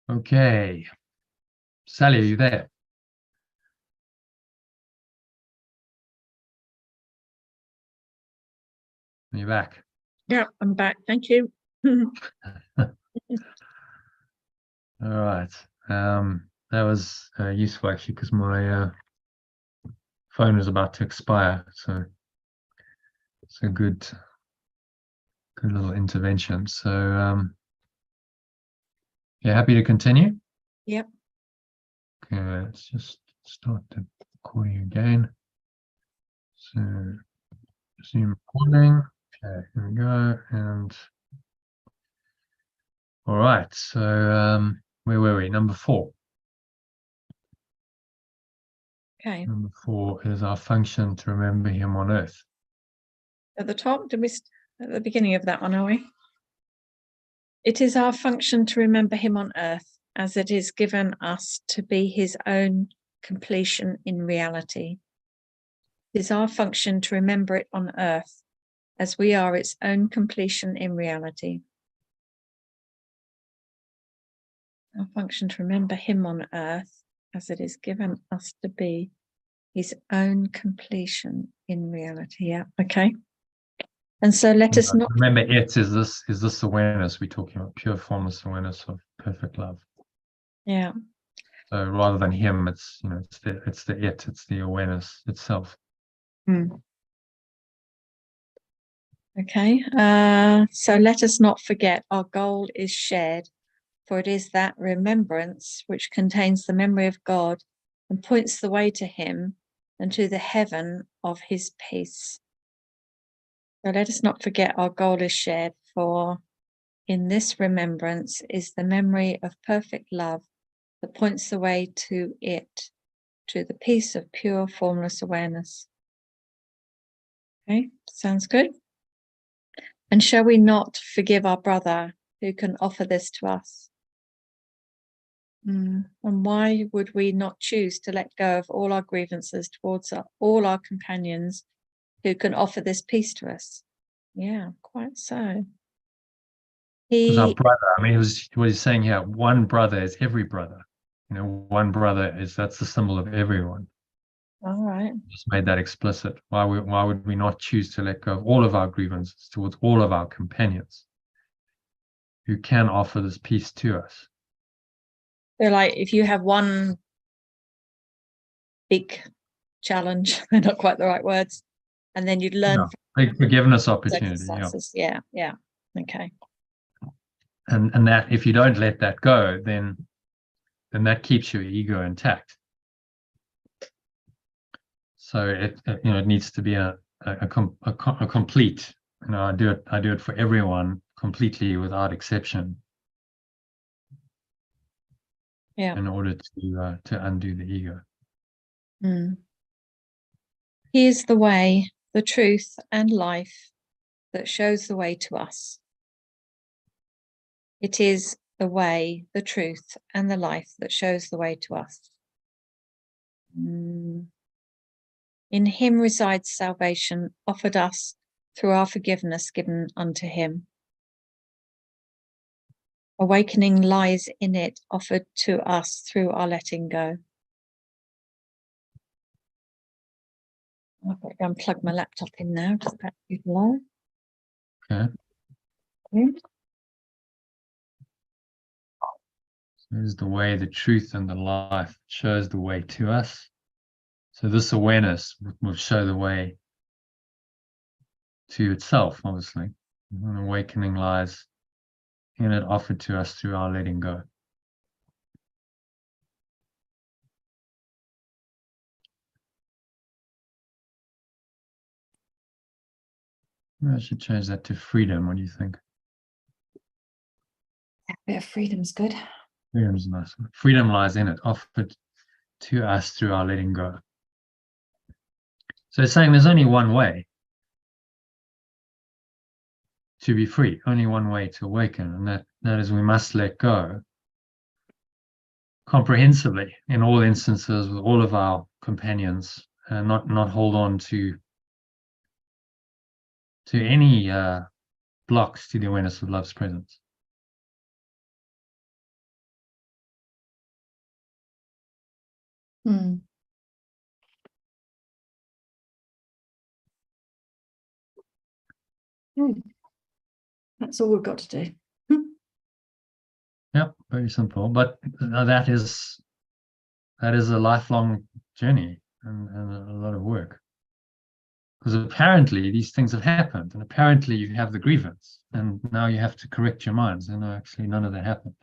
Okay. Sally, are you there? Are you back? Yeah, I'm back. Thank you. All right. That was useful actually because my phone is about to expire, so it's a good little intervention. So yeah, happy to continue. Yep. Okay, let's just start the recording again. So resume recording. Okay, here we go. And all right, so where were we? Number 4. Okay. Number 4 is our function to remember him on earth. At the top, did we at the beginning of that one, are we? It is our function to remember him on earth, as it is given us to be his own completion in reality. It is our function to remember it on earth, as we are its own completion in reality. Our function to remember him on earth, as it is given us to be his own completion in reality. Yeah, okay. And so let us not remember it is this awareness we're talking about, pure formless awareness of perfect love. Yeah. So rather than him, it's it's the awareness itself. Okay. So let us not forget our goal is shared, for it is that remembrance which contains the memory of God and points the way to him and to the heaven of his peace. So let us not forget our goal is shared, for in this remembrance is the memory of perfect love that points the way to it, to the peace of pure formless awareness. Okay, sounds good. And shall we not forgive our brother who can offer this to us? And why would we not choose to let go of all our grievances towards all our companions who can offer this peace to us? Yeah, quite so. Because our brother, I mean, what he's saying here, one brother is every brother. One brother that's the symbol of everyone. All right. Just made that explicit. Why would we not choose to let go of all of our grievances towards all of our companions who can offer this peace to us? They're like, if you have one big challenge, they're not quite the right words, and then you'd learn big forgiveness from opportunity. Yeah. Okay. And that if you don't let that go, then that keeps your ego intact. So it needs to be a complete. I do it for everyone completely without exception. Yeah. In order to undo the ego. He is the way, the truth, and life that shows the way to us. It is the way, the truth, and the life that shows the way to us. In him resides salvation, offered us through our forgiveness given unto him. Awakening lies in it, offered to us through our letting go. I've got to go and plug my laptop in now, just that below. Okay. Is the way, the truth, and the life shows the way to us. So this awareness will show the way to itself, obviously. And awakening lies in it, offered to us through our letting go. I should change that to freedom. What do you think? A bit of freedom's good. Freedom's nice. Freedom lies in it, offered to us through our letting go. So it's saying there's only one way to be free, only one way to awaken, and that is we must let go comprehensively in all instances with all of our companions, and not hold on to any blocks to the awareness of love's presence. Mm. That's all we've got to do. Yeah, very simple. But that is a lifelong journey and a lot of work. Because apparently these things have happened, and apparently you have the grievance, and now you have to correct your minds. And actually, none of that happened.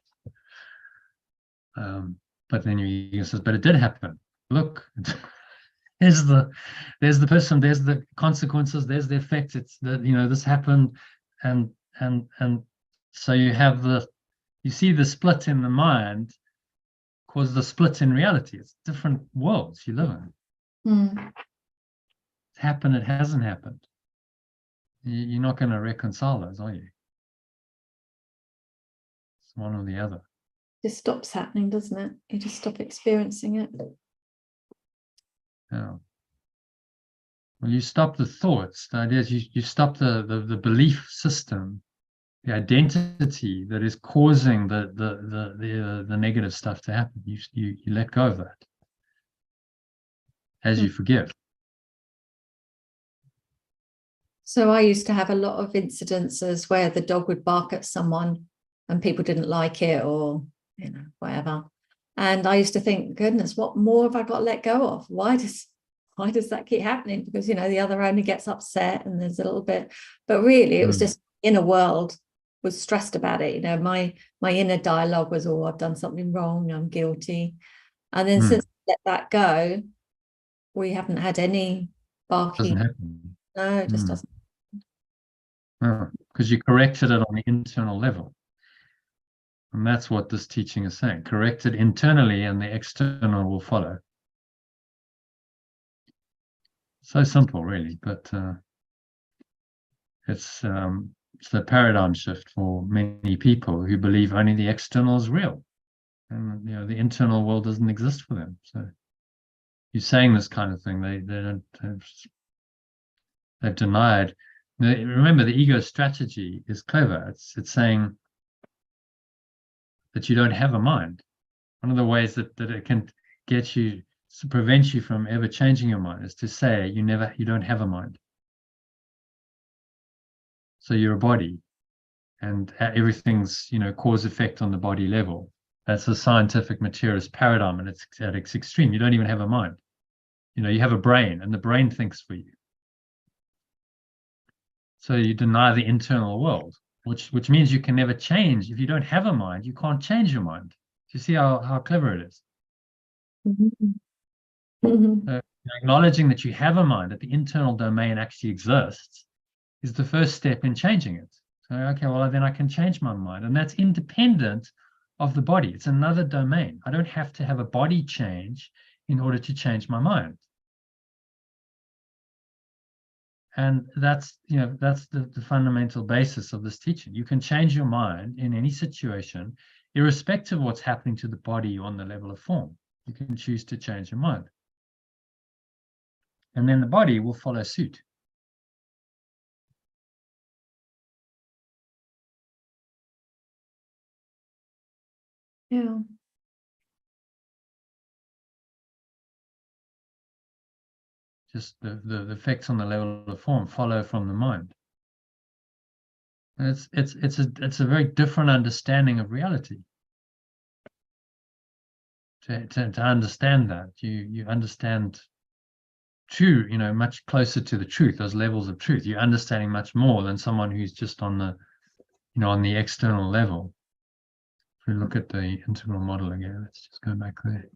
But then you says, but it did happen. Look, there's the person, there's the consequences, there's the effects. It's the this happened, and so you see the split in the mind cause the split in reality. It's different worlds you live in. Mm. It's happened, it hasn't happened. You're not going to reconcile those, are you? It's one or the other. It just stops happening, doesn't it? You just stop experiencing it. Yeah. Well, you stop the thoughts. The idea is you stop the belief system, the identity that is causing the negative stuff to happen. You let go of that as you forgive. So I used to have a lot of incidences where the dog would bark at someone and people didn't like it, or whatever. And I used to think, goodness, what more have I got to let go of? Why does that keep happening? Because the other owner gets upset and there's a little bit, but really it was just inner world was stressed about it. My inner dialogue was, oh, I've done something wrong, I'm guilty. And then since I let that go, we haven't had any barking. Doesn't happen. No, it just doesn't. Because you corrected it on the internal level. And that's what this teaching is saying. Correct it internally and the external will follow. So simple, really, but it's a paradigm shift for many people who believe only the external is real. And the internal world doesn't exist for them. So you're saying this kind of thing, they've denied. Remember, the ego strategy is clever. It's saying that you don't have a mind. One of the ways that it can get you to prevent you from ever changing your mind is to say you don't have a mind. So you're a body, and everything's cause effect on the body level. That's a scientific materialist paradigm, and it's at its extreme. You don't even have a mind. You have a brain, and the brain thinks for you. So you deny the internal world, which means you can never change. If you don't have a mind, you can't change your mind. Do you see how clever it is? Acknowledging that you have a mind, that the internal domain actually exists, is the first step in changing it. So, okay, well, then I can change my mind. And that's independent of the body. It's another domain. I don't have to have a body change in order to change my mind. And that's the fundamental basis of this teaching. You can change your mind in any situation, irrespective of what's happening to the body on the level of form. You can choose to change your mind. And then the body will follow suit. Yeah. Just the effects on the level of form follow from the mind. And it's a very different understanding of reality. To understand that, you understand true, much closer to the truth, those levels of truth. You're understanding much more than someone who's just on the, on the external level. If we look at the integral model again, let's just go back there.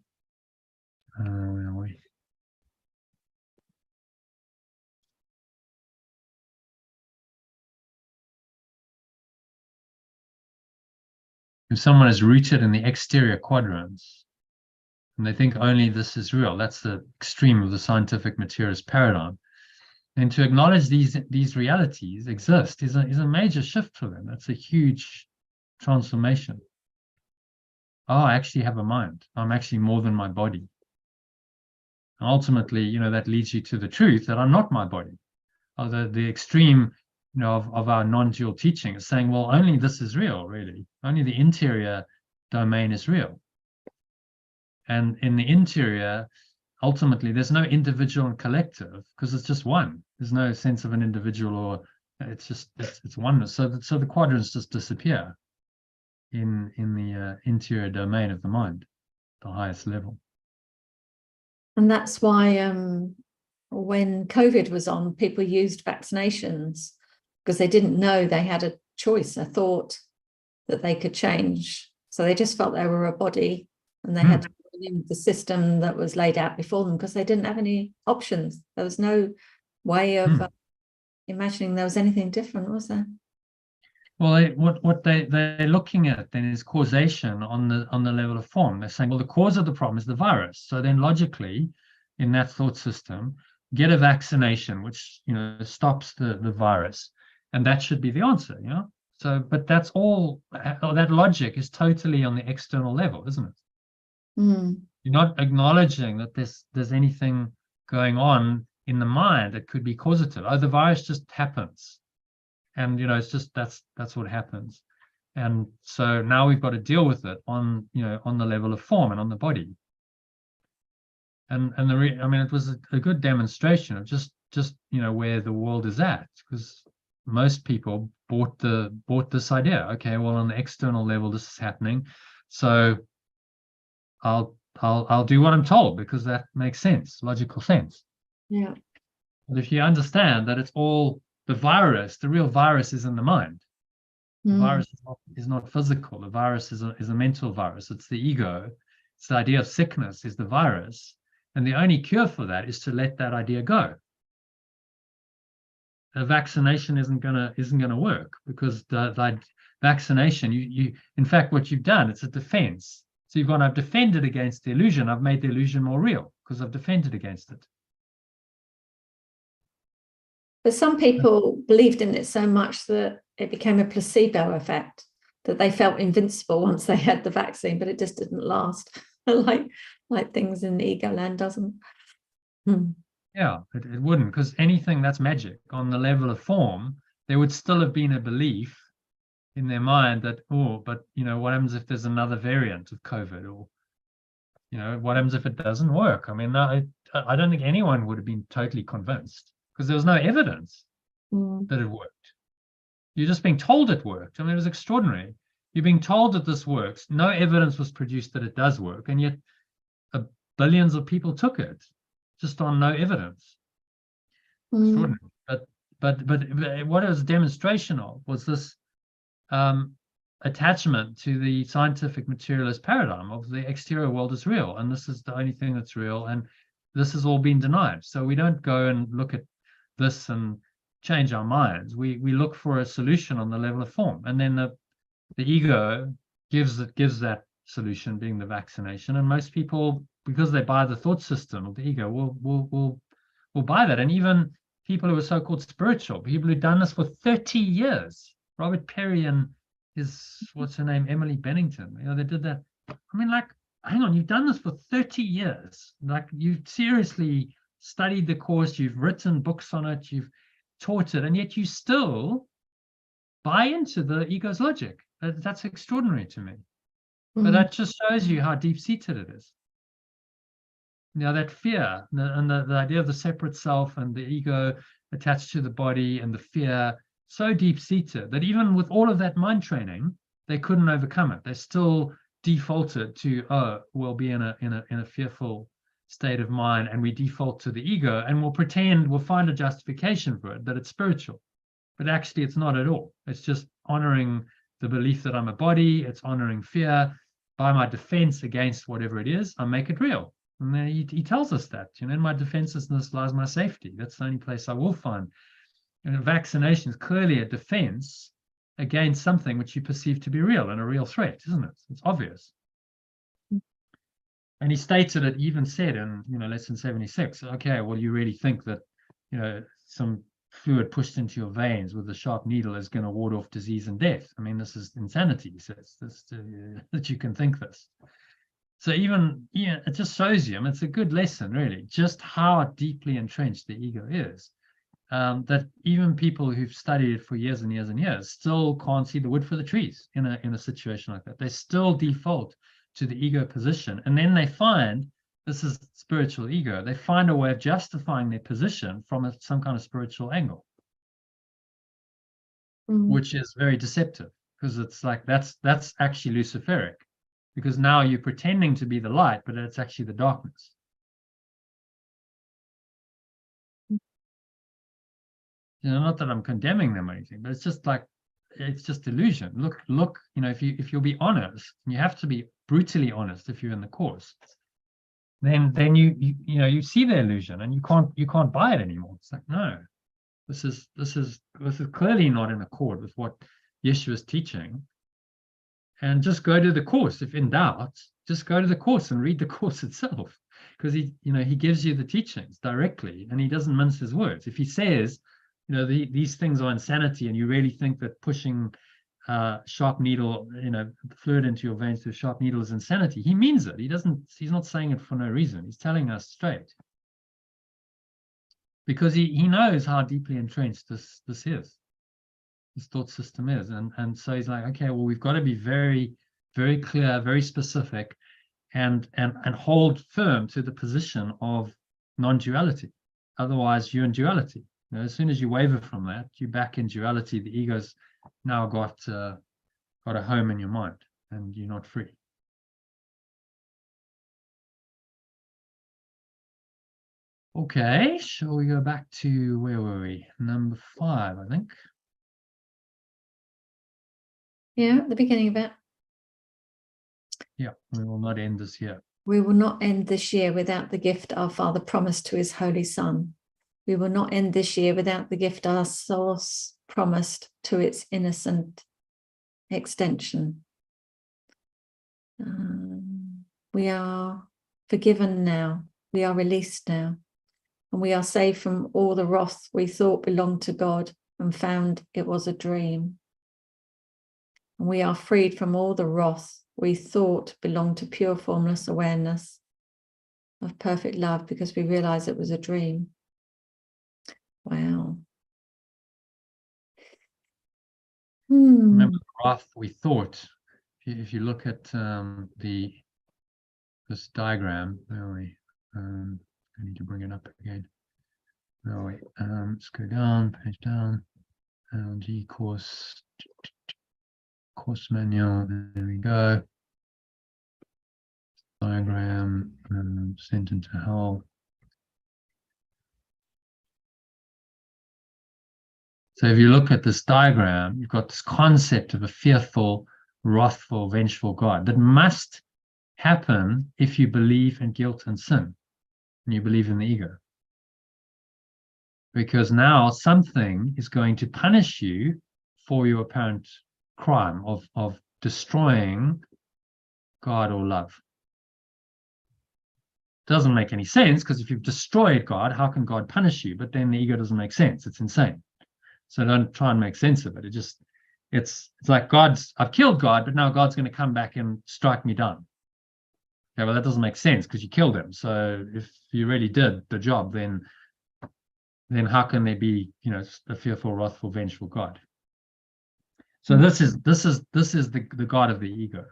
Where are we? If someone is rooted in the exterior quadrants and they think only this is real, that's the extreme of the scientific materialist paradigm. And to acknowledge these realities exist is a major shift for them. That's a huge transformation. Oh, I actually have a mind. I'm actually more than my body. And ultimately, that leads you to the truth that I'm not my body. The extreme, of our non-dual teaching is saying, well, only this is real, really. Only the interior domain is real. And in the interior, ultimately, there's no individual and collective because it's just one. There's no sense of an individual, or it's just it's oneness. So the quadrants just disappear in the interior domain of the mind, the highest level. And that's why when COVID was on, people used vaccinations because they didn't know they had a choice, a thought that they could change. So they just felt they were a body, and they had to go in the system that was laid out before them because they didn't have any options. There was no way of imagining there was anything different, was there? Well, what they're looking at then is causation on the level of form. They're saying, well, the cause of the problem is the virus. So then logically, in that thought system, get a vaccination, which stops the virus, and that should be the answer. So, but that's all. That logic is totally on the external level, isn't it? Mm. You're not acknowledging that there's anything going on in the mind that could be causative. Oh, the virus just happens. And it's just that's what happens, and so now we've got to deal with it on the level of form and on the body. And I mean, it was a good demonstration of just where the world is at, because most people bought this idea. Okay, well, on the external level, this is happening, so I'll do what I'm told because that makes sense, logical sense. Yeah. But if you understand that it's all the virus, the real virus is in the mind. The virus is not physical. The virus is a mental virus. It's the ego. It's the idea of sickness is the virus. And the only cure for that is to let that idea go. A vaccination isn't gonna work, because the vaccination, you in fact, what you've done, it's a defense. So you've gone, I've defended against the illusion. I've made the illusion more real because I've defended against it. But some people believed in it so much that it became a placebo effect, that they felt invincible once they had the vaccine, but it just didn't last. like things in the ego land doesn't. Yeah, it wouldn't, because anything that's magic on the level of form, there would still have been a belief in their mind that, but what happens if there's another variant of COVID, or what happens if it doesn't work? I mean, I don't think anyone would have been totally convinced, because there was no evidence that it worked. You're just being told it worked. I mean, it was extraordinary. You're being told that this works. No evidence was produced that it does work, and yet billions of people took it just on no evidence. Extraordinary. But what it was a demonstration of was this attachment to the scientific materialist paradigm of the exterior world is real, and this is the only thing that's real, and this has all been denied. So we don't go and look at this and change our minds. We look for a solution on the level of form, and then the ego gives that solution, being the vaccination. And most people, because they buy the thought system of the ego, will buy that. And even people who are so-called spiritual, people who've done this for 30 years, Robert Perry and what's her name, Emily Bennington, they did that. I mean, like, hang on, you've done this for 30 years. Like, you've seriously studied the course, you've written books on it, you've taught it, and yet you still buy into the ego's logic. That's extraordinary to me. But that just shows you how deep-seated it is. That fear and the idea of the separate self and the ego attached to the body, and the fear, so deep-seated that even with all of that mind training, they couldn't overcome it. They still defaulted to, we'll be in a fearful state of mind, and we default to the ego, and we'll find a justification for it, that it's spiritual. But actually it's not at all. It's just honoring the belief that I'm a body. It's honoring fear. By my defense against whatever it is, I make it real. And then he tells us that, in my defenselessness lies my safety. That's the only place I will find. And vaccination is clearly a defense against something which you perceive to be real and a real threat, isn't it? It's obvious. And he stated it, even said in lesson 76, okay, well, you really think that some fluid pushed into your veins with a sharp needle is going to ward off disease and death? I mean, this is insanity, he says, that you can think this. So even, it just shows you, it's a good lesson, really, just how deeply entrenched the ego is. That even people who've studied it for years and years and years still can't see the wood for the trees in a situation like that. They still default to the ego position, and then they find, this is spiritual ego, they find a way of justifying their position from some kind of spiritual angle, which is very deceptive, because it's like that's actually Luciferic, because now you're pretending to be the light, but it's actually the darkness. Not that I'm condemning them or anything, but it's just like, it's just illusion. Look, if you'll be honest, and you have to be brutally honest if you're in the course, then you see the illusion, and you can't buy it anymore. It's like, no, this is clearly not in accord with what Yeshua is teaching. And just go to the course. If in doubt, just go to the course and read the course itself, because he gives you the teachings directly, and he doesn't mince his words. If he says, these things are insanity, and you really think that pushing sharp needle, fluid into your veins through a sharp needle is insanity, he means it. He's not saying it for no reason. He's telling us straight, because he knows how deeply entrenched this thought system is. And so he's like, okay, well, we've got to be very, very clear, very specific, and hold firm to the position of non-duality. Otherwise, you're in duality. As soon as you waver from that, you're back in duality. The ego's now got a home in your mind, and you're not free. Okay, shall we go back to, where were we? Number 5, I think. Yeah, at the beginning of it. Yeah, we will not end this year. We will not end this year without the gift our Father promised to his Holy Son. We will not end this year without the gift our source promised to its innocent extension. We are forgiven now. We are released now. And we are saved from all the wrath we thought belonged to God and found it was a dream. And we are freed from all the wrath we thought belonged to pure formless awareness of perfect love, because we realized it was a dream. Wow. Remember the wrath we thought. If you look at this diagram, I need to bring it up again. Let's go down, page down. LG course manual. There we go. Diagram, sent into hell. So if you look at this diagram, you've got this concept of a fearful, wrathful, vengeful God that must happen if you believe in guilt and sin, and you believe in the ego. Because now something is going to punish you for your apparent crime of destroying God or love. Doesn't make any sense, because if you've destroyed God, how can God punish you? But then the ego doesn't make sense. It's insane. So don't try and make sense of it. It's like I've killed God, but now God's going to come back and strike me down. Okay, well, that doesn't make sense, because you killed him. So if you really did the job, then how can there be, a fearful, wrathful, vengeful God? So this is the God of the ego.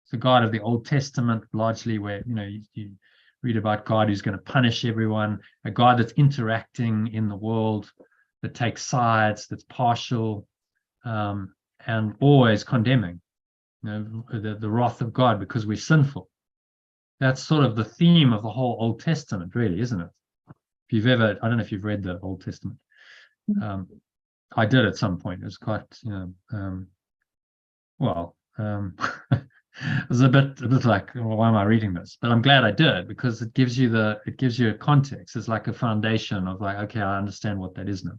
It's the God of the Old Testament, largely, where you read about God who's going to punish everyone, a God that's interacting in the world, that takes sides, that's partial, and always condemning. The wrath of God because we're sinful. That's sort of the theme of the whole Old Testament, really, isn't it? If you've I don't know if you've read the Old Testament. I did at some point. It was quite, it was a bit like, well, why am I reading this? But I'm glad I did, because it gives you a context. It's like a foundation of like, okay, I understand what that is now.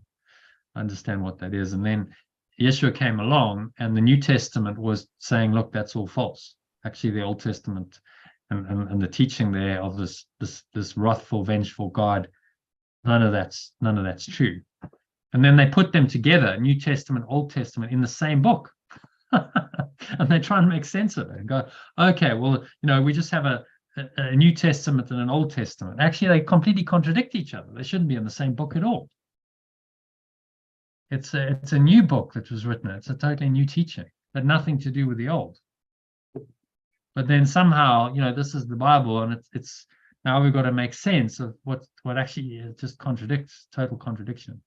I understand what that is. And then Yeshua came along, and the New Testament was saying, look, that's all false. Actually, the Old Testament and the teaching there of this wrathful, vengeful God, none of that's true. And then they put them together, New Testament, Old Testament, in the same book. And they try and make sense of it and go, okay, well, we just have a New Testament and an Old Testament. Actually, they completely contradict each other. They shouldn't be in the same book at all. It's a new book that was written. It's a totally new teaching, but nothing to do with the old. But then somehow, this is the Bible, and it's now we've got to make sense of what actually is just contradicts, total contradiction.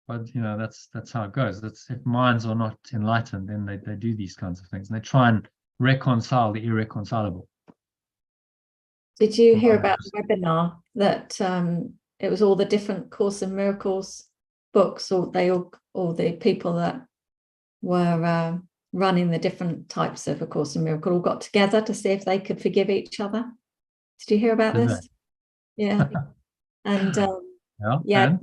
But that's how it goes. That's, if minds are not enlightened, then they do these kinds of things, and they try and reconcile the irreconcilable. Did you hear about the webinar that it was all the different Course in Miracles books, or all the people that were running the different types of A Course in Miracles all got together to see if they could forgive each other? Did you hear about this? Yeah. And Dad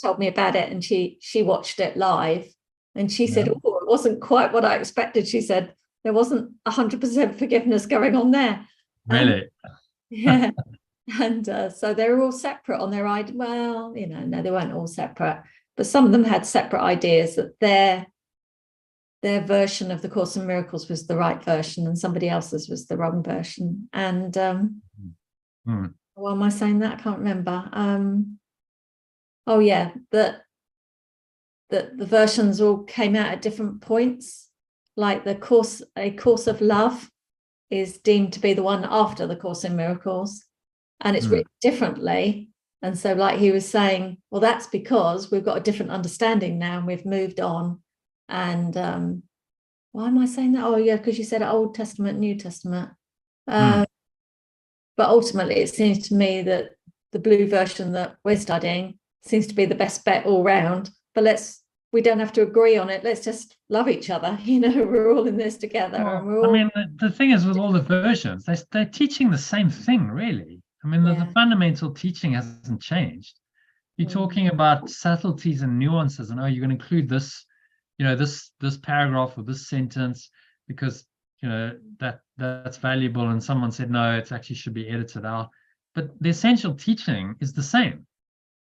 told me about it, and she watched it live, and she said, "Oh, it wasn't quite what I expected." She said there wasn't 100% forgiveness going on there. Really? Yeah. And so they were all separate on their idea. Well, no, they weren't all separate, but some of them had separate ideas that their version of the Course in Miracles was the right version, and somebody else's was the wrong version. And why am I saying that? I can't remember. Oh yeah, that the versions all came out at different points. Like A Course of Love is deemed to be the one after the Course in Miracles, and it's written differently. And so, like he was saying, well, that's because we've got a different understanding now, and we've moved on. And why am I saying that? Oh yeah, because you said Old Testament, New Testament. But ultimately, it seems to me that the blue version that we're studying seems to be the best bet all round. But we don't have to agree on it. Let's just love each other. We're all in this together. Well, and we're all... I mean, the thing is, with all the versions, they're teaching the same thing, really. I mean, the fundamental teaching hasn't changed. You're talking about subtleties and nuances, and you're going to include this, this paragraph or this sentence because that's valuable, and someone said no, it actually should be edited out. But the essential teaching is the same.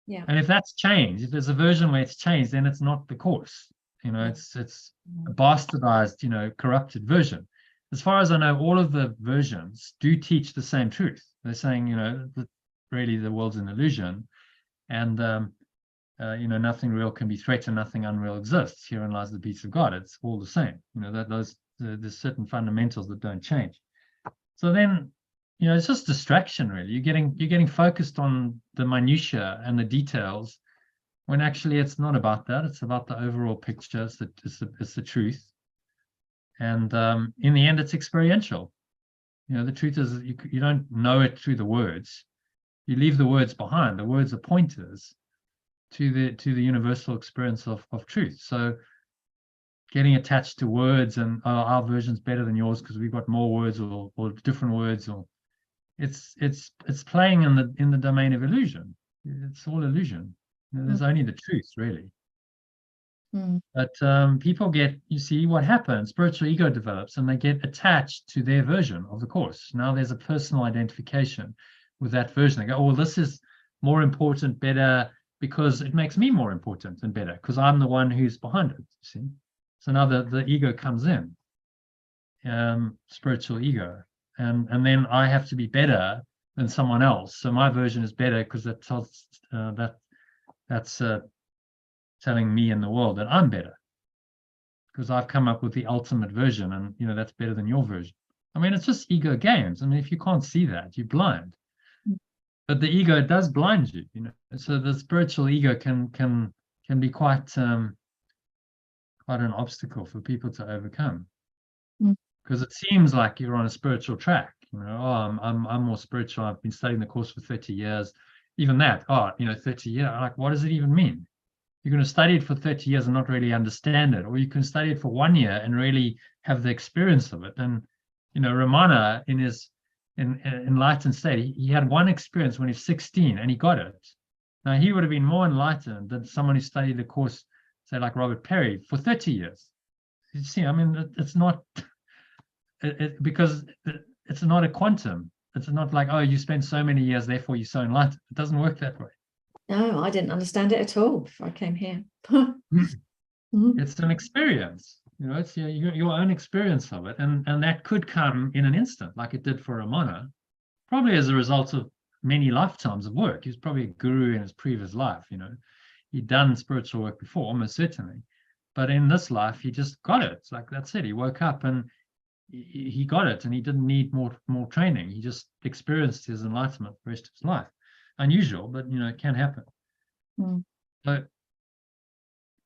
Yeah. And if that's changed, if there's a version where it's changed, then it's not the course. It's a bastardized, corrupted version. As far as I know, all of the versions do teach the same truth. They're saying, that really the world's an illusion, and nothing real can be threatened, nothing unreal exists. Herein lies the peace of God. It's all the same. There's certain fundamentals that don't change. So then, it's just distraction, really. You're getting focused on the minutiae and the details, when actually it's not about that. It's about the overall picture. It's the truth. And in the end, it's experiential. The truth is you don't know it through the words. You leave the words behind. The words are pointers to the universal experience of truth. So getting attached to words and our version's better than yours because we've got more words or different words, or it's playing in the domain of illusion. It's all illusion. There's only the truth, really. But people you see what happens, spiritual ego develops, and they get attached to their version of the course. Now there's a personal identification with that version. They go, well, this is more important, better, because it makes me more important and better, because I'm the one who's behind it, you see. So now the ego comes in, spiritual ego. And then I have to be better than someone else. So my version is better because that's telling me and the world that I'm better because I've come up with the ultimate version, and that's better than your version. I mean, it's just ego games. I mean, if you can't see that, you're blind. But the ego does blind you. So the spiritual ego can be quite an obstacle for people to overcome. Because it seems like you're on a spiritual track. I'm more spiritual. I've been studying the course for 30 years. Even that, 30 years. Like, what does it even mean? You're going to study it for 30 years and not really understand it, or you can study it for 1 year and really have the experience of it. And Ramana, in his enlightened state, he had one experience when he was 16 and he got it. Now he would have been more enlightened than someone who studied the course, say like Robert Perry, for 30 years. You see, I mean, it's not. Because it's not a quantum. It's not like, you spend so many years, therefore you're so enlightened. It doesn't work that way. No, I didn't understand it at all before I came here. It's an experience. It's your own experience of it. And that could come in an instant, like it did for Ramana, probably as a result of many lifetimes of work. He was probably a guru in his previous life. He'd done spiritual work before, almost certainly. But in this life, he just got it. It's like, that's it. He woke up and he got it, and he didn't need more training. He just experienced his enlightenment the rest of his life. Unusual, but it can happen. So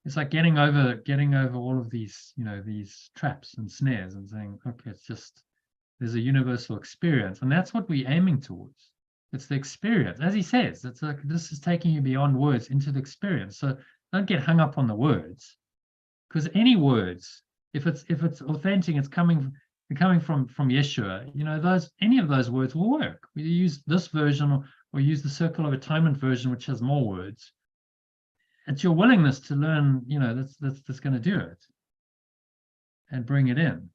it's like getting over all of these, these traps and snares, and saying, okay, it's just, there's a universal experience, and that's what we're aiming towards. It's the experience, as he says. It's like, this is taking you beyond words into the experience. So don't get hung up on the words, because any words, if it's authentic, it's coming from Yeshua. Any of those words will work. We use this version or use the Circle of Atonement version, which has more words. It's your willingness to learn, that's going to do it and bring it in.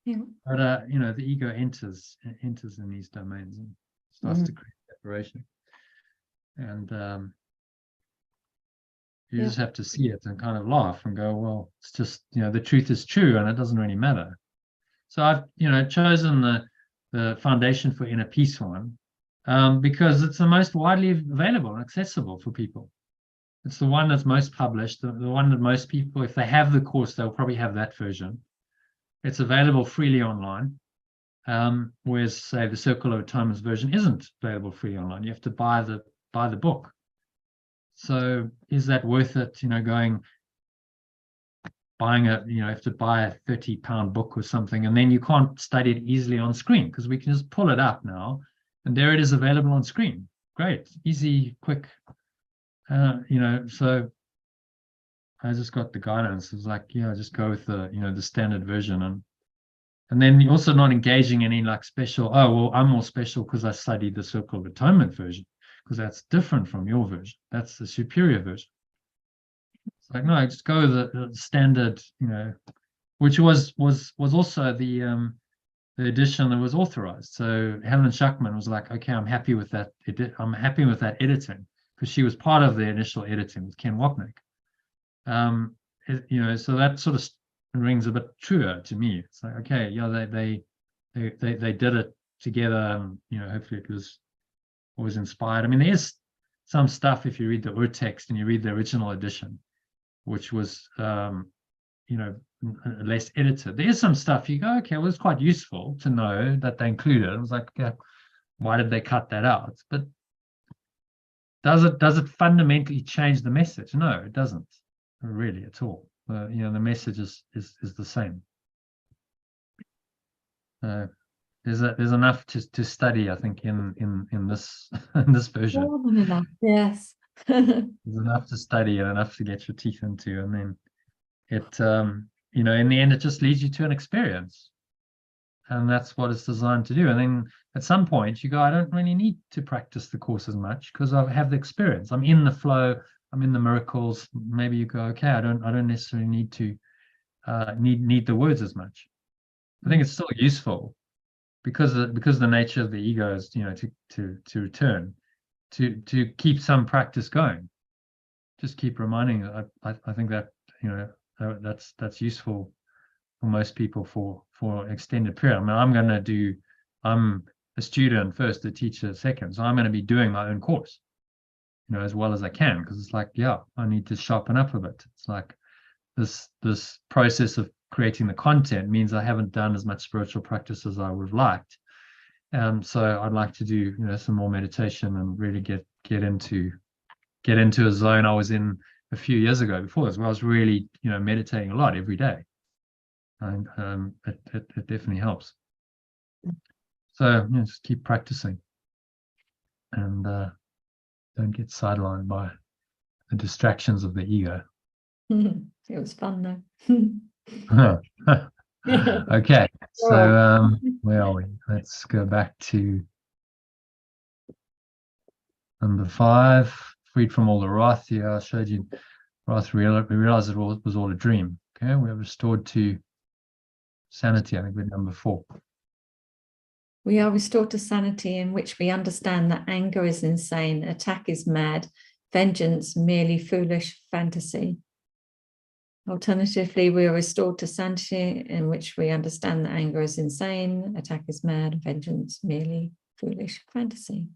Yeah. But the ego enters in these domains and starts to create separation. And you just have to see it and kind of laugh and go, well, it's just, the truth is true and it doesn't really matter. So I've chosen the Foundation for Inner Peace one because it's the most widely available and accessible for people. It's the one that's most published, the one that most people, if they have the course, they'll probably have that version. It's available freely online, whereas, say, the Circle of Atonement version isn't available freely online. You have to buy the book. So is that worth it? You have to buy a £30 book or something, and then you can't study it easily on screen, because we can just pull it up now, and there it is available on screen. Great, easy, quick. So I just got the guidance. It was like, just go with the standard version, and then you're also not engaging any like special. Oh well, I'm more special because I studied the Circle of Atonement version, because that's different from your version. That's the superior version. It's like, no, just go with the standard, which was also the edition that was authorized. So Helen Schuckman was like, okay, I'm happy with that. I'm happy with that editing, because she was part of the initial editing with Ken Wapnick. So that sort of rings a bit truer to me. It's like, okay, they did it together, and hopefully it was inspired. I mean, there's some stuff, if you read the urtext and you read the original edition, which was less edited, there's some stuff you go, okay, well, it's quite useful to know that they included. I was like, yeah, why did they cut that out? But does it fundamentally change the message? No, it doesn't really at all. The message is the same. There's enough to study, I think, in this version. More than enough, yes. There's enough to study and enough to get your teeth into, and then it in the end it just leads you to an experience, and that's what it's designed to do. And then at some point you go, I don't really need to practice the course as much, because I have the experience. I'm in the flow. I'm in the miracles. Maybe you go, okay, I don't necessarily need to need the words as much. I think it's still useful, because the nature of the ego is to return, to keep some practice going. Just keep reminding. I think that that's useful for most people for an extended period. I mean, I'm a student first, a teacher second, so I'm going to be doing my own course, as well as I can, because it's like, yeah, I need to sharpen up a bit. It's like this process of creating the content means I haven't done as much spiritual practice as I would have liked. So I'd like to do some more meditation and really get into a zone I was in a few years ago before this, where I was really meditating a lot every day, and it definitely helps. So just keep practicing, and don't get sidelined by the distractions of the ego. It was fun though. Okay, so where are we? Let's go back to number 5. Freed from all the wrath. Yeah, I showed you wrath. We realized it was all a dream. Okay, we're restored to sanity. I think we're number 4. We are restored to sanity, in which we understand that anger is insane, attack is mad, vengeance merely foolish fantasy. Alternatively, we are restored to sanity, in which we understand that anger is insane, attack is mad, vengeance merely foolish fantasy.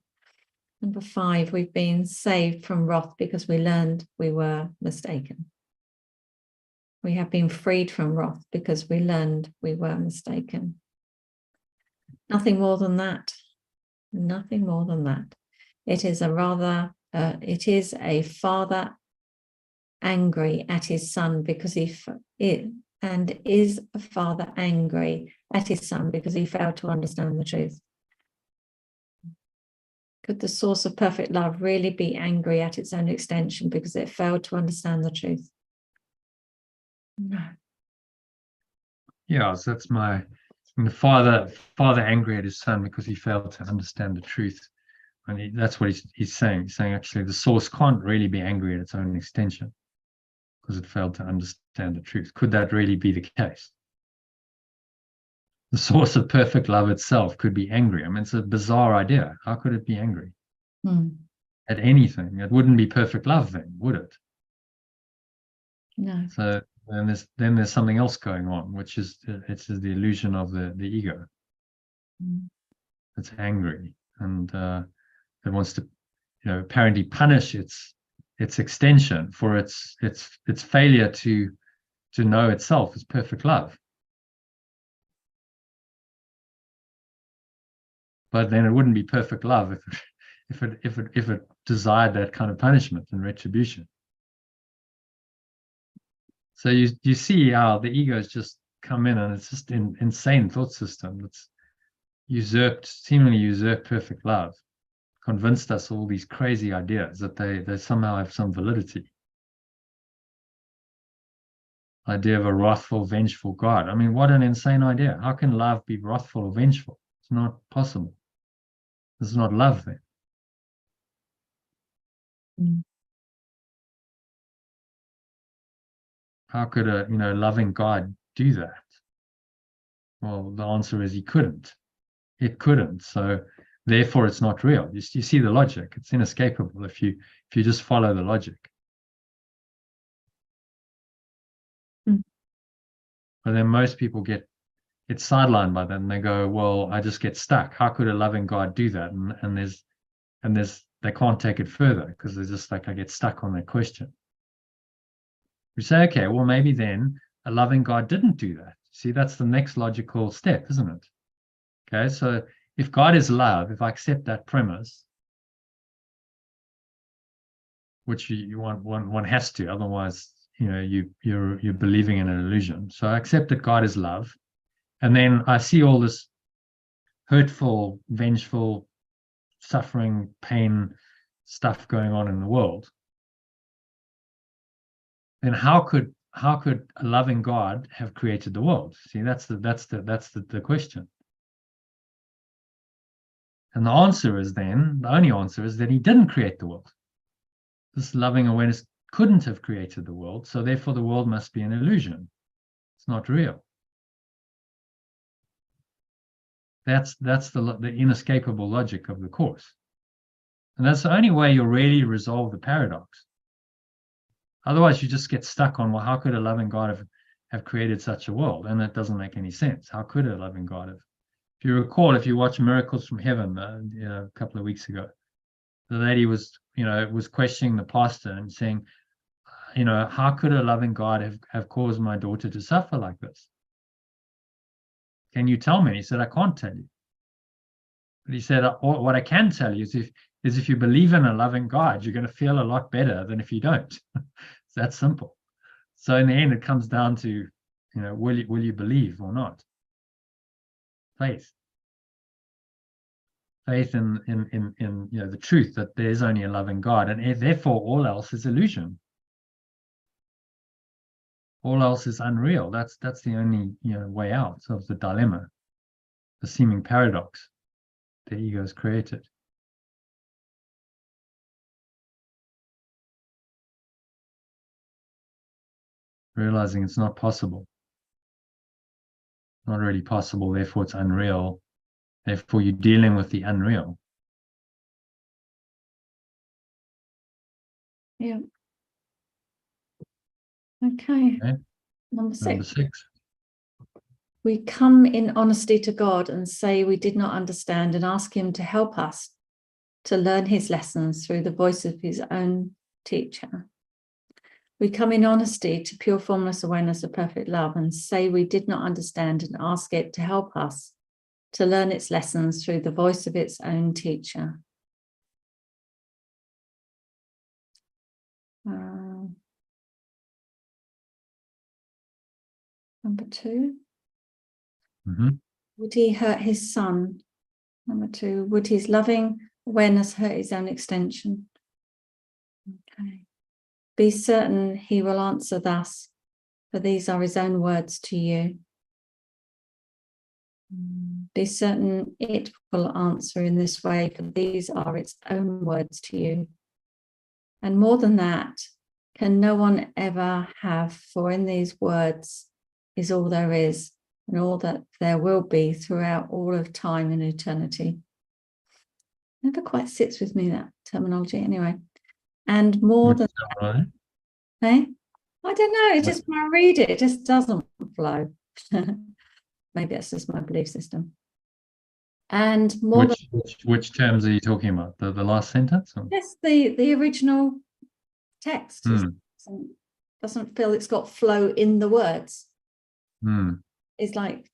Number 5, we've been saved from wrath because we learned we were mistaken. We have been freed from wrath because we learned we were mistaken. Nothing more than that. Nothing more than that. It is a father angry at his son because is a father angry at his son because he failed to understand the truth. Could the source of perfect love really be angry at its own extension because it failed to understand the truth? No. Yeah, so that's the father angry at his son because he failed to understand the truth. And that's what he's saying. He's saying actually the source can't really be angry at its own extension because it failed to understand the truth. Could that really be the case? The source of perfect love itself could be angry. I mean, it's a bizarre idea. How could it be angry at anything? It wouldn't be perfect love then, would it? No. So then there's something else going on, which is it's the illusion of the ego. It's angry and it wants to, apparently punish its extension for its failure to know itself as perfect love. But then it wouldn't be perfect love if it desired that kind of punishment and retribution. So you see how the egos just come in and it's just an insane thought system that's seemingly usurped perfect love, convinced us all these crazy ideas that they somehow have some validity. Idea of a wrathful, vengeful God. I mean, what an insane idea. How can love be wrathful or vengeful? It's not possible. This is not love then. How could a loving God do that? Well, the answer is he couldn't. It couldn't. So therefore it's not real. You see the logic. It's inescapable if you just follow the logic. But then most people get sidelined by that and they go, well, I just get stuck. How could a loving God do that? And they can't take it further because they're just like, I get stuck on that question. We say, okay, well, maybe then a loving God didn't do that. See, that's the next logical step, isn't it? Okay, so if God is love, if I accept that premise, which one has to, otherwise, you're believing in an illusion. So I accept that God is love, and then I see all this hurtful, vengeful, suffering, pain stuff going on in the world. Then how could a loving God have created the world? See, that's the question. And the only answer is that he didn't create the world. This loving awareness couldn't have created the world, so therefore the world must be an illusion. It's not real. That's the inescapable logic of the Course. And that's the only way you'll really resolve the paradox. Otherwise, you just get stuck on, well, how could a loving God have created such a world? And that doesn't make any sense. How could a loving God have? If you recall, if you watch Miracles from Heaven a couple of weeks ago, the lady was questioning the pastor and saying, how could a loving God have caused my daughter to suffer like this? Can you tell me? He said, I can't tell you. But he said, what I can tell you is if you believe in a loving God, you're going to feel a lot better than if you don't. It's that simple. So in the end, it comes down to, will you believe or not? Faith in the truth that there's only a loving God, and therefore all else is illusion. All else is unreal. That's the only way out of the dilemma, the seeming paradox the ego has created. Realizing it's not possible. Not really possible, therefore it's unreal. Therefore you're dealing with the unreal. Yeah. Okay. Number Number 6. 6. We come in honesty to God and say we did not understand and ask him to help us to learn his lessons through the voice of his own teacher. We come in honesty to pure formless awareness of perfect love and say we did not understand and ask it to help us to learn its lessons through the voice of its own teacher. Number 2. Would he hurt his son? Number 2. Would his loving awareness hurt his own extension? Okay. Be certain he will answer thus, for these are his own words to you. Be certain it will answer in this way, for these are its own words to you. And more than that, can no one ever have, for in these words is all there is, and all that there will be throughout all of time and eternity. Never quite sits with me, that terminology, anyway. And more than that, eh? I don't know, it just, when I read it, it just doesn't flow. Maybe that's just my belief system. And more which terms are you talking about? The last sentence? Or? Yes, the original text doesn't feel it's got flow in the words. It's like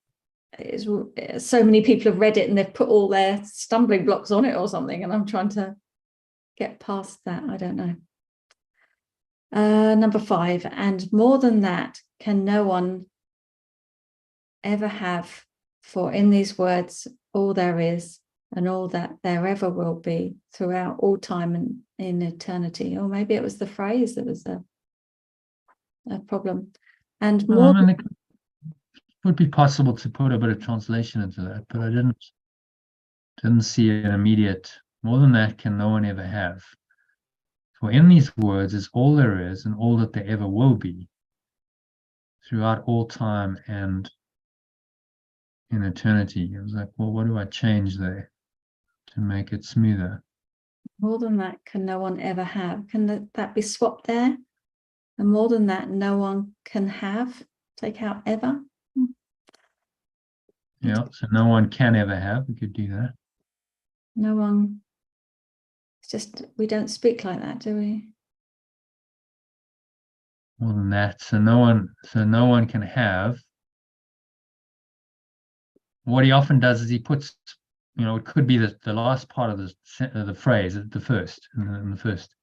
so many people have read it and they've put all their stumbling blocks on it or something, and I'm trying to get past that. I don't know. Number 5, and more than that can no one ever have, for in these words all there is and all that there ever will be throughout all time and in eternity. Or maybe it was the phrase that was a problem. And more it would be possible to put a bit of translation into that, but I didn't see an immediate. More than that can no one ever have, for in these words is all there is and all that there ever will be throughout all time and in eternity. It was like, well, what do I change there to make it smoother? More than that can no one ever have. Can that be swapped there? And more than that, no one can have. Take out ever. Yeah, so no one can ever have. We could do that. No one. It's just, we don't speak like that, do we? More than that, so no one can have. What he often does is he puts, it could be the last part of the phrase, the first, in the first.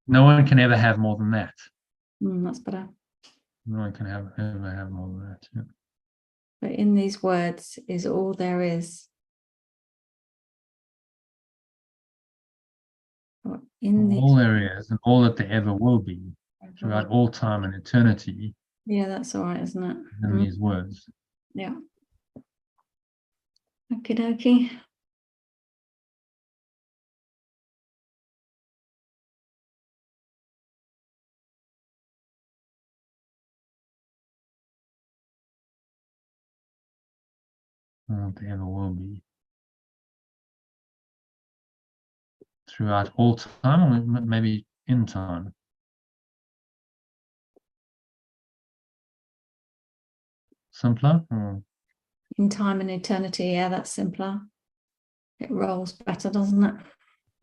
No one can ever have more than that. That's better. No one can ever have more than that. Yeah. But in these words is all there is. Or in all there is and all that there ever will be throughout all time and eternity. Yeah, that's all right, isn't it? In these words. Yeah. Okie dokie. All that there ever will be. Throughout all time, or maybe in time. Simpler? Or? In time and eternity, yeah, that's simpler. It rolls better, doesn't it?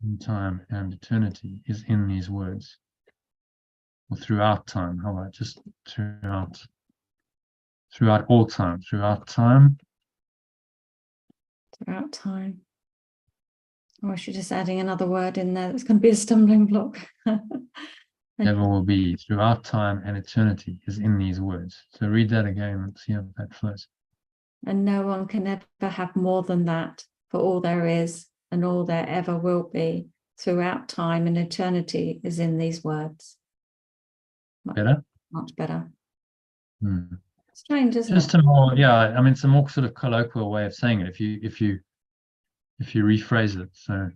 In time and eternity is in these words. Or throughout time. How about just throughout all time. Throughout time. Throughout time. Or is she just adding another word in there that's going to be a stumbling block? Ever will be throughout time and eternity is in these words. So read that again and see how that flows. And no one can ever have more than that, for all there is and all there ever will be throughout time and eternity is in these words. Better? Much better. Hmm. Strange, isn't Just it? a more, it's a more sort of colloquial way of saying it. If you rephrase it, so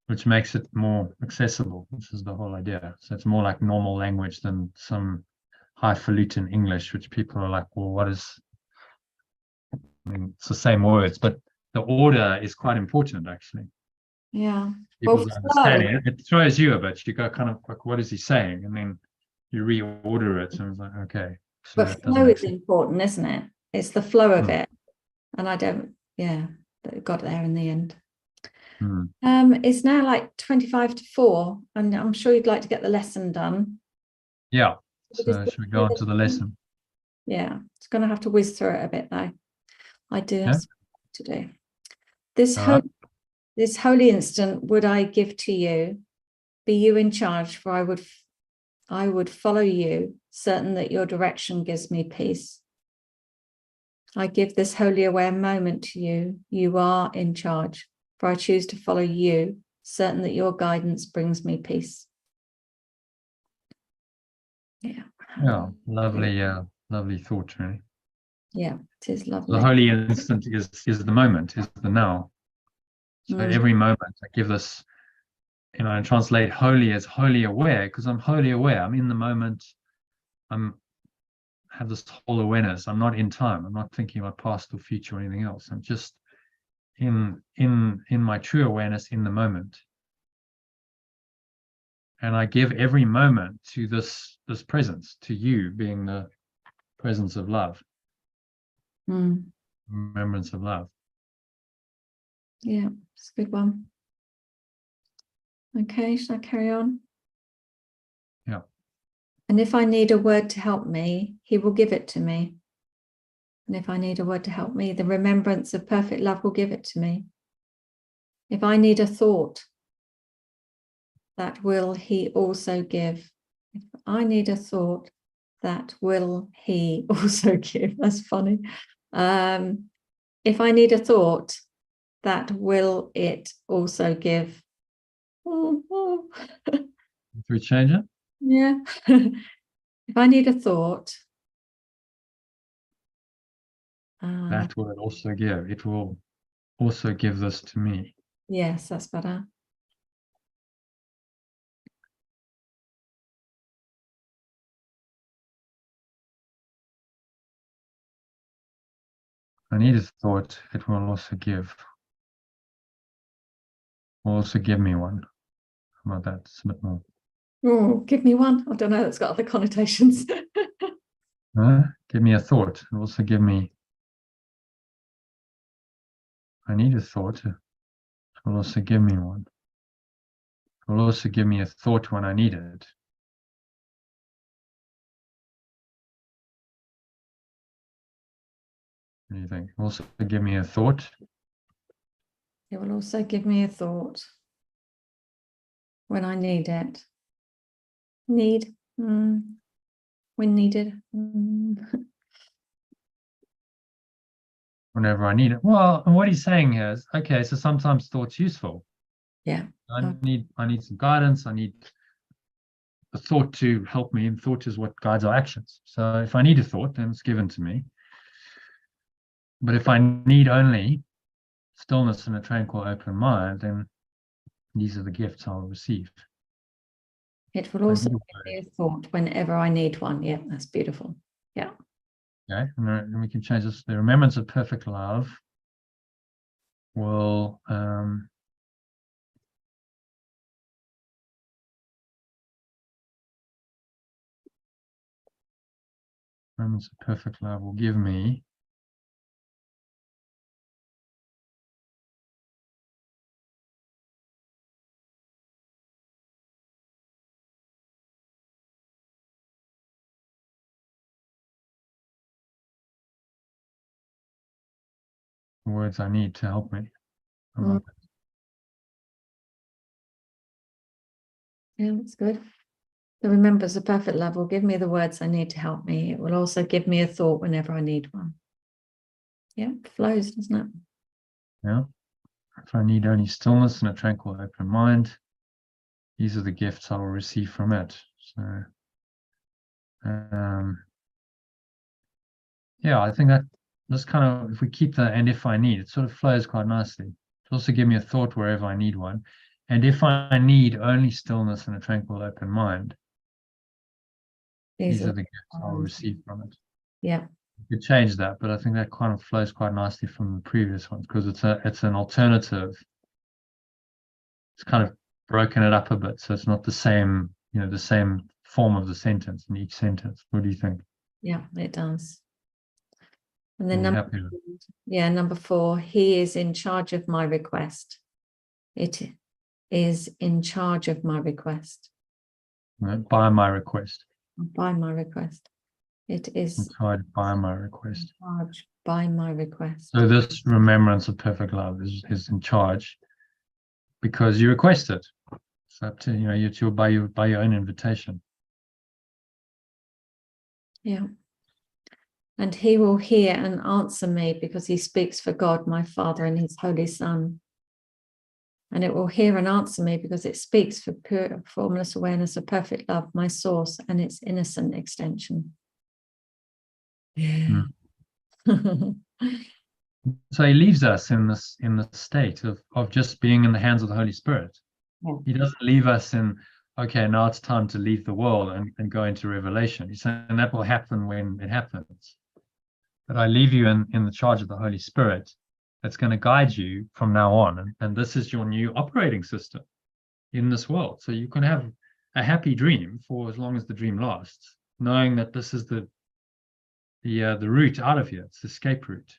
which makes it more accessible. This is the whole idea. So it's more like normal language than some highfalutin English, which people are like, well, what is? I mean, it's the same words, but the order is quite important, actually. Yeah. People's understanding it throws you a bit. You go kind of like, what is he saying? And then you reorder it, and it's like, okay. So but flow is important, isn't it? It's the flow of it, and I don't. Yeah, but got there in the end. It's now like 25 to 4, and I'm sure you'd like to get the lesson done. Yeah. We'll So just should we go on to the lesson? Yeah, it's going to have to whiz through it a bit though. I do have Okay. something to do. This All right. this holy instant would I give to you, be you in charge, for I would follow you, certain that your direction gives me peace. I give this holy aware moment to you. You are in charge, for I choose to follow you, certain that your guidance brings me peace. Yeah. Yeah. Lovely, lovely thought, really. Yeah, it is lovely. The holy instant is the moment, is the now. So every moment I give this, I translate holy as wholly aware, because I'm wholly aware. I'm in the moment. Have this whole awareness. I'm not in time. I'm not thinking about past or future or anything else. I'm just in my true awareness in the moment. And I give every moment to this presence, to you being the presence of love, remembrance of love. Yeah, it's a good one. Okay, shall I carry on? Yeah. And if I need a word to help me, he will give it to me. And if I need a word to help me, the remembrance of perfect love will give it to me. If I need a thought, that will he also give. If I need a thought, that will he also give. That's funny. If I need a thought, that will it also give. Should we change it? Yeah. If I need a thought, That will it also give. It will also give this to me. yes, that's better. I need a thought. It will also give. Will also give me one. How about that? It's a bit more. Oh, give me one. I don't know. That's got other connotations. Give me a thought. And also give me. I need a thought. It will also give me one. It will also give me a thought when I need it. What do you think? Also give me a thought. It will also give me a thought when I need it. Need. When needed. Whenever I need it. Well, and what he's saying here is, okay, so sometimes thought's useful. Yeah. I need some guidance. I need a thought to help me, and thought is what guides our actions. So if I need a thought, then it's given to me. But if I need only stillness and a tranquil open mind, then these are the gifts I'll receive. It will also give me a thought whenever I need one. Yeah, that's beautiful. Yeah. Okay, and then we can change this. The remembrance of perfect love will remembrance of perfect love will give me the words I need to help me. Yeah, that's good. The remembrance of perfect love will give me the words I need to help me. It will also give me a thought whenever I need one. Yeah, it flows, doesn't it? Yeah. If I need only stillness and a tranquil open mind, these are the gifts I will receive from it. So, yeah, I think that this kind of, if we keep that, and if I need, it sort of flows quite nicely. It also give me a thought wherever I need one. And if I need only stillness and a tranquil open mind, these are the gifts I'll receive from it. Yeah. You could change that, but I think that kind of flows quite nicely from the previous ones, because it's an alternative. It's kind of broken it up a bit, so it's not the same, the same form of the sentence in each sentence. What do you think? Yeah, it does. And then Are you happy with it? number 4, he is in charge of my request. It is in charge of my request. By my request. By my request. It is In charge by my request. in charge by my request. So this remembrance of perfect love is in charge because you request it. It's up to, it's by your own invitation. Yeah. And he will hear and answer me because he speaks for God, my Father, and his Holy Son. And it will hear and answer me because it speaks for pure, formless awareness of perfect love, my source, and its innocent extension. Yeah. So he leaves us in the state of just being in the hands of the Holy Spirit. Yeah. He doesn't leave us in, okay, now it's time to leave the world and go into revelation. He's saying that will happen when it happens. But I leave you in the charge of the Holy Spirit that's going to guide you from now on. And this is your new operating system in this world. So you can have a happy dream for as long as the dream lasts, knowing that this is the route out of here. It's the escape route.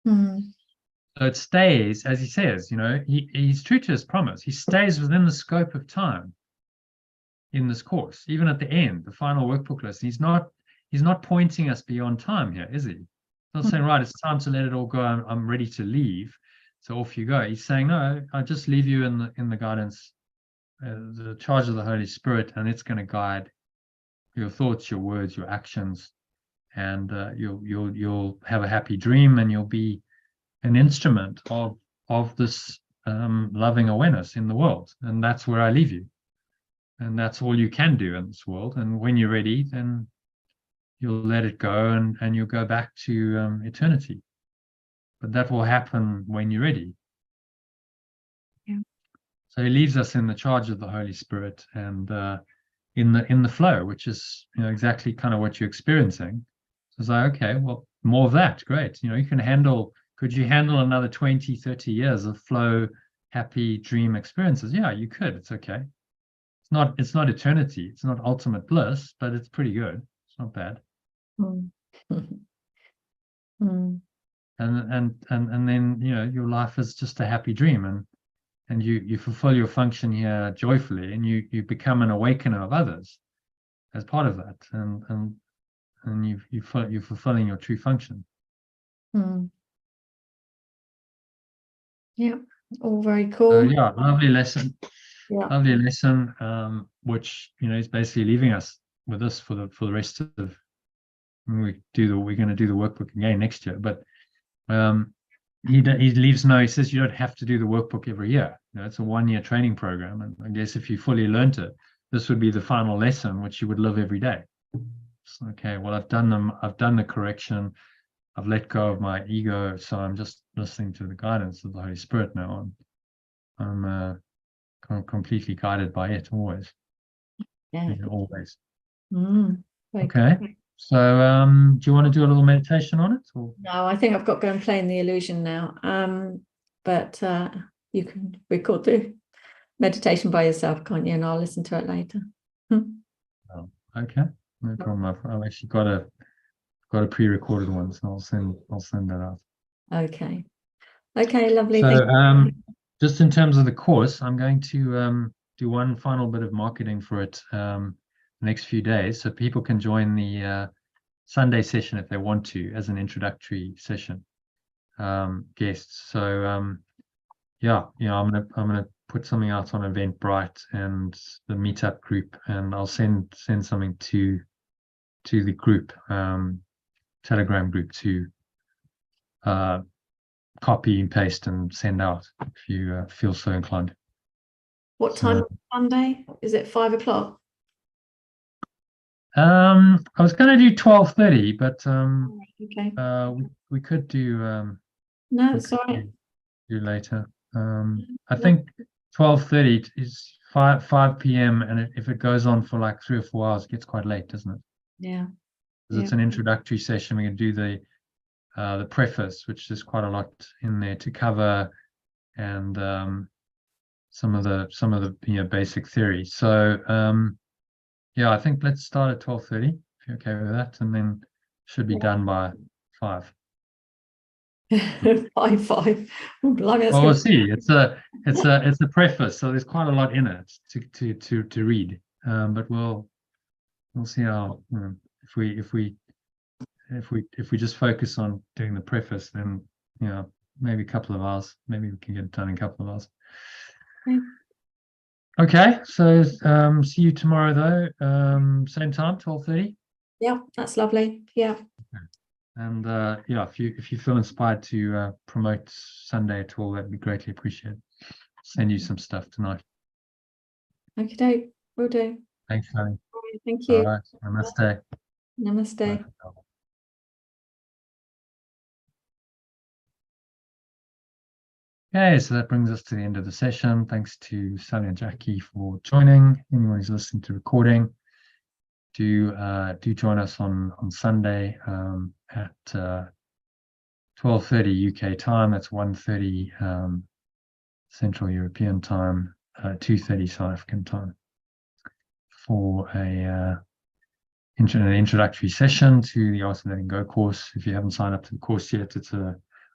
So it stays, as he says, he's true to his promise. He stays within the scope of time in this course, even at the end, the final workbook list. He's not pointing us beyond time here, is he? He's not saying, right, it's time to let it all go. I'm ready to leave. So off you go. He's saying, no, I just leave you in the guidance, the charge of the Holy Spirit, and it's going to guide your thoughts, your words, your actions, and you'll have a happy dream, and you'll be an instrument of this loving awareness in the world. And that's where I leave you. And that's all you can do in this world. And when you're ready, then you'll let it go and you'll go back to eternity. But that will happen when you're ready. Yeah. So he leaves us in the charge of the Holy Spirit and in the flow, which is exactly kind of what you're experiencing. So it's like, okay, well, more of that, great. You can handle. Could you handle another 20, 30 years of flow, happy dream experiences? Yeah, you could. It's okay. It's not eternity. It's not ultimate bliss, but it's pretty good. It's not bad. And then your life is just a happy dream, and you fulfill your function here joyfully, and you become an awakener of others as part of that, and you're fulfilling your true function. Yeah, all very cool. So, yeah, lovely lesson. Yeah. Lovely lesson, which is basically leaving us with this for the rest of. We're going to do the workbook again next year, but he leaves he says you don't have to do the workbook every year. It's a 1-year training program, and I guess if you fully learned it, this would be the final lesson which you would live every day. So, okay, well, I've done the correction, I've let go of my ego, so I'm just listening to the guidance of the Holy Spirit now. I'm completely guided by it always. Yeah. Always. Okay. Cool. So do you want to do a little meditation on it? Or? No, I think I've got to go and play in the illusion now. But you can record the meditation by yourself, can't you? And I'll listen to it later. Oh, okay, no problem. I've actually got a pre-recorded one, so I'll send that out. Okay, lovely. So just in terms of the course, I'm going to do one final bit of marketing for it the next few days, so people can join the Sunday session if they want to, as an introductory session, guests. So I'm gonna put something out on Eventbrite and the meetup group, and I'll send something to the group, Telegram group, to copy and paste and send out if you feel so inclined. What time on Sunday? Is it 5 o'clock? I was going to do 12:30, but Okay. we could do No, it's all right. do later. I think 12:30 is 5 p.m. and if it goes on for like 3 or 4 hours, it gets quite late, doesn't it? Yeah. Because it's an introductory session. We're going to do the preface, which is quite a lot in there to cover, and some of the basic theory. So I think let's start at 12:30 if you're okay with that, and then should be done by 5. 5. Blimey, that's Well, we'll good. see. It's a preface, so there's quite a lot in it to read. But we'll see how, if we just focus on doing the preface, then maybe a couple of hours. Maybe we can get it done in a couple of hours. Okay, so see you tomorrow though. Same time, 12:30. Yeah, that's lovely. Yeah. And if you feel inspired to promote Sunday at all, that'd be greatly appreciated. Send you some stuff tonight. Okay, will do. Thanks, Sally. Thank All you. right. Namaste. Namaste. Okay, so that brings us to the end of the session. Thanks to Sally and Jackie for joining. Anyone who's listening to recording, do join us on Sunday at 12:30 UK time. That's 1:30 Central European time, 2:30 South African time, for an introductory session to the Art of Letting Go course. If you haven't signed up to the course yet, it's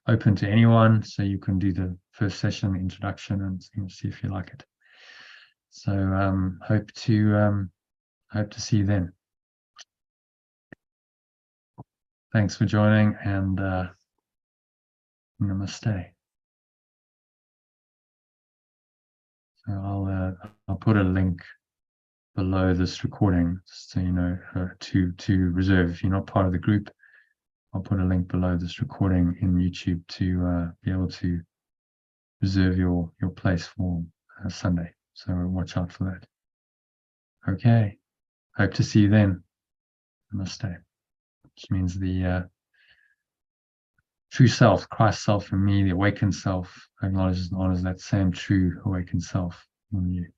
open to anyone, so you can do the first session, introduction, and see if you like it. So hope to see you then. Thanks for joining, and namaste. So I'll put a link below this recording, so you know to reserve. If you're not part of the group, I'll put a link below this recording in YouTube to be able to reserve your place for Sunday. So watch out for that. Okay, hope to see you then. Namaste. Which means the true self, Christ self in me, the awakened self, acknowledges and honors that same true awakened self in you.